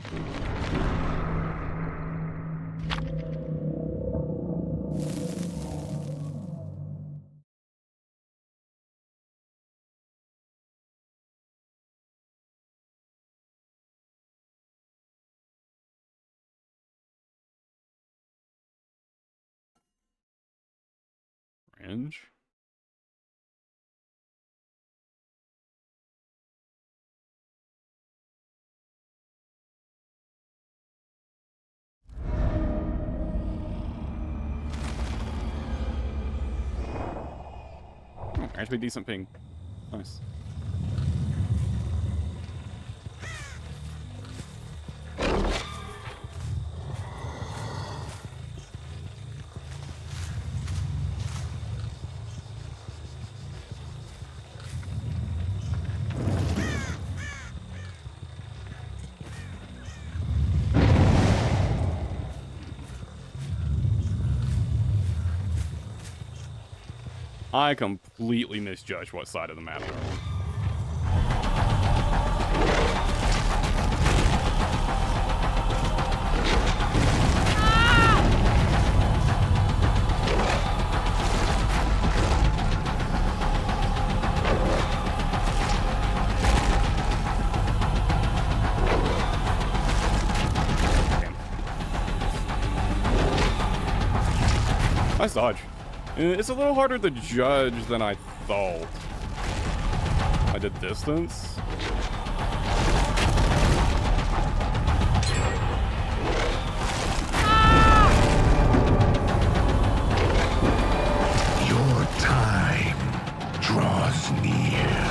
Range. Actually, decent ping. Nice. I completely misjudged what side of the map they're on. Nice dodge. It's a little harder to judge than I thought. I did distance. Your time draws near.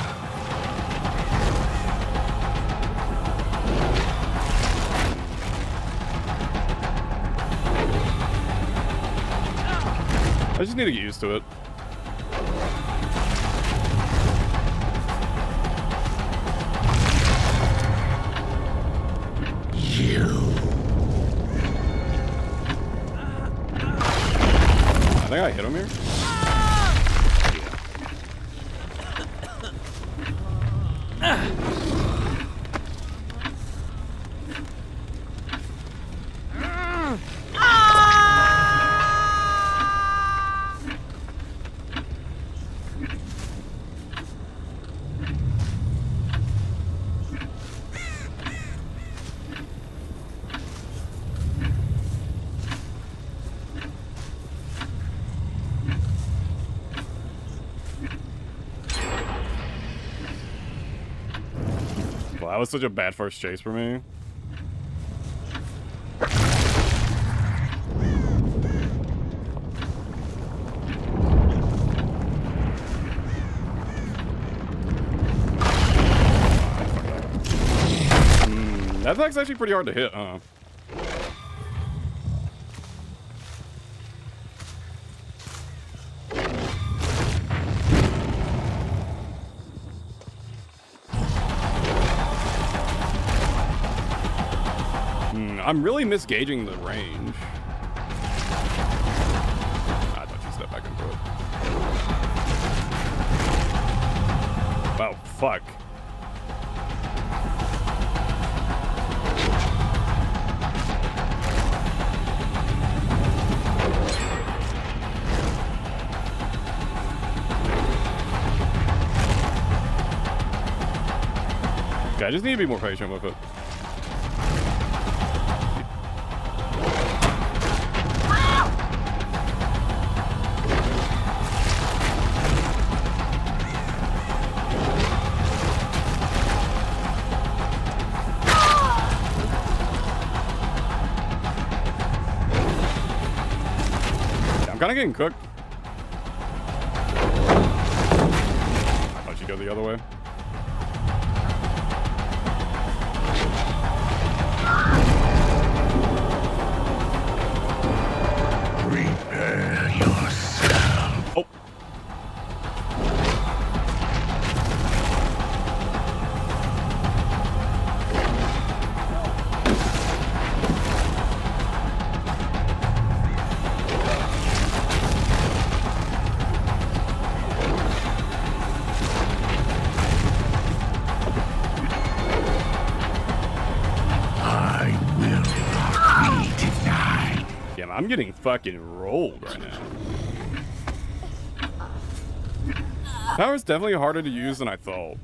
I just need to get used to it. I think I hit him here. Well, that was such a bad first chase for me. That attack's actually pretty hard to hit, huh? I'm really misgauging the range. I thought you stepped back into it. Wow, fuck. Okay, I just need to be more patient with it. I'm kind of getting cooked. I thought you'd go the other way. Prepare yourself. Oh. I'm getting fucking rolled right now. Power's definitely harder to use than I thought.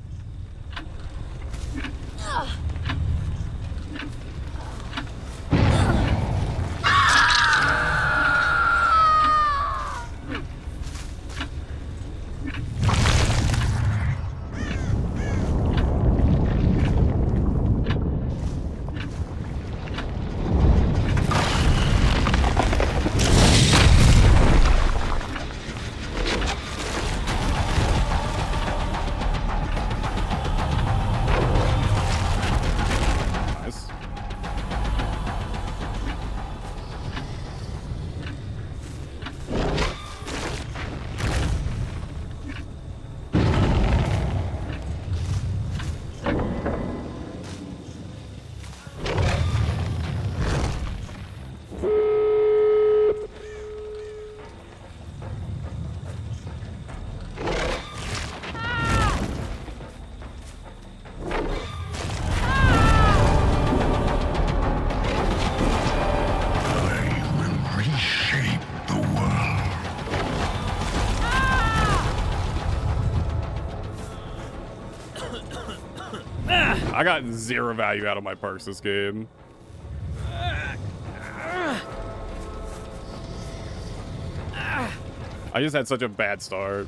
I got 0 value out of my perks this game. I just had such a bad start.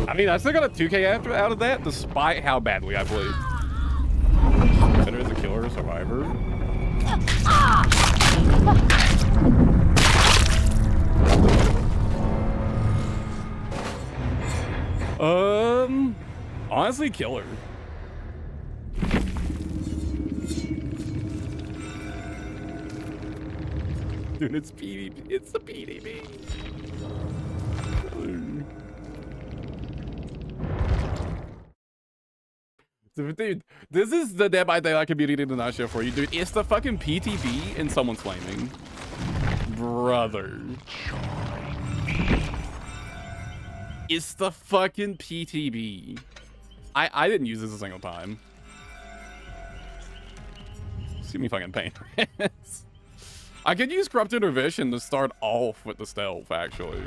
I mean, I still got a 2K out of that, despite how badly I played. Consider as a killer or survivor. Honestly, killer. Dude, it's PvP. It's the PvP. Dude, this is the Dead by Daylight community in a nutshell for you, dude. It's the fucking PTB and someone's flaming. Brother. It's the fucking PTB. I didn't use this a single time. See me fucking paint. I could use Corrupt Intervention to start off with the stealth, actually.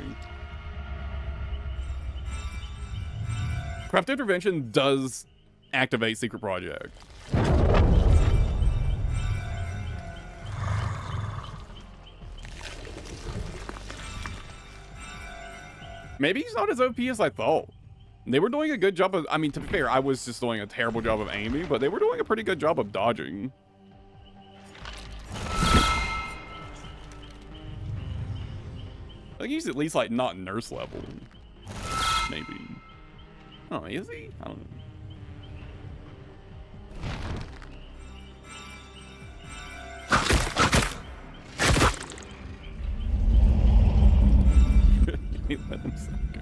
Corrupt Intervention does activate Secret Project. Maybe he's not as OP as I thought. They were doing a good job of, I mean, to be fair, I was just doing a terrible job of aiming, but they were doing a pretty good job of dodging. I think he's at least like not nurse level. Maybe. Oh, is he? I don't know. He let himself go.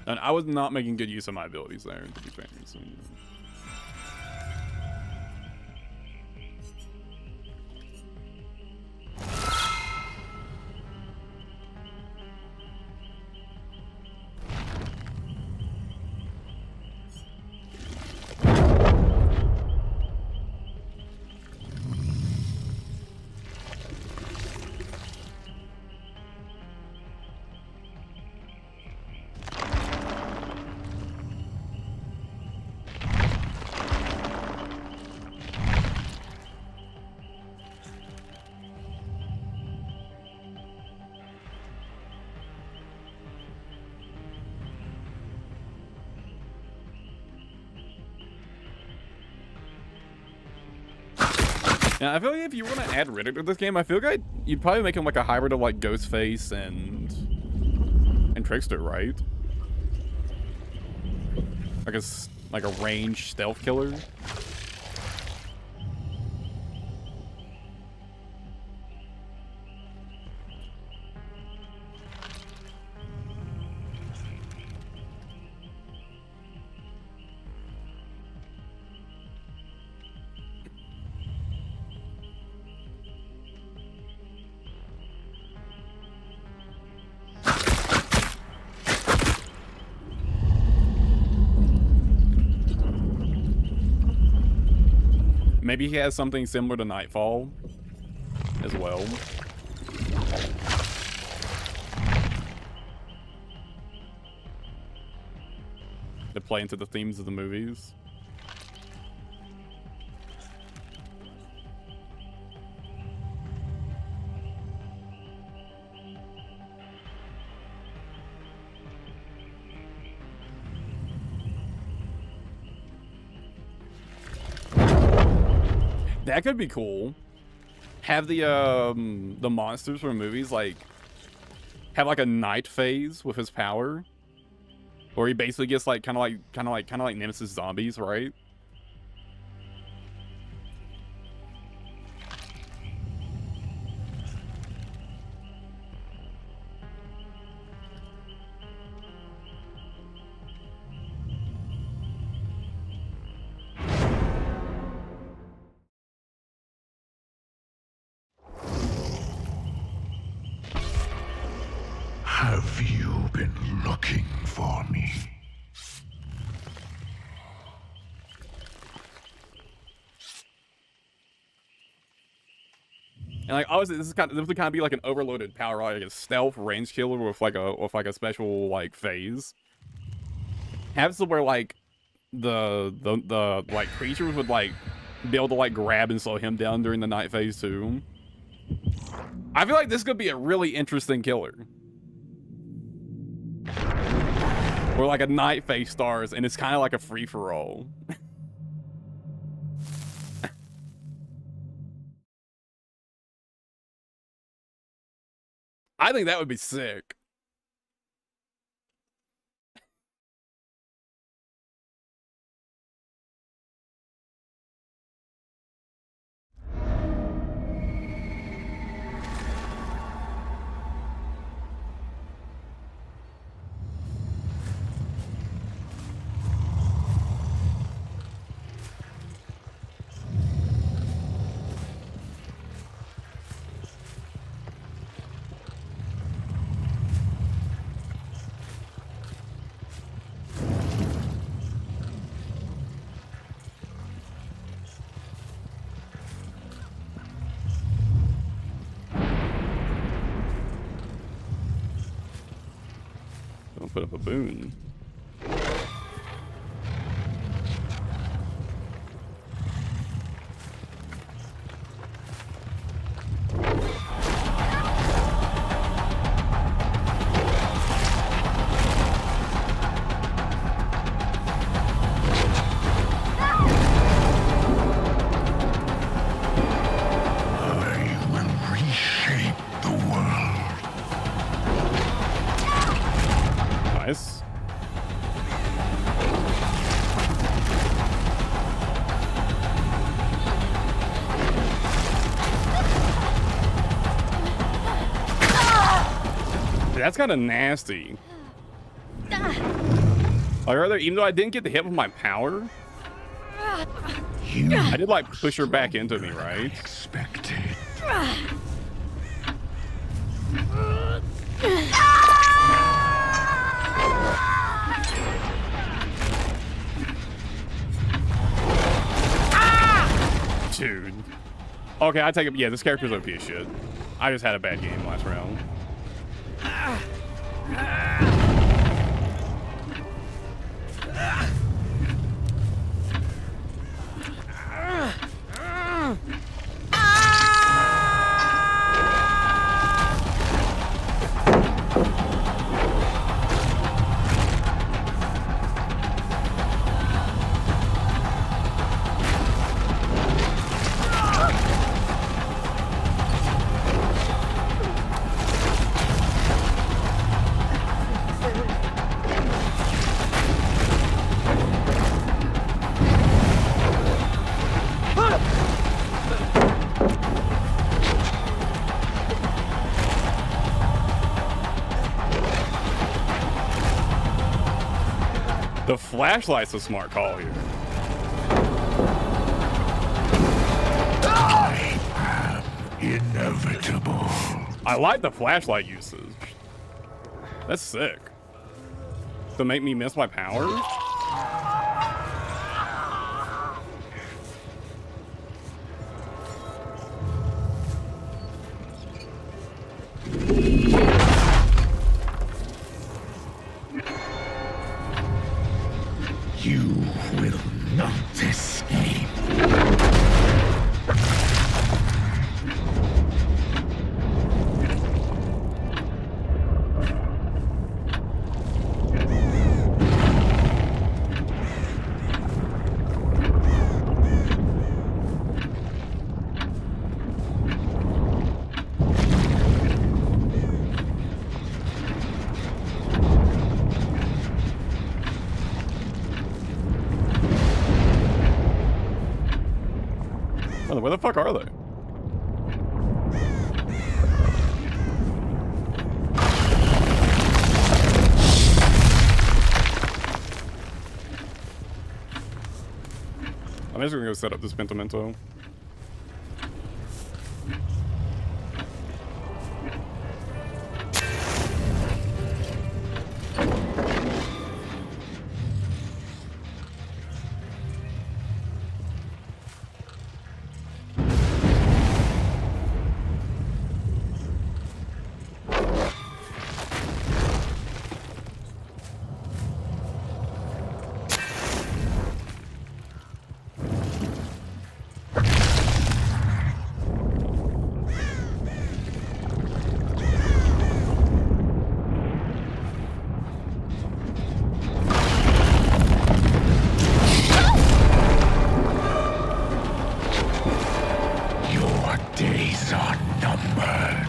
And I was not making good use of my abilities there, to be fair. So, you know. Yeah, I feel like if you want to add Riddick to this game, I feel like you'd probably make him like a hybrid of like Ghostface and Trickster, right? Like a ranged stealth killer. Maybe he has something similar to Nightfall as well. To play into the themes of the movies. That could be cool. Have the monsters from movies like have like a night phase with his power, or he basically gets like kind of like Nemesis zombies, right? Have you been looking for me? And like obviously this would kind of be like an overloaded power, like a stealth range killer with like a special like phase. Have to where like the like creatures would like be able to like grab and slow him down during the night phase too. I feel like this could be a really interesting killer. Where like a night phase stars and it's kind of like a free for all. I think that would be sick. Don't put up a boon. I will reshape the world. Nice. That's kind of nasty. Like, rather, even though I didn't get the hit with my power, You I did like push her back into me, right? expected. Dude. Okay, I take it. Yeah, this character's OP as shit. I just had a bad game last round. The flashlight's a smart call here. I am inevitable. I like the flashlight usage. That's sick. To make me miss my power? You will not escape. Where the fuck are they? I'm just gonna go set up this Pentimento. Days are numbered.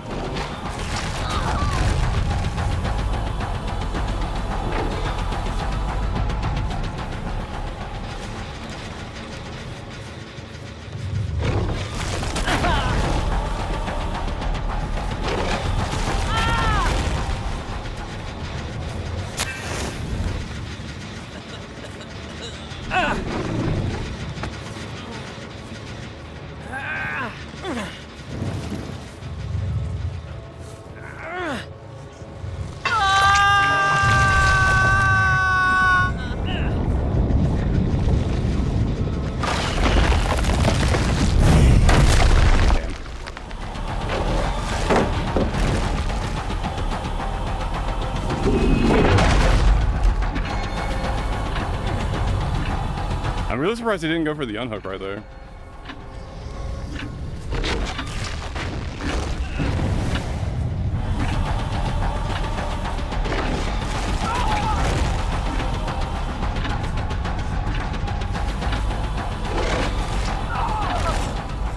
I'm really surprised he didn't go for the unhook right there.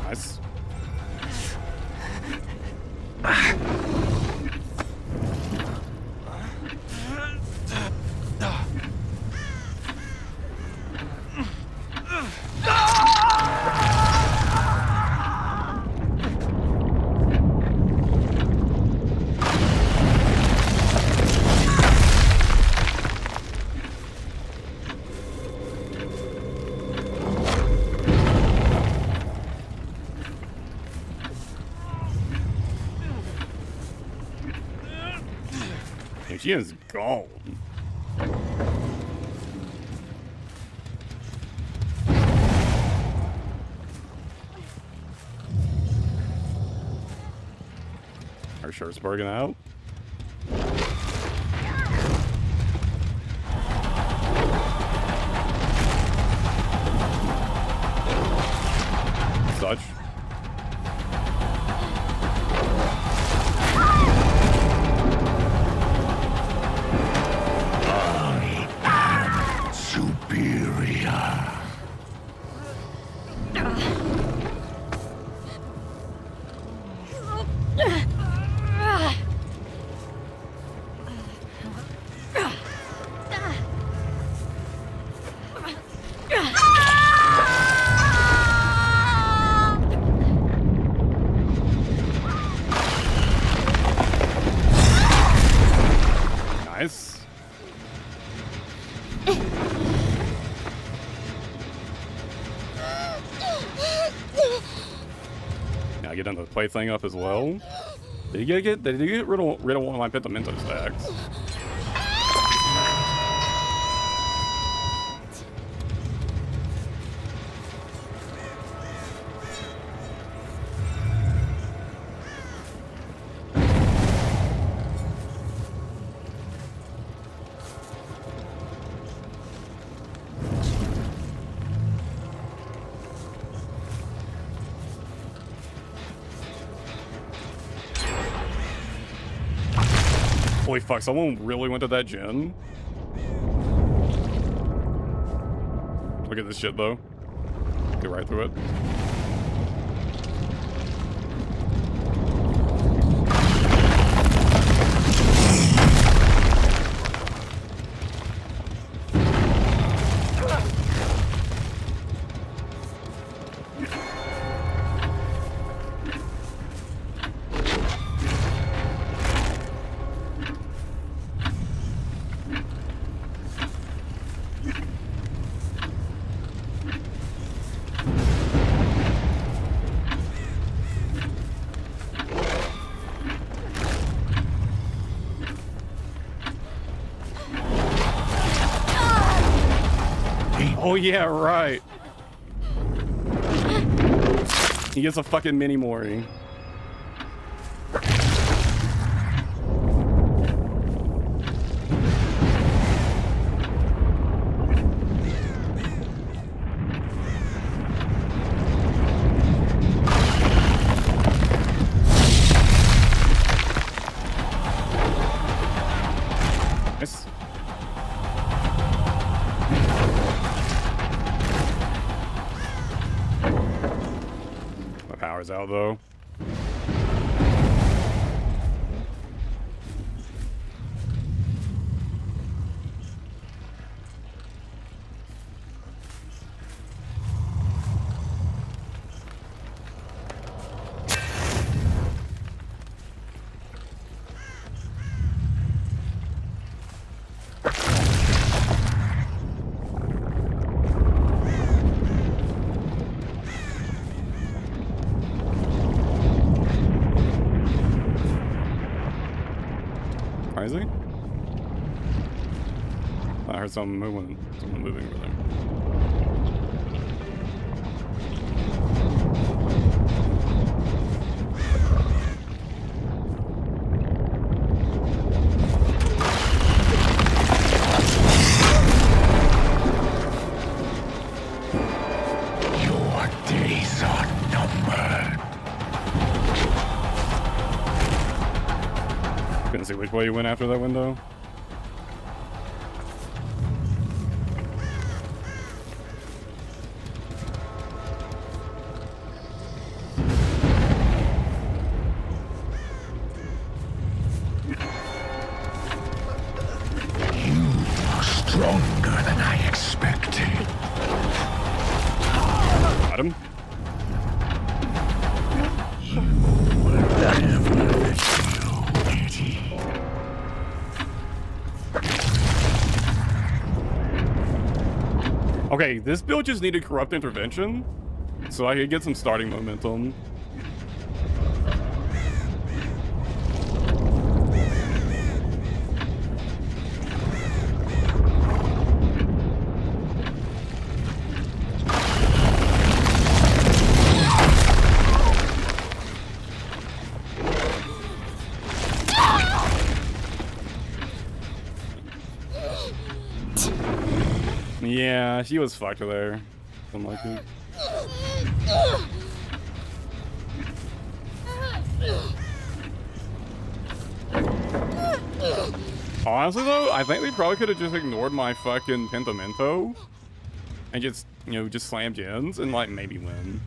Nice. She is gone. Our shirt's barking out. Such. Nice. Now get the plate thing up as well. Did you get rid of one of my Pentimento stacks? Holy fuck, someone really went to that gen? Look at this shit though. Go right through it. Oh yeah, right. He gets a fucking mini Mori. Nice. My power's out though. Where is he? I heard someone moving over there. Your days are numbered. Couldn't see which way you went after that window. Stronger than I expected. Got him. You will never feel pity. Okay, this build just needed corrupt intervention, so I could get some starting momentum. Yeah, she was fucked there. Something like it. Honestly though, I think they probably could have just ignored my fucking pentamento and just, you know, just slam gens and like maybe win.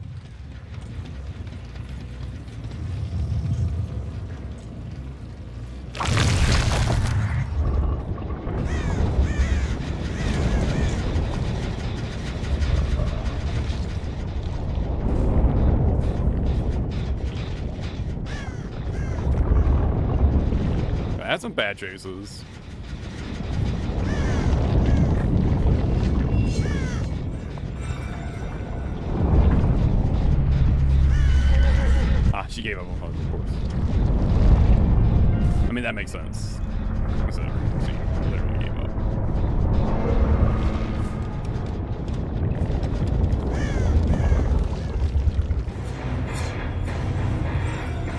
I had some bad chases. Ah, she gave up on hope, of course. I mean, that makes sense. She literally gave up.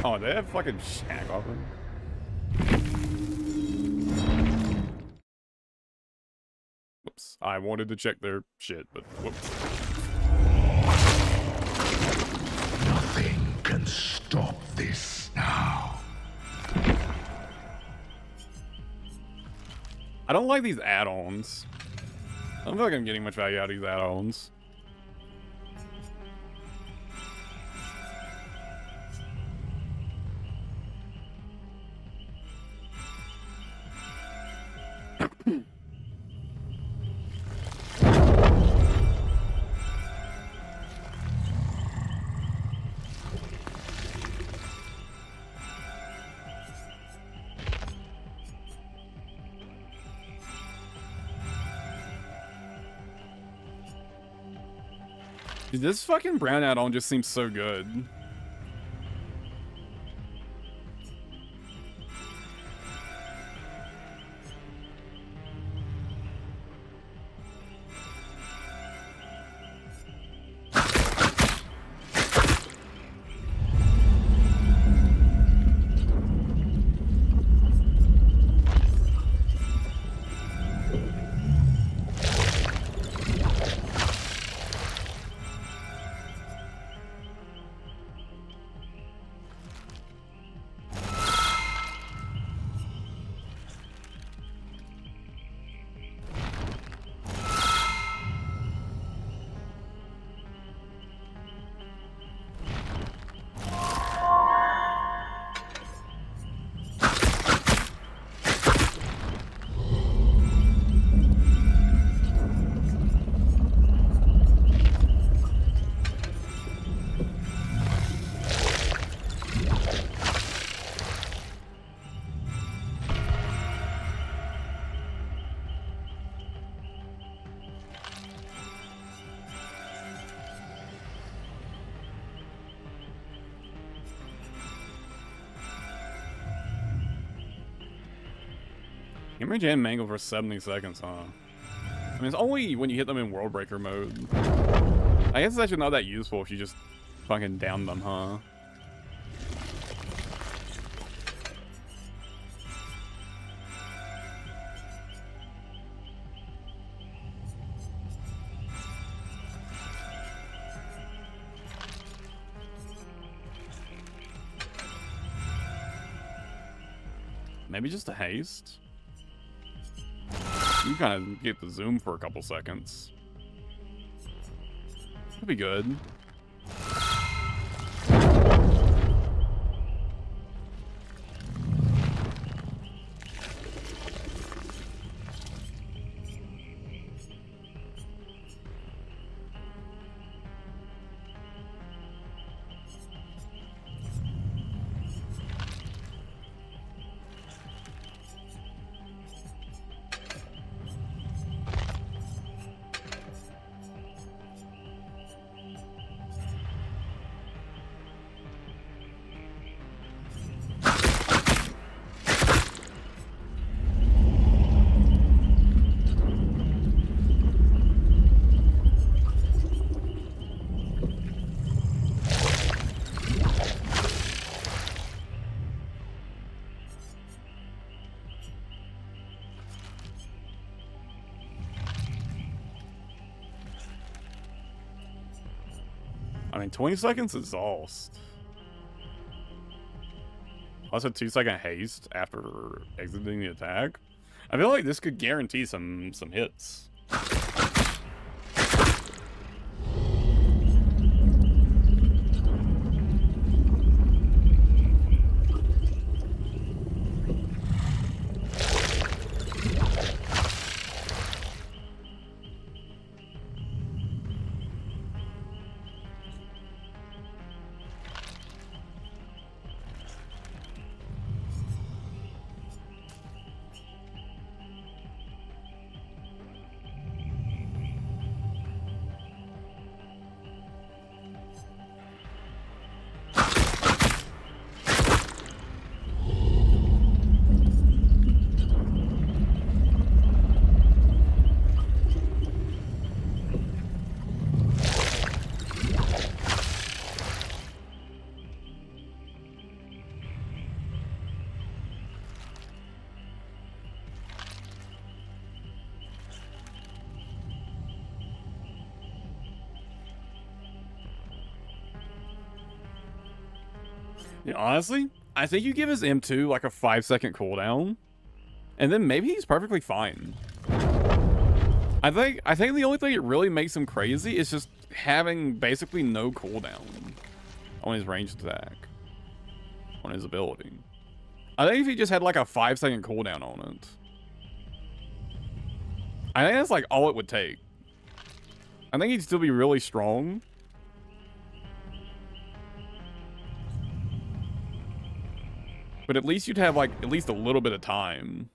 Oh, they have fucking shack offer. Whoops. I wanted to check their shit, but whoops. Nothing can stop this now. I don't like these add-ons. I don't feel like I'm getting much value out of these add-ons. Dude, this fucking brown add-on just seems so good. Hemorrhage and Mangle for 70 seconds, huh? I mean, it's only when you hit them in World Breaker mode. I guess it's actually not that useful if you just fucking down them, huh? Maybe just a haste? You kind of get the zoom for a couple seconds. That'd be good. I mean, 20 seconds exhaust. Also 2-second haste after exiting the attack. I feel like this could guarantee some hits. Yeah, honestly, I think you give his M2 like a 5-second cooldown, and then maybe he's perfectly fine. I think the only thing that really makes him crazy is just having basically no cooldown on his ranged attack, on his ability. I think if he just had like a 5-second cooldown on it, I think that's like all it would take. I think he'd still be really strong. But at least you'd have like at least a little bit of time.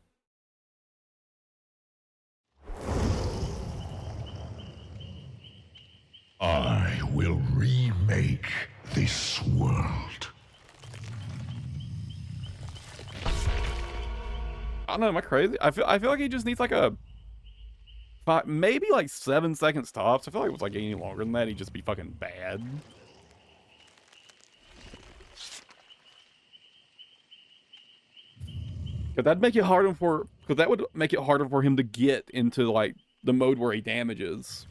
I will remake this world. I don't know, am I crazy? I feel like he just needs like a maybe like 7 seconds tops. I feel like it was like any longer than that, he'd just be fucking bad. Cause that'd make it harder for, cause that would make it harder for him to get into like the mode where he damages.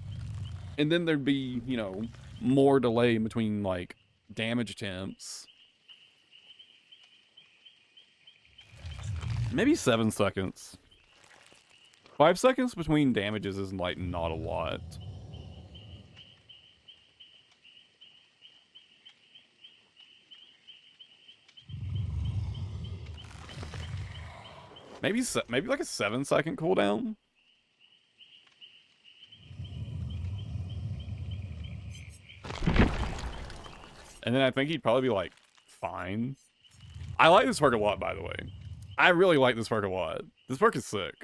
And then there'd be, you know, more delay in between like damage attempts. Maybe 7 seconds. 5 seconds between damages is like not a lot. Maybe like a 7-second cooldown. And then I think he'd probably be like fine. I like this perk a lot, by the way. I really like this perk a lot. This perk is sick.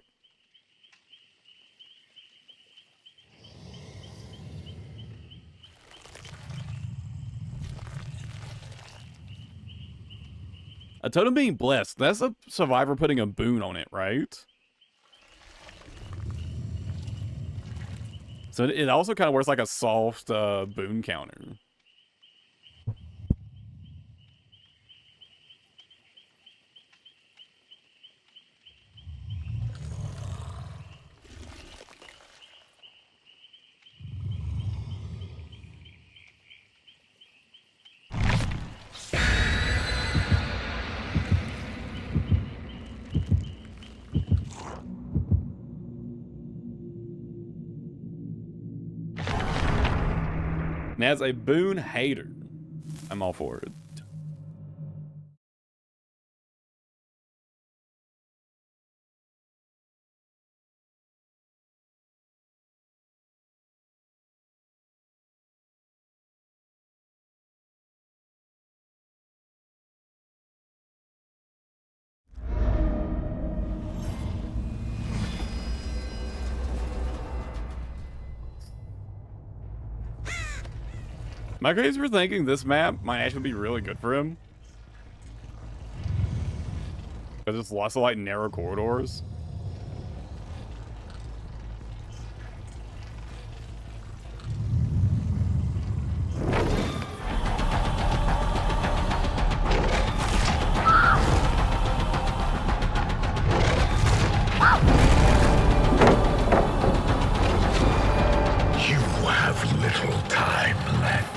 A totem being blessed. That's a survivor putting a boon on it, right? So it also kind of works like a soft boon counter. And as a boon hater, I'm all for it. My case for thinking this map might actually be really good for him. Because it's lots of like narrow corridors. You have little time left.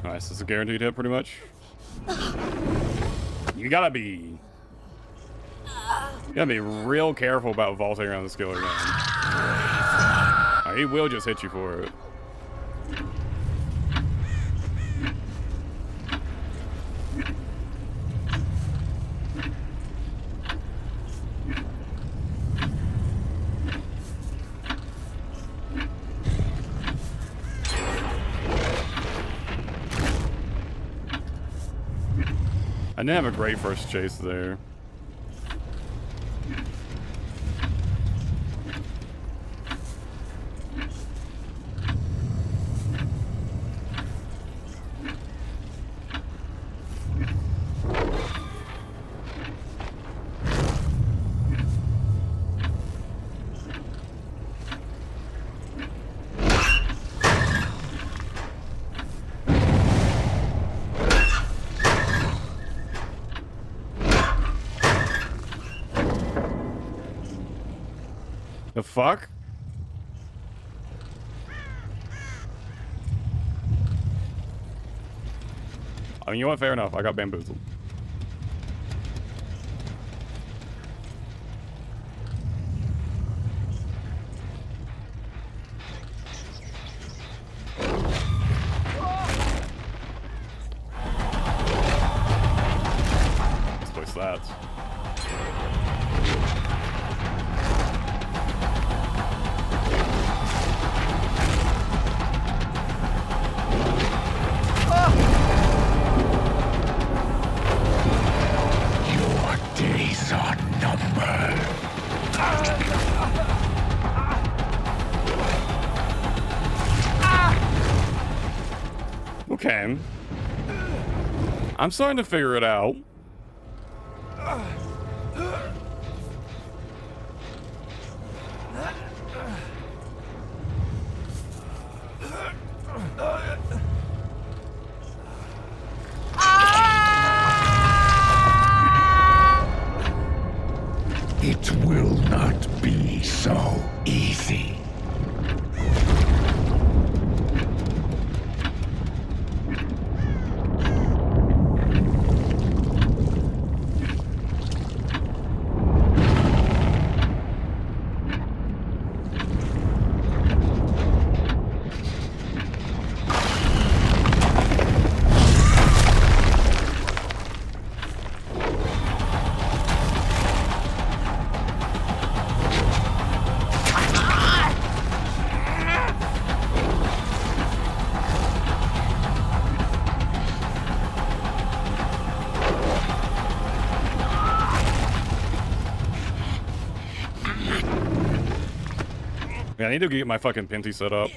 Nice, it's a guaranteed hit pretty much. You gotta be real careful about vaulting around the skiller gun. Oh, he will just hit you for it. I didn't have a great first chase there. The fuck? I mean, you know what? Fair enough. I got bamboozled. Let's place that. Days are numbered. Okay. I'm starting to figure it out. It will not be so easy. Yeah, I need to get my fucking Pinty set up.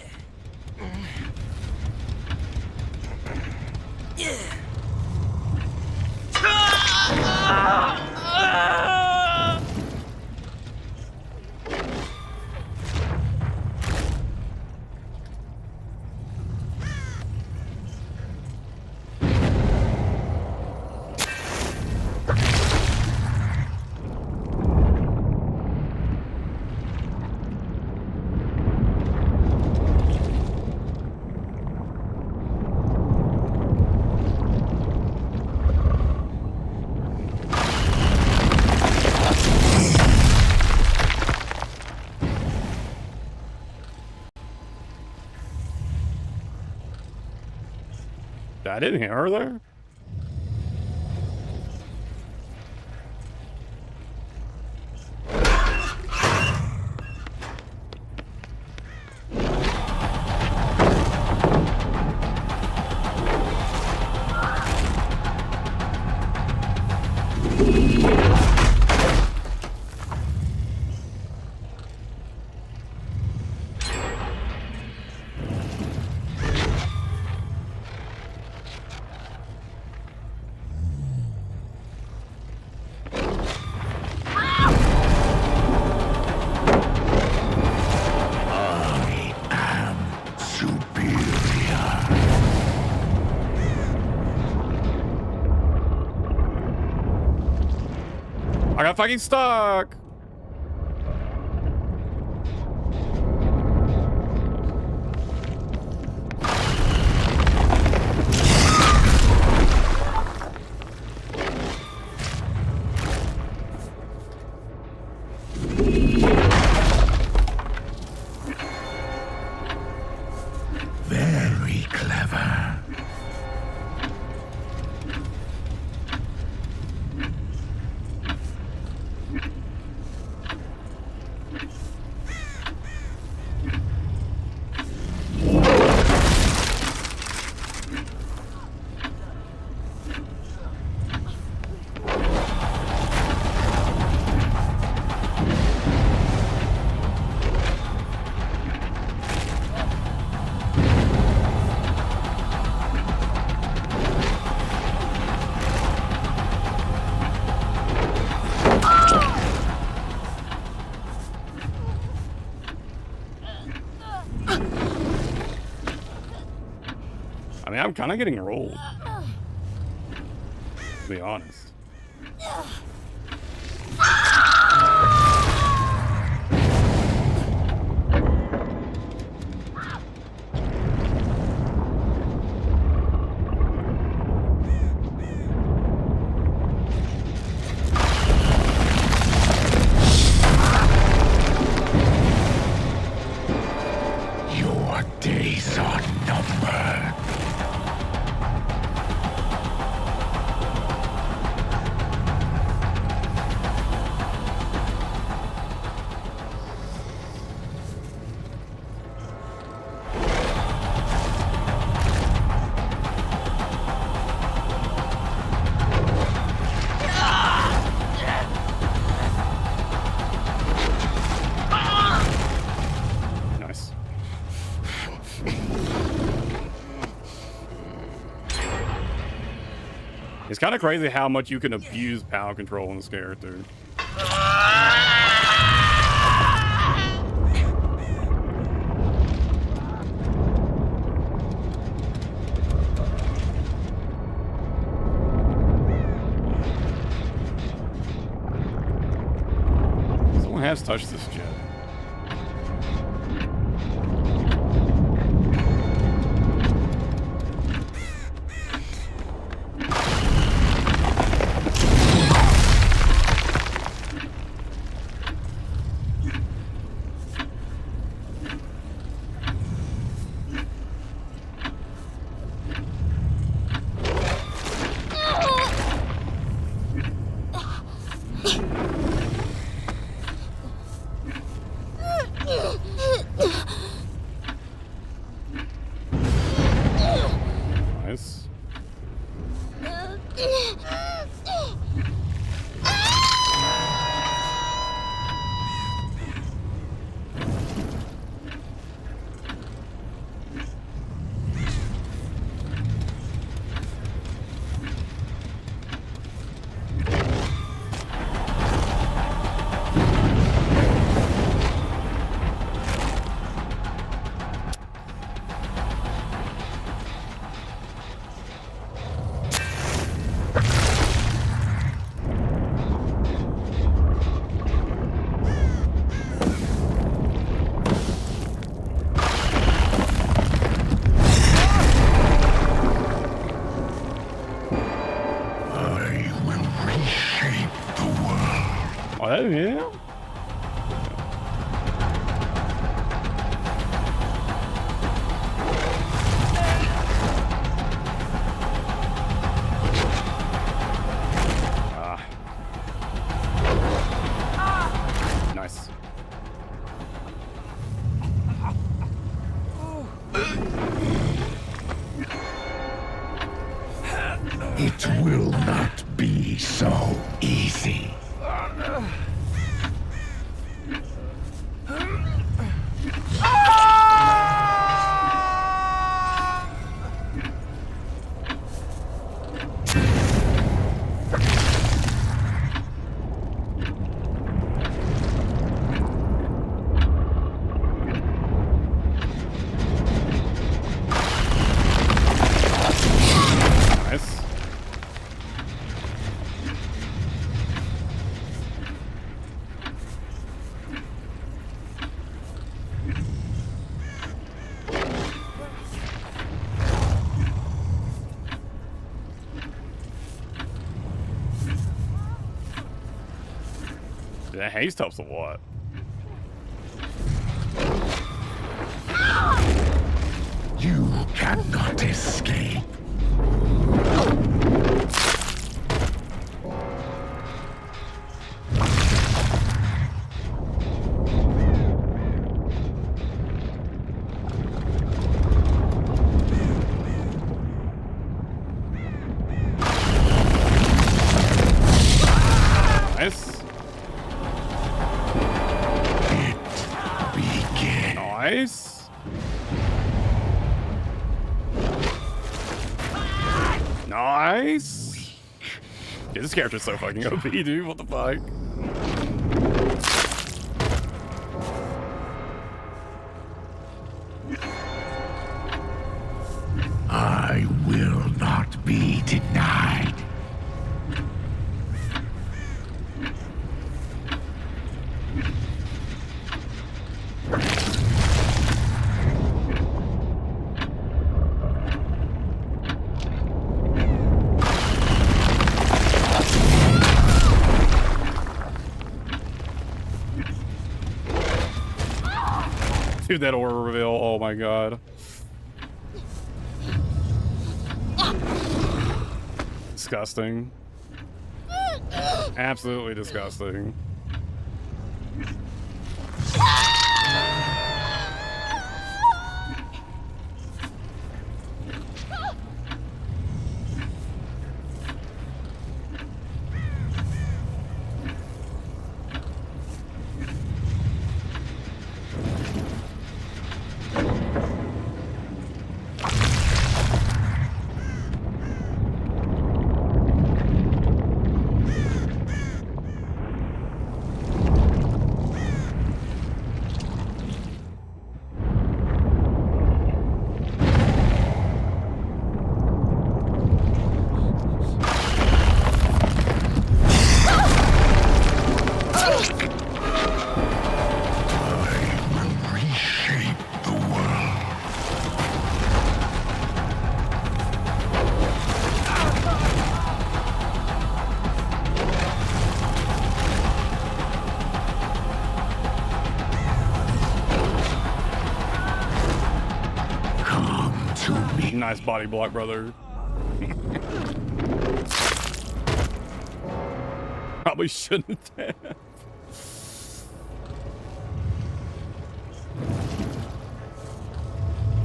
I didn't hear her there. I got fucking stuck. Very clever. I mean, I'm kind of getting rolled, to be honest. Your days are numbered. Nice. It's kind of crazy how much you can abuse power control in this character. Someone has touched this jet. yeah. Nice. It will not be so easy. Nice. That haste helps a lot. You cannot escape. Nice. It begins. Nice. Nice. Yeah, this character's so fucking OP, dude. What the fuck? I will not be denied. Dude, that aura reveal. Oh my god. Disgusting. Absolutely disgusting. Nice body block, brother. Probably shouldn't have.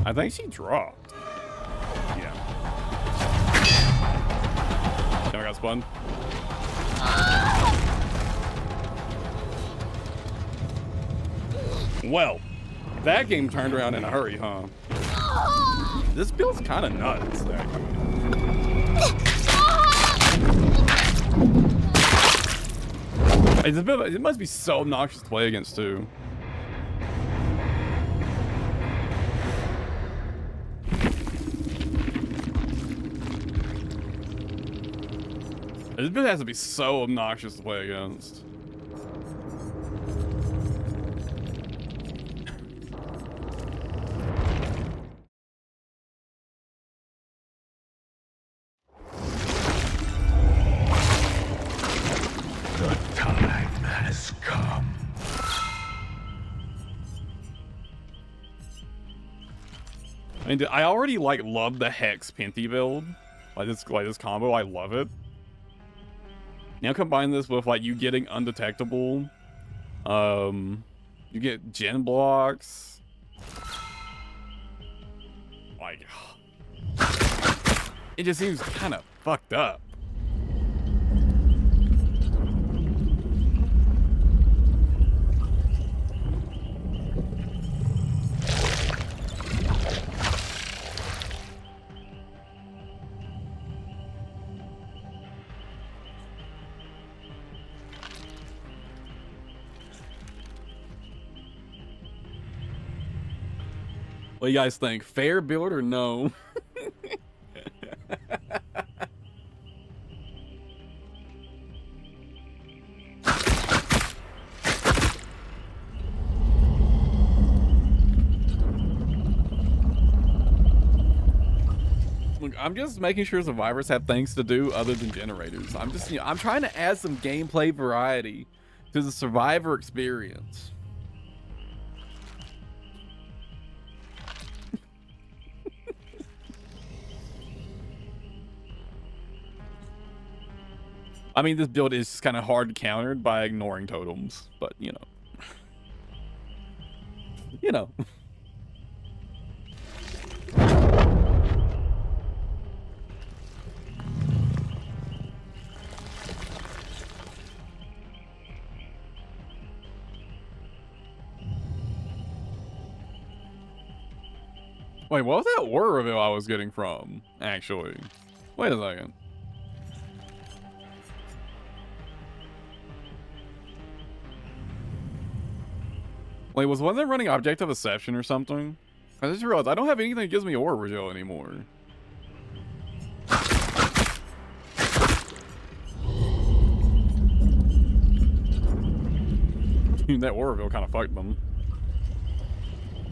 I think she dropped. Yeah. I got spun. Well, that game turned around in a hurry, huh? This build's kind of nuts, actually. It must be so obnoxious to play against, too. This build has to be so obnoxious to play against. The time has I mean, I already like love the Hex Pinty build. Like this combo, I love it. Now combine this with like you getting undetectable. You get gen blocks. Like, it just seems kind of fucked up. What do you guys think? Fair build or no? Look, I'm just making sure survivors have things to do other than generators. I'm just, I'm trying to add some gameplay variety to the survivor experience. I mean, this build is kind of hard countered by ignoring totems, but you know. You know. Wait, what was that word reveal I was getting from, actually? Wait a second. Wait, was one of them running Objective Deception or something? I just realized I don't have anything that gives me Aura Reveal anymore. That Aura Reveal kind of fucked them.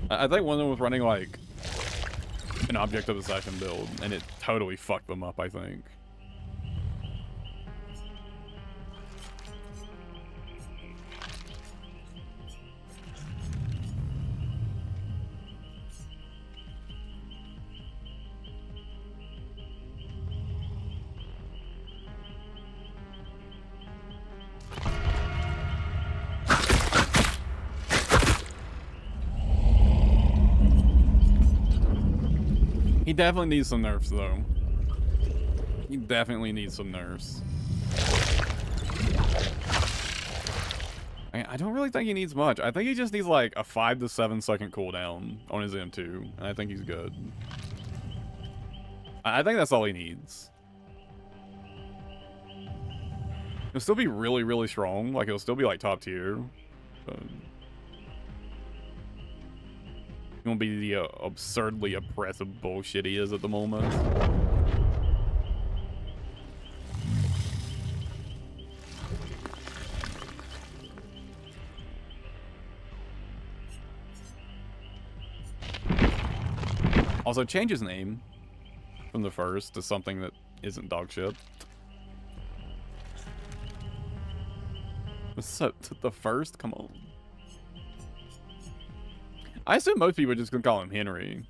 I think one of them was running like an Objective Deception build, and it totally fucked them up, I think. He definitely needs some nerfs, though. He definitely needs some nerfs. I don't really think he needs much. I think he just needs like a 5 to 7 second cooldown on his M2, and I think he's good. I think that's all he needs. He'll still be really, really strong. Like, he'll still be like top tier. But he won't be the absurdly oppressive bullshit he is at the moment. Also, change his name from the first to something that isn't dog shit. So, to the first? Come on. I assume most people are just gonna call him Henry.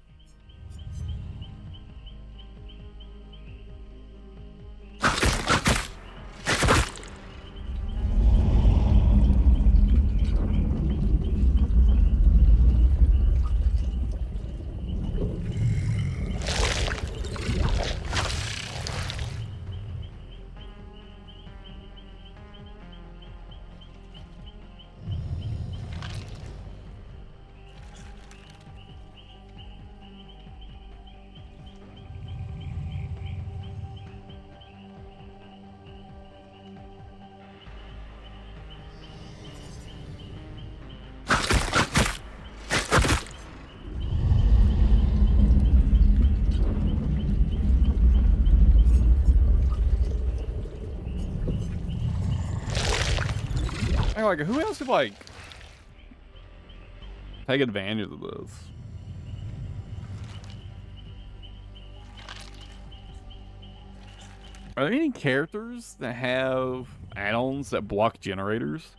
Like, who else could, like, take advantage of this? Are there any characters that have add-ons that block generators?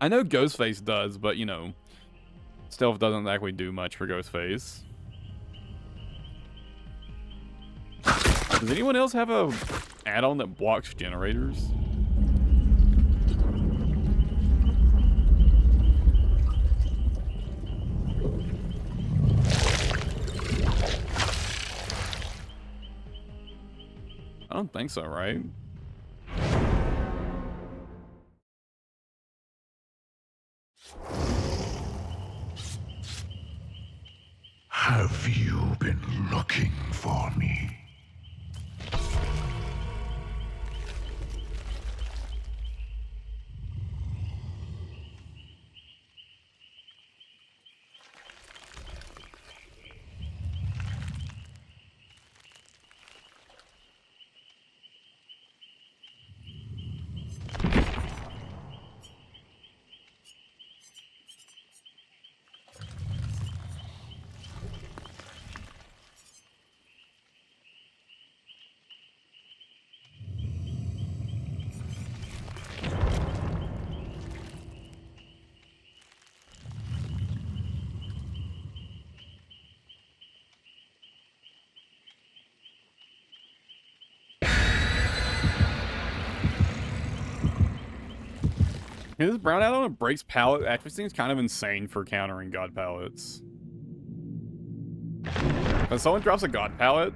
I know Ghostface does, but, you know, Stealth doesn't actually do much for Ghostface. Does anyone else have a add-on that blocks generators? I don't think so, right? Have you been looking for me? This brown add-on that breaks pallet actually seems kind of insane for countering god pallets. When someone drops a god pallet,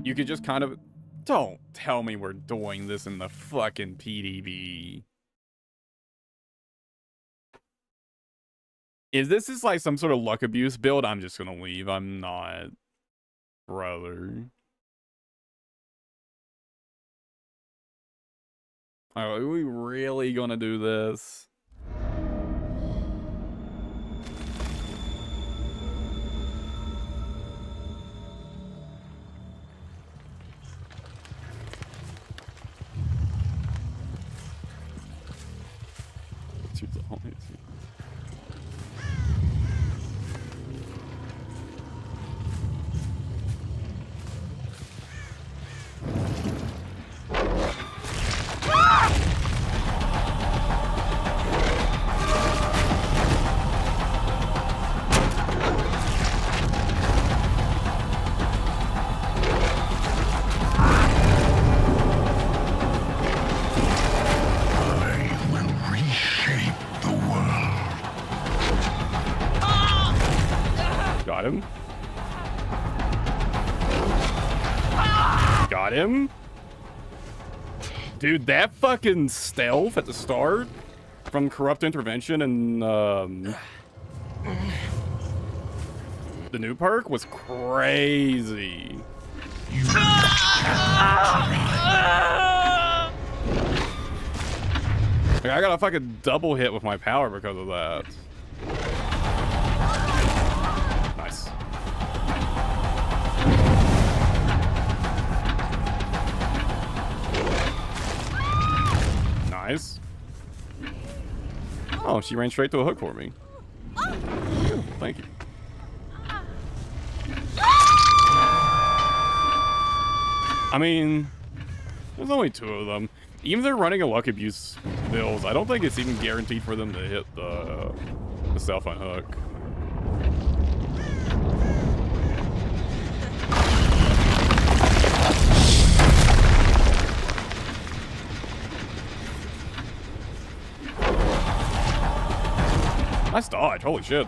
you could just kind of... Don't tell me we're doing this in the fucking PDB. If this is like some sort of luck abuse build, I'm just gonna leave. I'm not... Brother. Are we really gonna do this? Got him. Dude, that fucking stealth at the start from Corrupt Intervention and the new perk was crazy. Like, I got a fucking double hit with my power because of that. Nice. Nice. Oh, she ran straight to a hook for me. Thank you. I mean, there's only 2 of them. Even if they're running a luck abuse build, I don't think it's even guaranteed for them to hit the self unhook. Nice dodge, holy shit.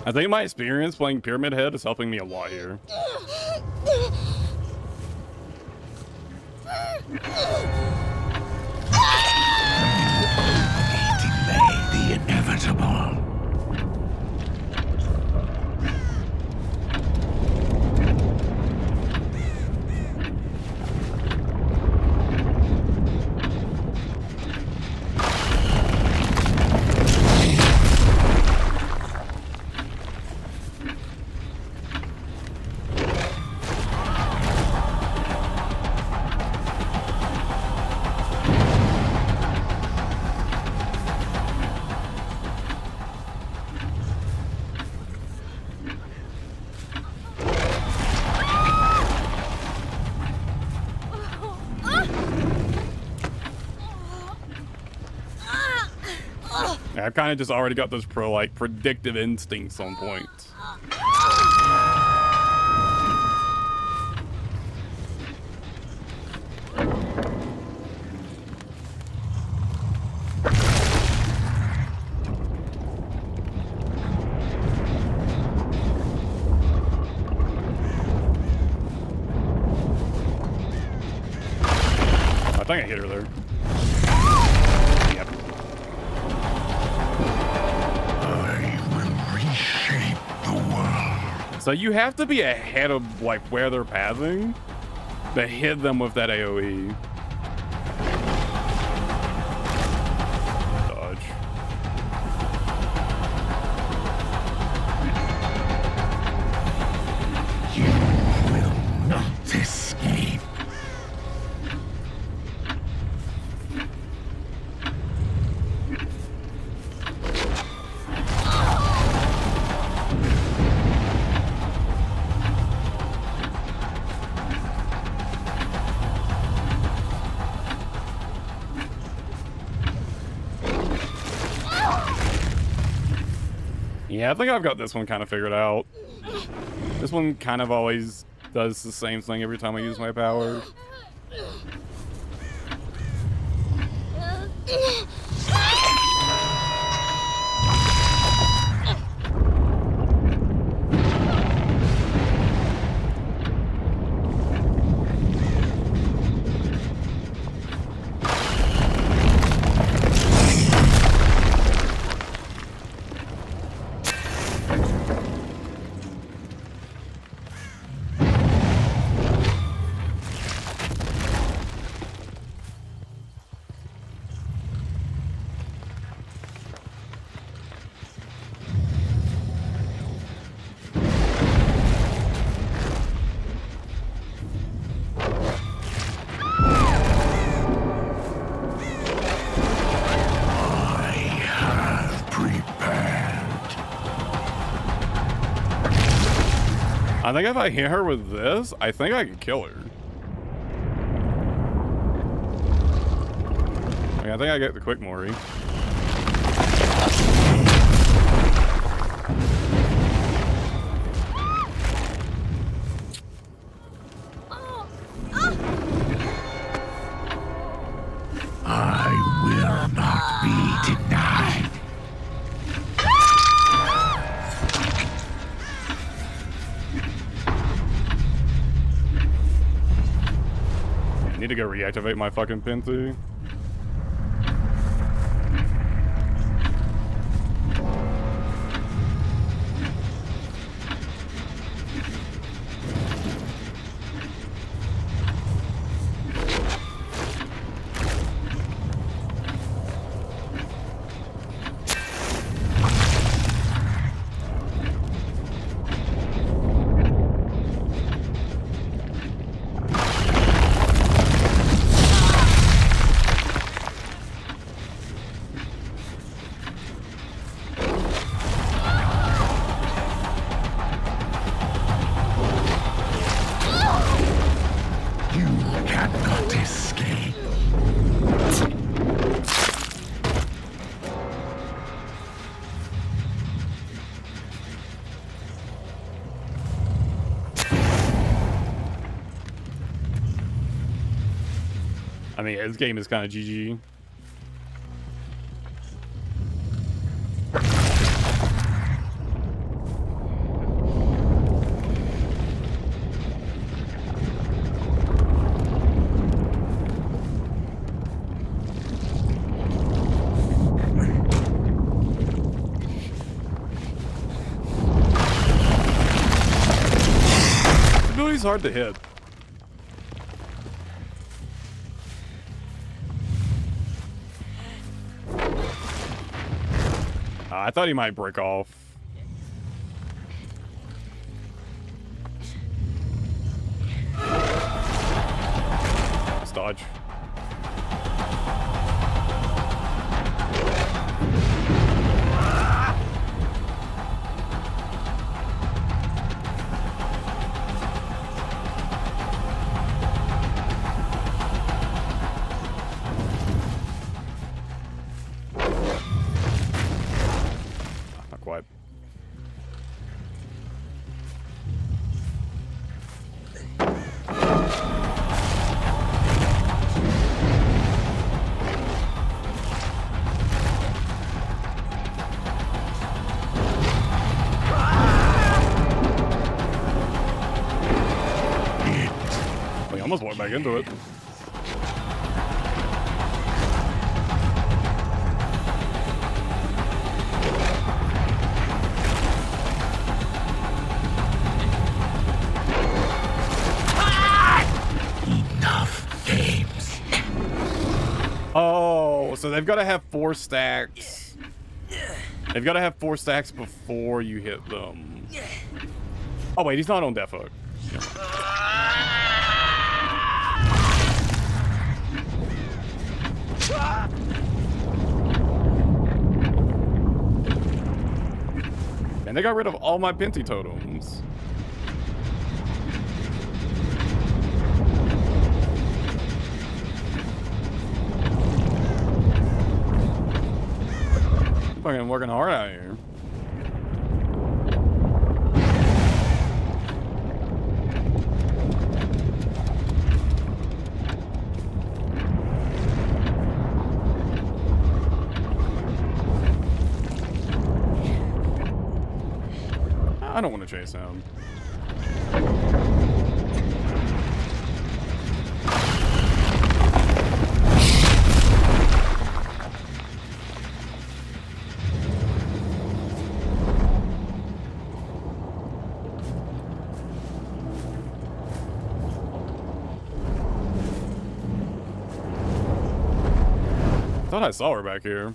I think my experience playing Pyramid Head is helping me a lot here. Delay the inevitable. I've kind of just already got those like predictive instincts on point. I think I hit her there. Yep. I will reshape the world. So you have to be ahead of like where they're passing to hit them with that AoE. Dodge. You will not escape. Yeah, I think I've got this one kind of figured out. This one kind of always does the same thing every time I use my power. I think if I hit her with this, I think I can kill her. Okay, I think I get the quick Mori. I will not be denied. I need to go reactivate my fucking Pinty. I mean, this game is kind of GG. This ability's hard to hit. I thought he might break off. Let's dodge. back into it. Enough games. Oh, so they've got to have 4 stacks. They've got to have 4 stacks before you hit them. Oh wait, he's not on death hook. And they got rid of all my Penty totems. Fucking working hard out here. I don't want to chase him. I thought I saw her back here.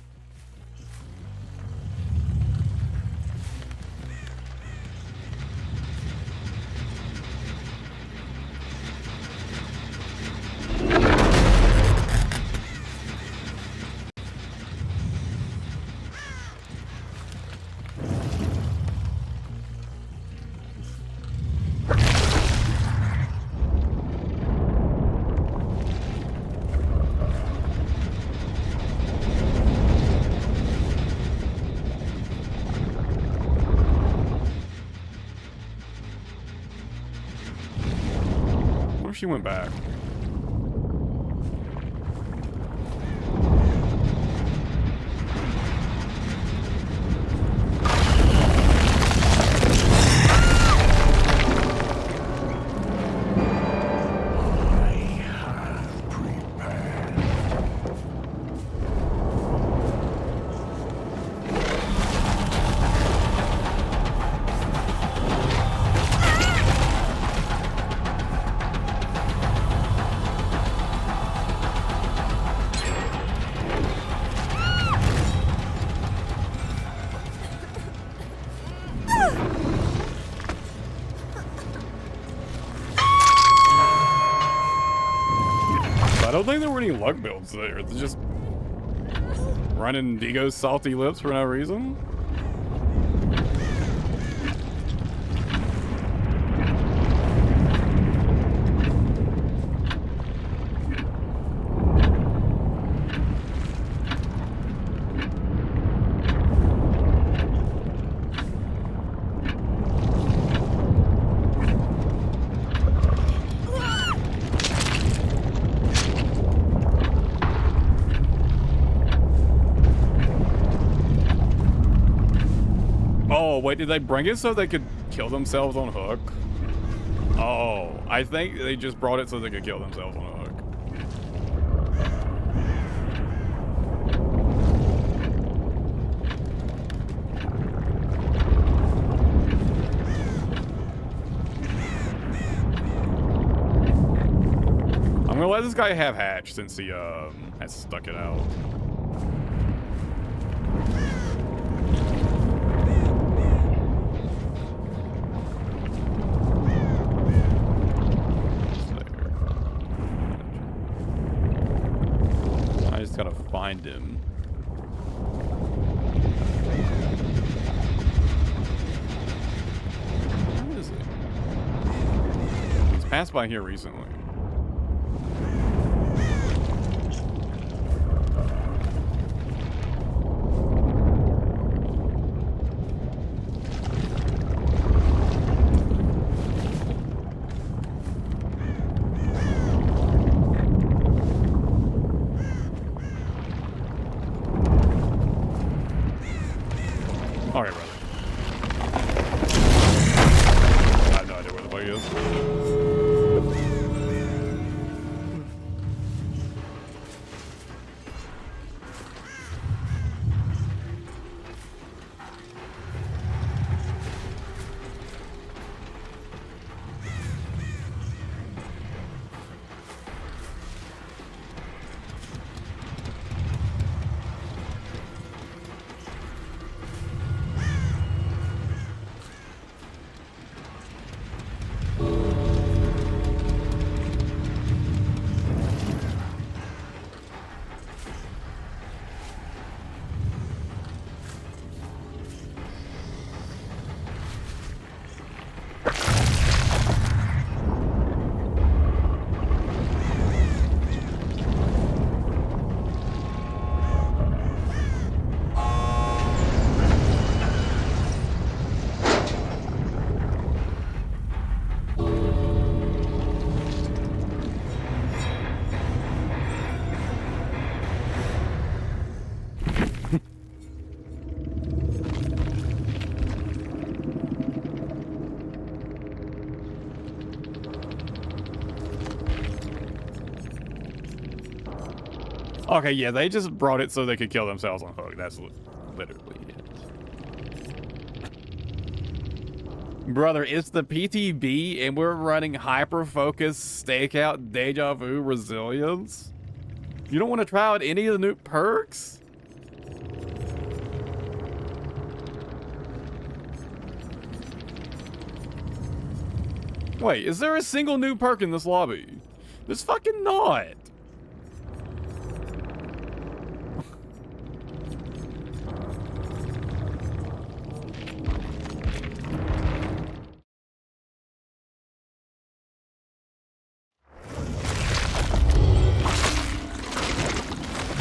She went back. I don't think there were any luck builds there. They're just running Digo's salty lips for no reason. Oh, wait, did they bring it so they could kill themselves on hook? Oh, I think they just brought it so they could kill themselves on a hook. I'm gonna let this guy have hatch since he has stuck it out. Gotta find him. Where is it? He's passed by here recently. Alright, brother. I have no idea where the bug is. Okay, yeah, they just brought it so they could kill themselves on hook. That's literally it. Brother, it's the PTB and we're running hyper-focus, stakeout, deja vu, resilience? You don't want to try out any of the new perks? Wait, is there a single new perk in this lobby? There's fucking not.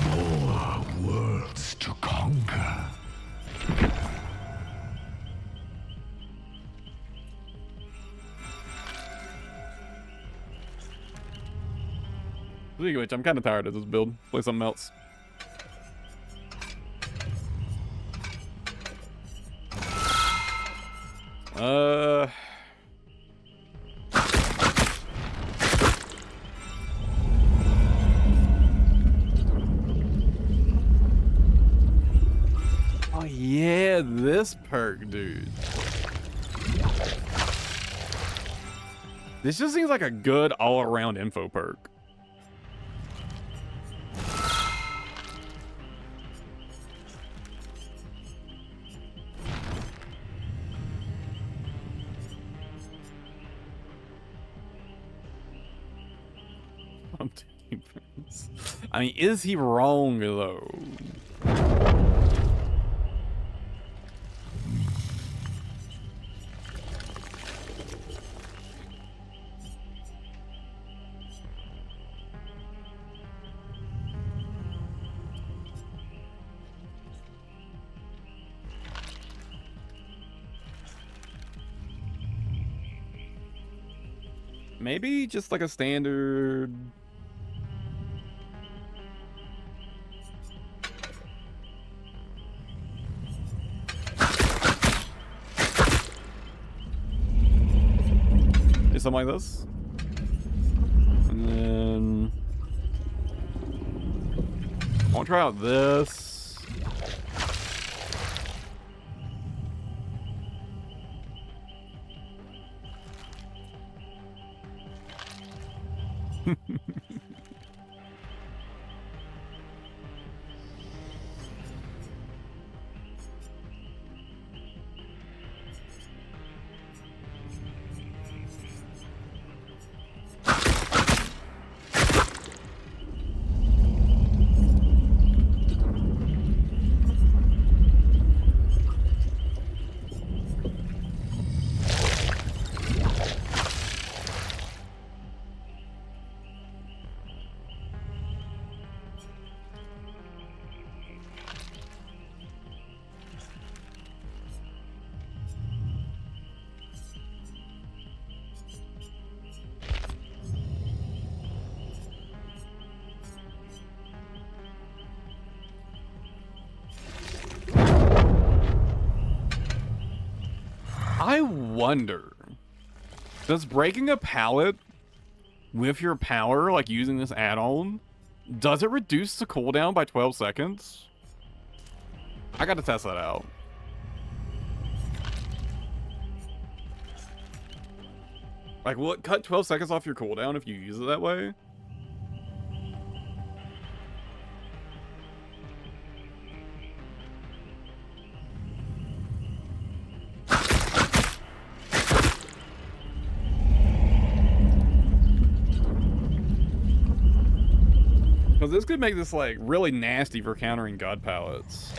More worlds to conquer. Speaking of which, I'm kind of tired of this build. Play something else. Oh yeah, this perk, dude. This just seems like a good all-around info perk. I mean, is he wrong though? Maybe just like a standard. Something like this. And then I'll try out this. I wonder, does breaking a pallet with your power, like using this add-on, does it reduce the cooldown by 12 seconds? I gotta test that out. Like, will it cut 12 seconds off your cooldown if you use it that way? Because this could make this, like, really nasty for countering god pallets.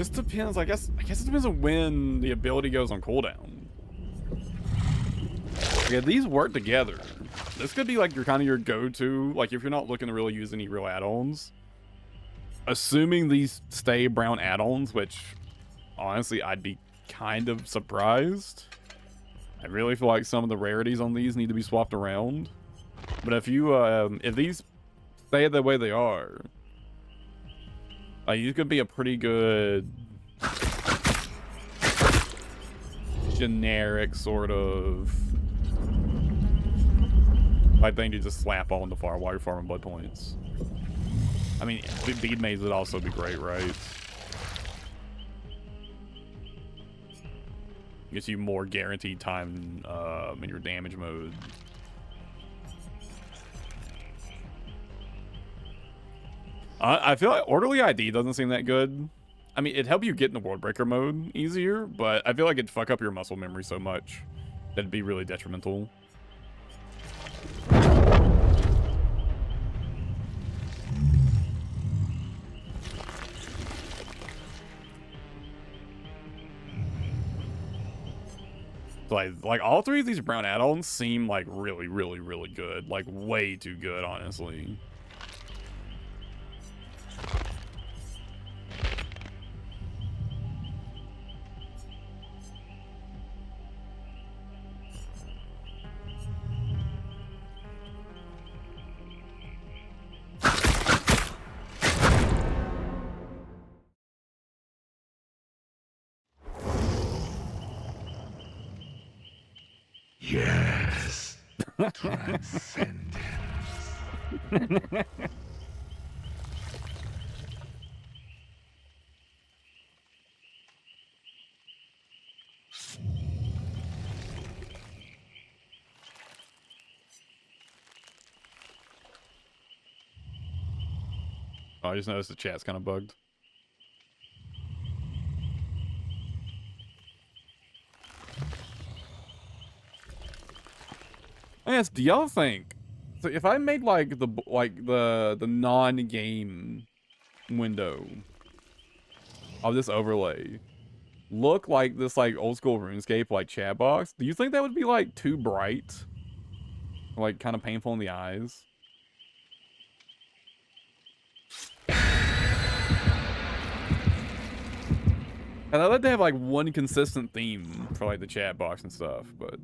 just depends. I guess it depends on when the ability goes on cooldown. Yeah, these work together. This could be like your kind of your go-to, like if you're not looking to really use any real add-ons. Assuming these stay brown add-ons, which honestly I'd be kind of surprised. I really feel like some of the rarities on these need to be swapped around. But if you if these stay the way they are, you could be a pretty good generic sort of thing to just slap on the far while you're farming blood points. I mean, bead maze would also be great, right? Gives you more guaranteed time in your damage mode. I feel like Orderly ID doesn't seem that good. I mean, it'd help you get into World Breaker mode easier, but I feel like it'd fuck up your muscle memory so much that it'd be really detrimental. Like all three of these brown add-ons seem like really good. Like way too good, honestly. Yes. Transcendence. Oh, I just noticed the chat's kind of bugged. Yes, do y'all think? So if I made like the non-game window of this overlay look like this like old school RuneScape like chat box, do you think that would be like too bright? Like kind of painful in the eyes? And I'd like to have like one consistent theme for like the chat box and stuff, but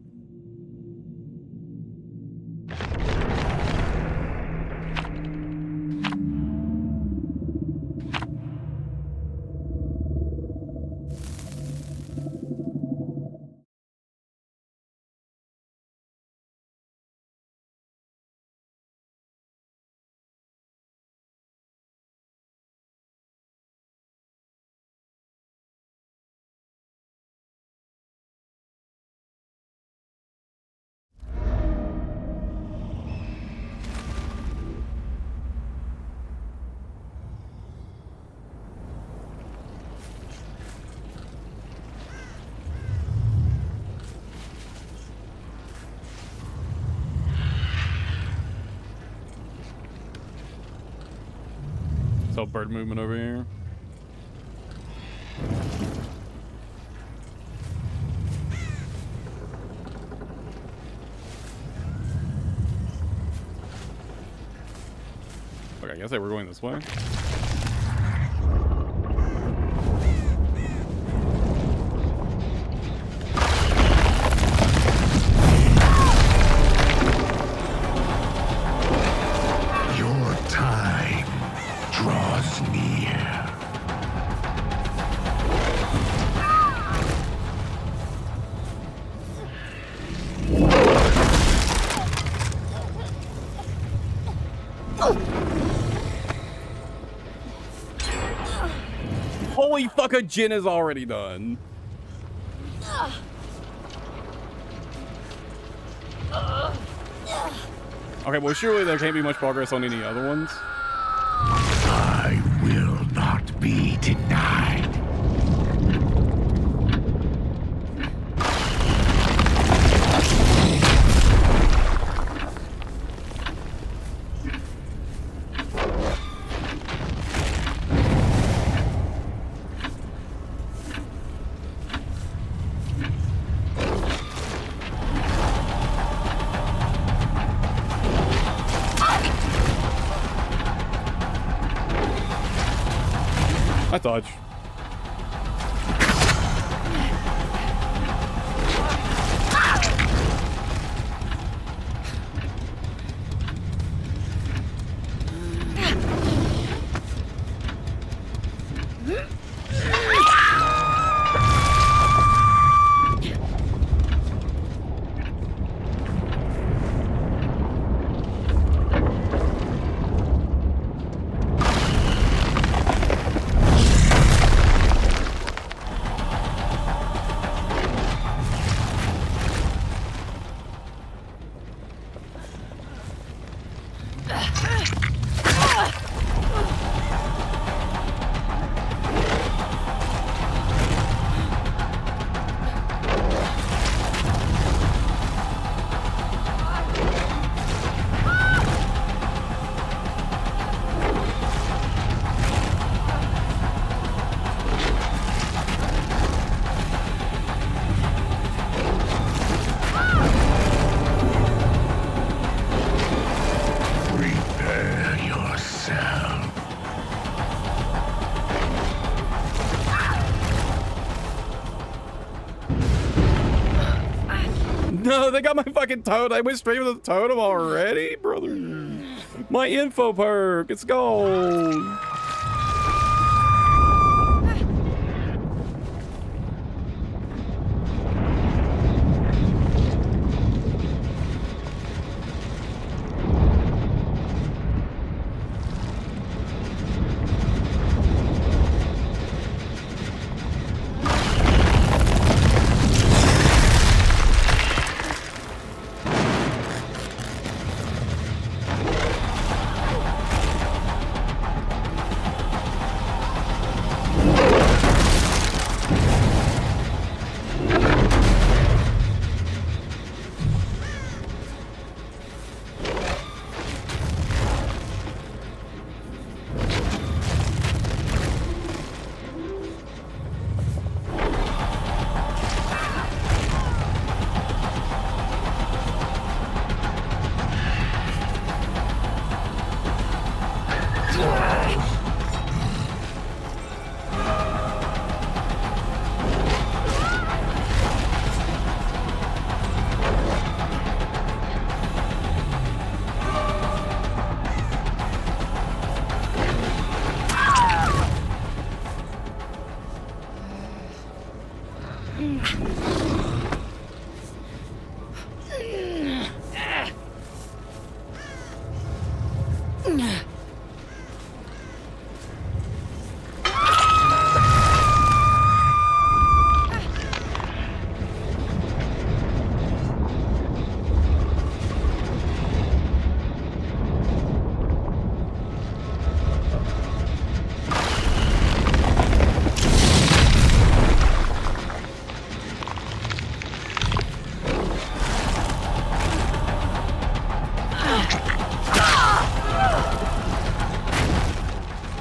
so bird movement over here. Okay, I guess they were going this way. Your time draws near. Holy fuck, a Jin is already done. Okay, well surely there can't be much progress on any other ones. I will not be denied. My touch. Prepare yourself. No, they got my fucking totem. I went straight with the totem already, brother. My info perk, it's gone.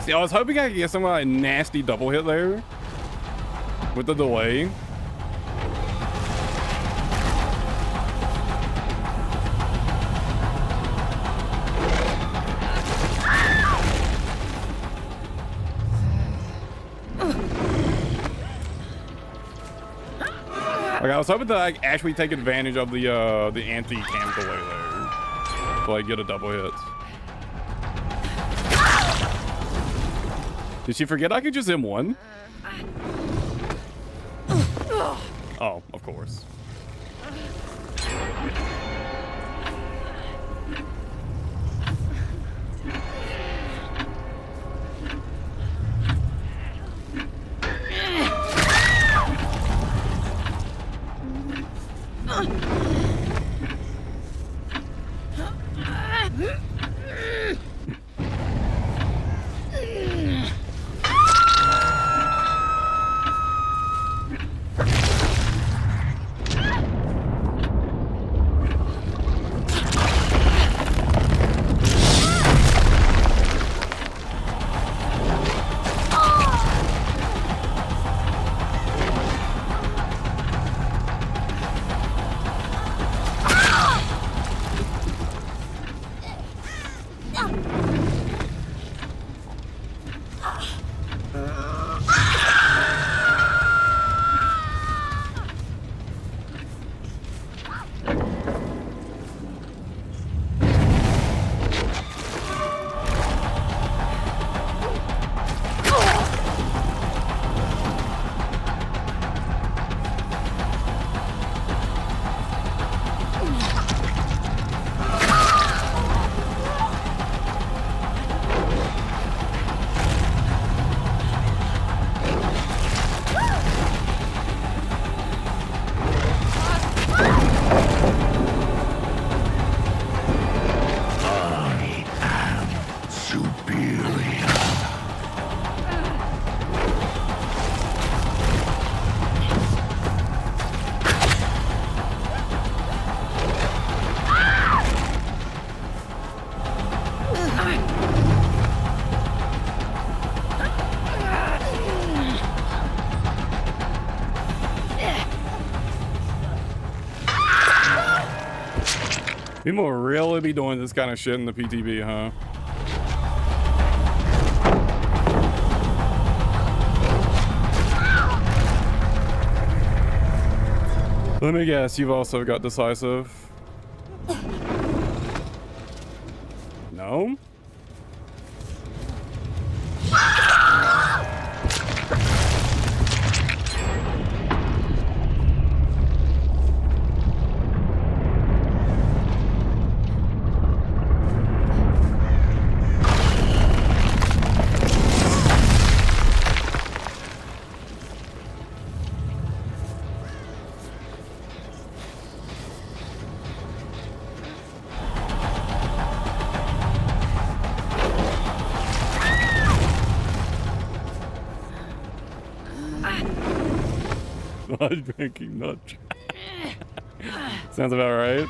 See, I was hoping I could get some like nasty double hit there with the delay. Like, I was hoping to like actually take advantage of the anti-cam delay there to like get a double hit. Did she forget I could just M1? Oh, of course. People really be doing this kind of shit in the PTB, huh? Let me guess, you've also got decisive. No? Not drinking, not sounds about right.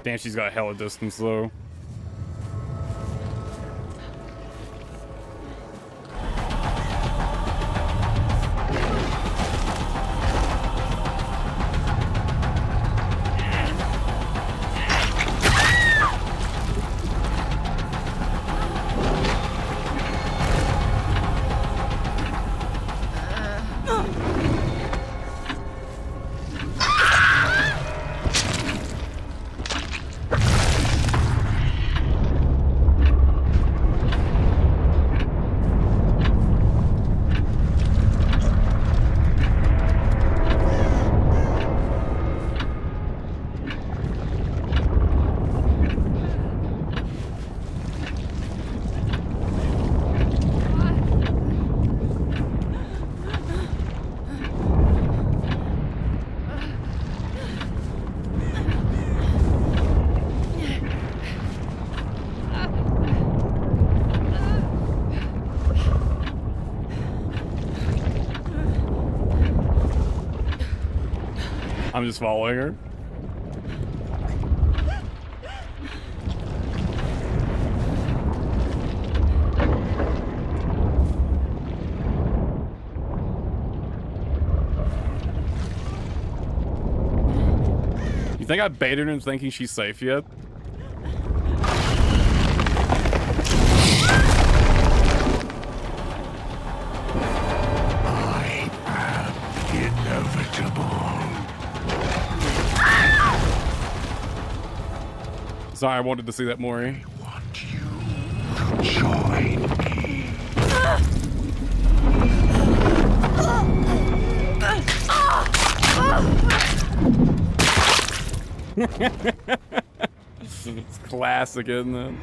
Damn, she's got hella distance though. I'm just following her. You think I baited him thinking she's safe yet? I am inevitable. Sorry, I wanted to see that more. I want you to join me. It's classic, isn't it?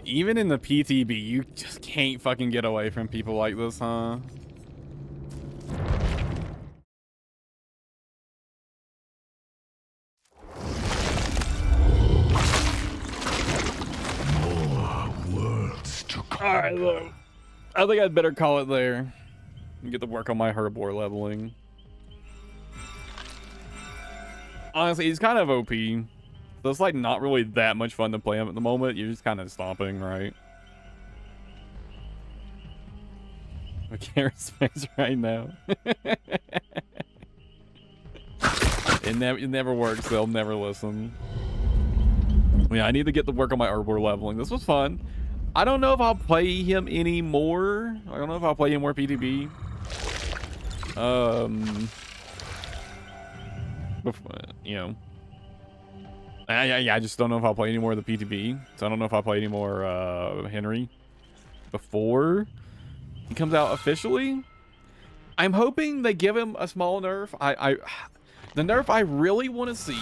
Even in the PTB, you just can't fucking get away from people like this, huh? More worlds to come. Alright, look. I think I'd better call it there. And get to work on my herblore leveling. Honestly, he's kind of OP. So it's like not really that much fun to play him at the moment. You're just kind of stomping, right? I can't space right now. It never works. They'll never listen. Yeah, I need to get to work on my herblore leveling. This was fun. I don't know if I'll play him anymore. I don't know if I'll play him more PTB. You know. I just don't know if I'll play any more of the PTB. So I don't know if I'll play any more Henry before he comes out officially. I'm hoping they give him a small nerf. The nerf I really want to see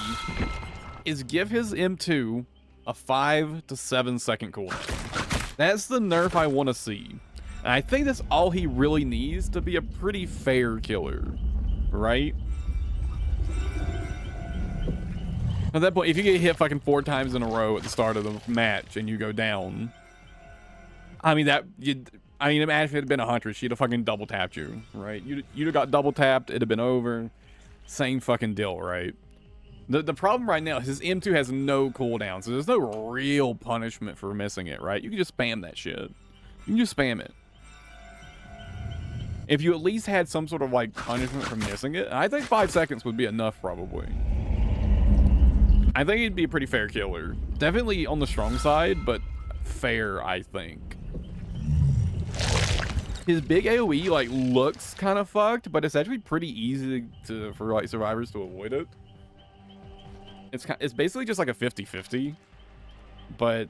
is give his M2 a 5 to 7 second cooldown. That's the nerf I want to see. And I think that's all he really needs to be a pretty fair killer, right? At that point, if you get hit fucking 4 times in a row at the start of the match and you go down, I mean, imagine if it had been a Huntress, she'd have fucking double tapped you, right? You'd have got double tapped, it'd have been over. Same fucking deal, right? The problem right now is his M2 has no cooldown, so there's no real punishment for missing it, right? You can just spam that shit. You can just spam it. If you at least had some sort of like punishment for missing it, I think 5 seconds would be enough probably. I think he'd be a pretty fair killer. Definitely on the strong side, but fair, I think. His big AoE like looks kind of fucked, but it's actually pretty easy for like survivors to avoid it. It's basically just like a 50-50, but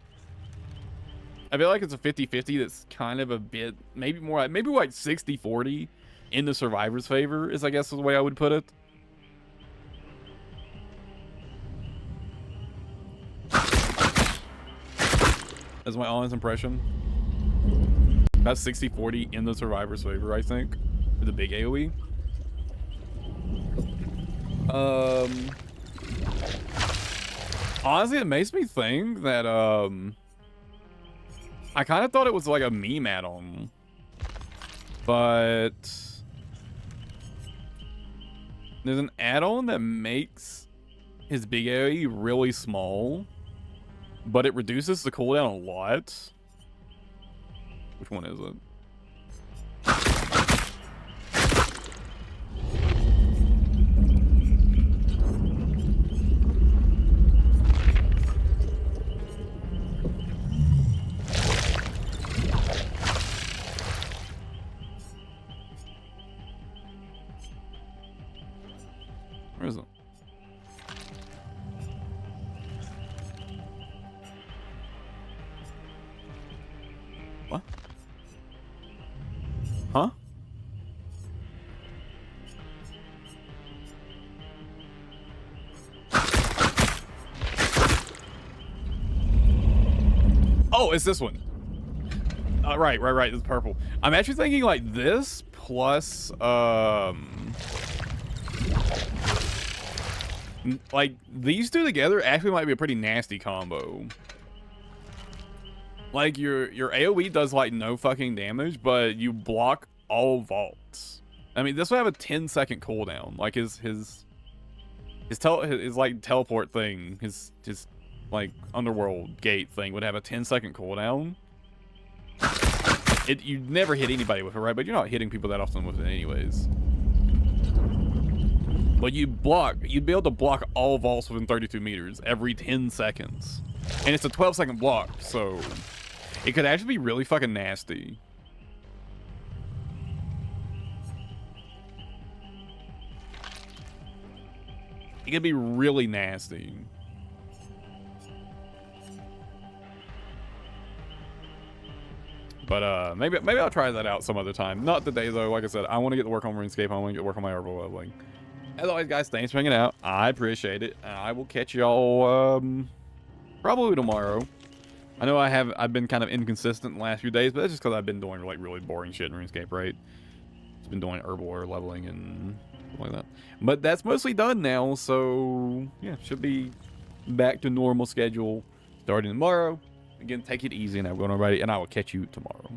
I feel like it's a 50-50 that's kind of a bit maybe like 60-40 in the survivor's favor is, I guess, is the way I would put it. That's my honest impression. About 60-40 in the survivor's favor, I think, with the big AoE. Honestly, it makes me think that I kind of thought it was like a meme add-on, but there's an add-on that makes his big AoE really small, but it reduces the cooldown a lot. Which one is it? Where is it? What? Huh? Oh, it's this one. Right. It's purple. I'm actually thinking like this plus like these two together actually might be a pretty nasty combo. Like your AoE does like no fucking damage, but you block all vaults. I mean, this would have a 10-second cooldown. Like his like teleport thing, his like underworld gate thing would have a 10-second cooldown. You'd never hit anybody with it, right? But you're not hitting people that often with it anyways. But you'd be able to block all vaults within 32 meters every 10 seconds. And it's a 12-second block, so it could actually be really fucking nasty. It could be really nasty. But maybe I'll try that out some other time. Not today though. Like I said, I want to get to work on Runescape. I want to get to work on my herblore leveling. As always, guys, thanks for hanging out. I appreciate it. I will catch y'all probably tomorrow. I know I've been kind of inconsistent the last few days, but that's just because I've been doing like really boring shit in RuneScape, right? It's been doing herblore leveling and stuff like that. But that's mostly done now, so yeah, should be back to normal schedule starting tomorrow. Again, take it easy and have a good one, everybody, and I will catch you tomorrow.